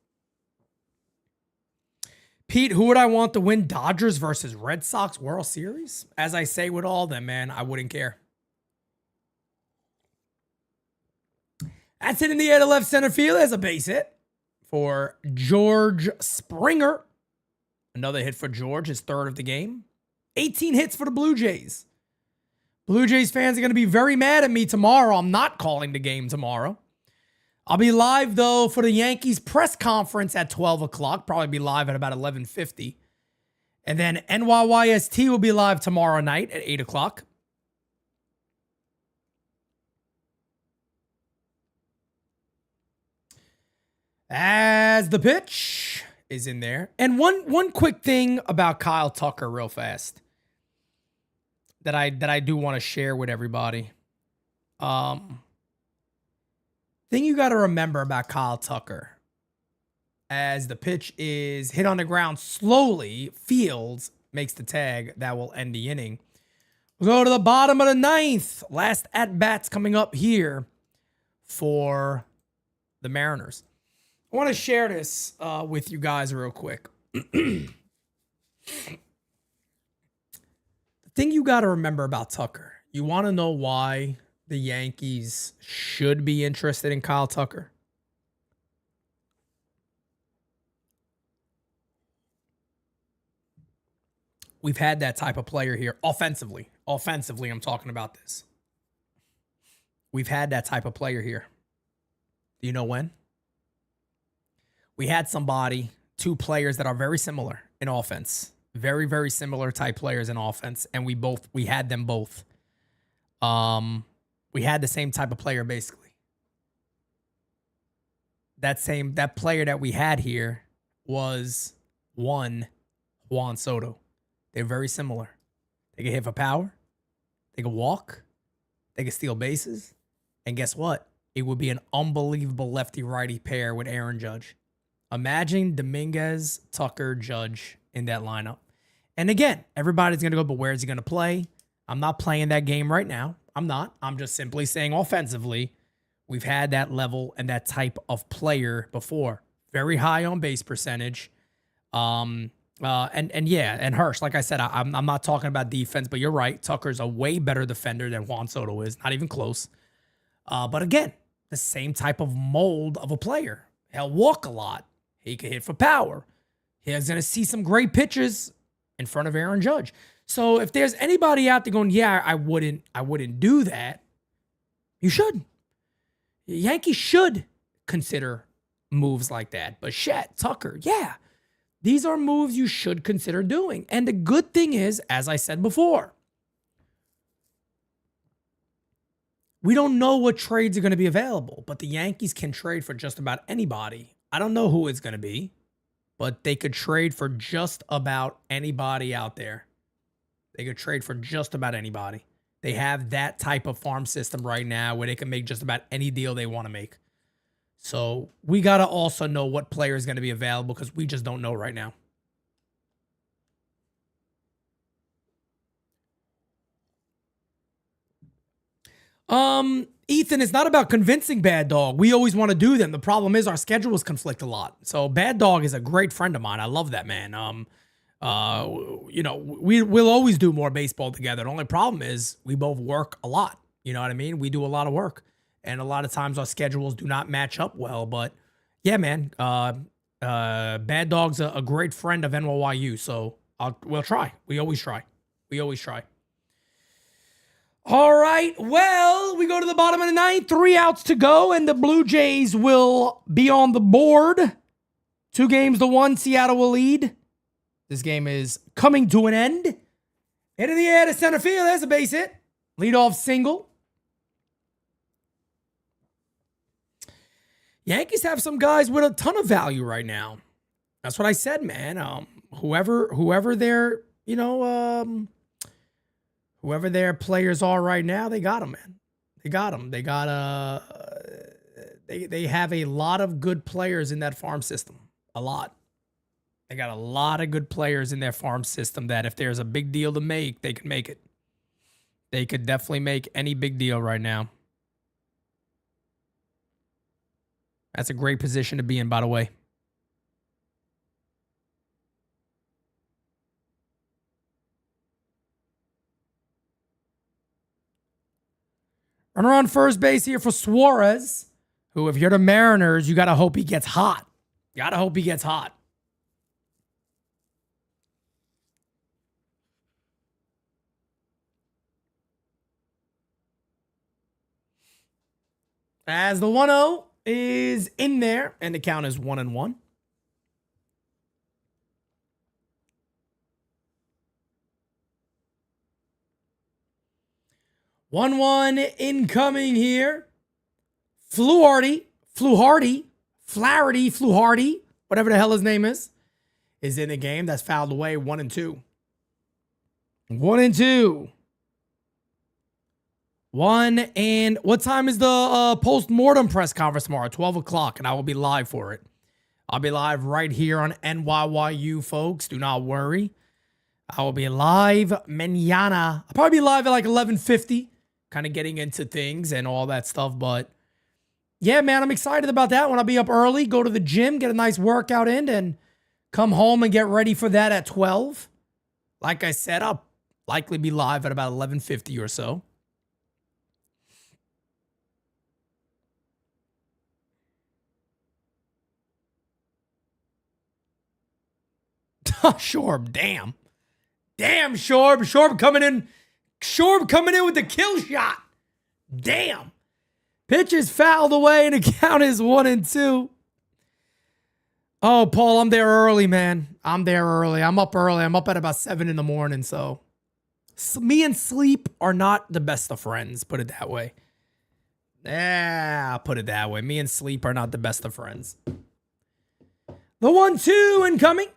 Pete, who would I want to win Dodgers versus Red Sox World Series? As I say with all of them, man, I wouldn't care. That's hit in the air to left center field as a base hit for George Springer. Another hit for George, his 3rd of the game. 18 hits for the Blue Jays. Blue Jays fans are going to be very mad at me tomorrow. I'm not calling the game tomorrow. I'll be live, though, for the Yankees press conference at 12 o'clock. Probably be live at about 11:50. And then NYYST will be live tomorrow night at 8 o'clock. As the pitch is in there. And one quick thing about Kyle Tucker real fast that I do want to share with everybody. Thing you got to remember about Kyle Tucker, as the pitch is hit on the ground slowly, Fields makes the tag that will end the inning. We'll go to the bottom of the 9th. Last at-bats coming up here for the Mariners. I want to share this with you guys real quick. The thing you got to remember about Tucker, you want to know why the Yankees should be interested in Kyle Tucker? we've had that type of player here offensively. Offensively, I'm talking about this. We've had that type of player here. Do you know when? We had somebody, two players that are very similar in offense. Very, very similar type players in offense. And we had them both. We had the same type of player basically. That player that we had here was Juan Soto. They're very similar. They can hit for power. They can walk. They can steal bases. And guess what? It would be an unbelievable lefty-righty pair with Aaron Judge. Imagine Dominguez, Tucker, Judge in that lineup. And again, everybody's going to go, but where is he going to play? I'm not playing that game right now. I'm not. I'm just simply saying offensively, we've had that level and that type of player before. Very high on base percentage. And Hirsch, like I said, I'm not talking about defense, but you're right. Tucker's a way better defender than Juan Soto is. Not even close. But again, the same type of mold of a player. He'll walk a lot. He can hit for power. He's going to see some great pitches in front of Aaron Judge. So if there's anybody out there going, yeah, I wouldn't do that, you should. Yankees should consider moves like that. But Bichette, Tucker, yeah, these are moves you should consider doing. And the good thing is, as I said before, we don't know what trades are going to be available, but the Yankees can trade for just about anybody. I don't know who it's going to be, but they could trade for just about anybody out there. They could trade for just about anybody. They have that type of farm system right now where they can make just about any deal they want to make. So we got to also know what player is going to be available because we just don't know right now. Ethan, it's not about convincing Bad Dog. We always want to do them. The problem is our schedules conflict a lot. So Bad Dog is a great friend of mine. I love that man. We'll always do more baseball together. The only problem is we both work a lot. You know what I mean? We do a lot of work. And a lot of times our schedules do not match up well. But yeah, man, Bad Dog's a great friend of NYYU. So we'll try. We always try. All right, well, we go to the bottom of the ninth. 3 outs to go, and the Blue Jays will be on the board. 2 games to 1, Seattle will lead. This game is coming to an end. Hit in the air to center field. There's a base hit. Leadoff single. Yankees have some guys with a ton of value right now. That's what I said, man. Whoever their, whoever their players are right now, they got them, man. They got them. They got they have a lot of good players in that farm system. A lot. They got a lot of good players in their farm system that if there's a big deal to make, they can make it. They could definitely make any big deal right now. That's a great position to be in, by the way. Runner on first base here for Suarez, who, if you're the Mariners, you got to hope he gets hot. As the 1-0 is in there, and the count is 1-1. One incoming here. Fluharty, whatever the hell his name is in the game. That's fouled away. 1-2. 1-2. What time is the post-mortem press conference tomorrow? 12 o'clock, and I will be live for it. I'll be live right here on NYYU, folks. Do not worry. I will be live mañana. I'll probably be live at like 11:50, kind of getting into things and all that stuff. But yeah, man, I'm excited about that one. I'll be up early, go to the gym, get a nice workout in, and come home and get ready for that at 12. Like I said, I'll likely be live at about 11:50 or so. Sure, damn. Damn, Shorb. Shorb coming in. Shorb coming in with the kill shot. Damn. Pitch is fouled away and the count is 1-2. Oh, Paul, I'm there early, man. I'm there early. I'm up early. I'm up at about 7 in the morning, so me and sleep are not the best of friends, put it that way. Yeah, I'll put it that way. Me and sleep are not the best of friends. The 1-2 incoming.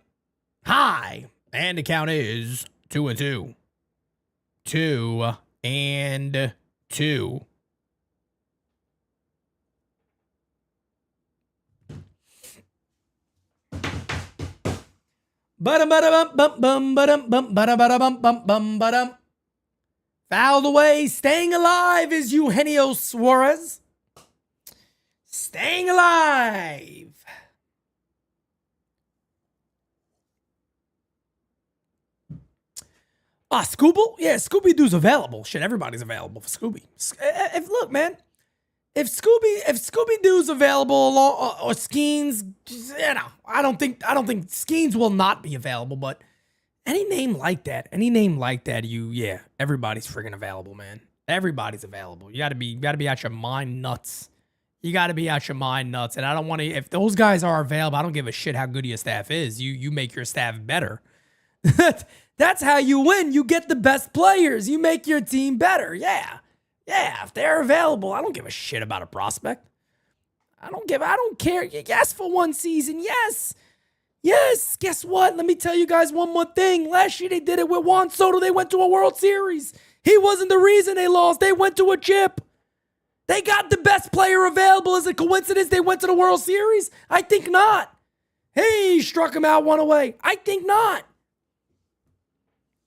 High. And the count is 2-2. 2-2. Fouled away. Staying alive is Eugenio Suarez. Staying alive. Scooble? Yeah, Scooby-Doo's available. Shit, everybody's available for Scooby. Look, man. If Scooby-Doo's available along, or Skeens, you know, I don't think Skeens will not be available, but any name like that, everybody's friggin' available, man. Everybody's available. You gotta be out your mind nuts. You gotta be out your mind nuts. And I don't want to, if those guys are available, I don't give a shit how good your staff is. You make your staff better. That's how you win. You get the best players. You make your team better. Yeah. Yeah, if they're available, I don't give a shit about a prospect. I don't care. Yes, for one season. Yes. Yes. Guess what? Let me tell you guys one more thing. Last year they did it with Juan Soto. They went to a World Series. He wasn't the reason they lost. They went to a chip. They got the best player available. Is it coincidence they went to the World Series? I think not. Hey, struck him out one away. I think not.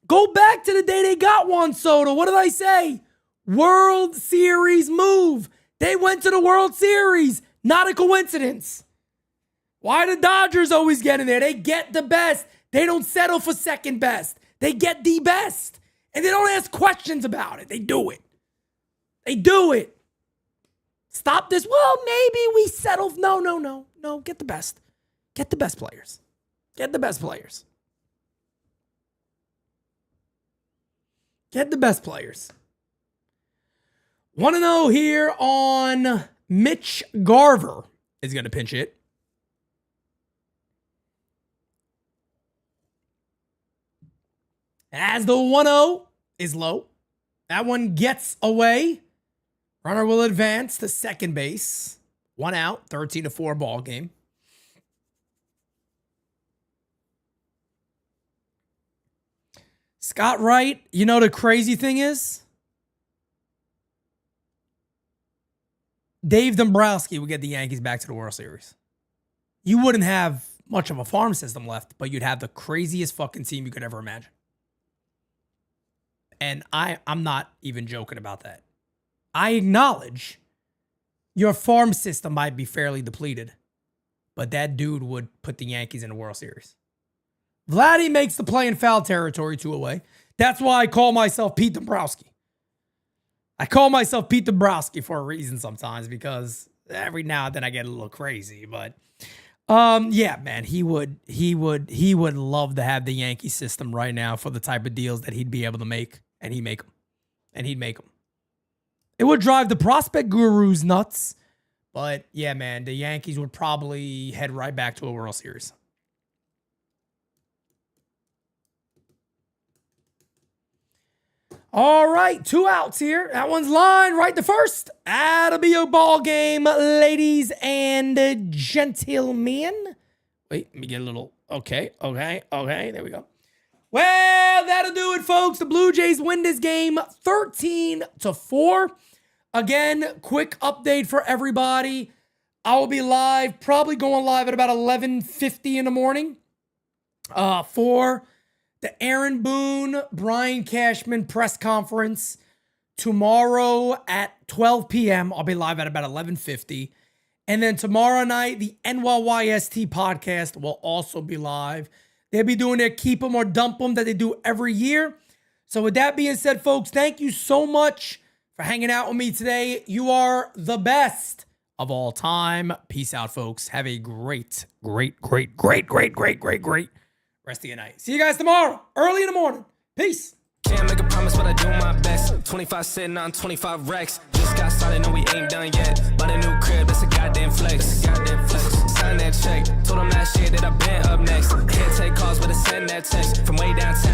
Go back to the day they got Juan Soto. What did I say? World Series move. They went to the World Series. Not a coincidence. Why the Dodgers always get in there? They get the best. They don't settle for second best. They get the best. And they don't ask questions about it. They do it. They do it. Stop this. Well, maybe we settle. No. Get the best. Get the best players. Get the best players. Get the best players. 1-0 here on Mitch Garver is going to pinch it. As the 1-0 is low. That one gets away. Runner will advance to second base. 1 out, 13-4 ball game. Scott Wright, you know the crazy thing is? Dave Dombrowski would get the Yankees back to the World Series. You wouldn't have much of a farm system left, but you'd have the craziest fucking team you could ever imagine. And I'm not even joking about that. I acknowledge your farm system might be fairly depleted, but that dude would put the Yankees in the World Series. Vladdy makes the play in foul territory 2 away. That's why I call myself Pete Dombrowski. I call myself Pete Dombrowski for a reason sometimes, because every now and then I get a little crazy. But yeah, man, he would love to have the Yankee system right now for the type of deals that he'd be able to make, and he'd make them. It would drive the prospect gurus nuts, but yeah, man, the Yankees would probably head right back to a World Series. All right, 2 outs here. That one's line right to first. That'll be a ball game, ladies and gentlemen. Wait, let me get a little. Okay. There we go. Well, that'll do it, folks. The Blue Jays win this game 13-4. Again, quick update for everybody. I will be live, probably going live at about 11:50 in the morning for the Aaron Boone, Brian Cashman press conference tomorrow at 12 p.m. I'll be live at about 11:50. And then tomorrow night, the NYYST podcast will also be live. They'll be doing their keep 'em or dump 'em that they do every year. So with that being said, folks, thank you so much for hanging out with me today. You are the best of all time. Peace out, folks. Have a great rest of your night. See you guys tomorrow, early in the morning. Peace. Can't make a promise, but I do my best. 25 sitting on 25 racks. Just got started, no, we ain't done yet. Bought a new crib, that's a goddamn flex. Sign that check. Told them last year that I been up next. Can't take calls, but I send that text. From way downtown.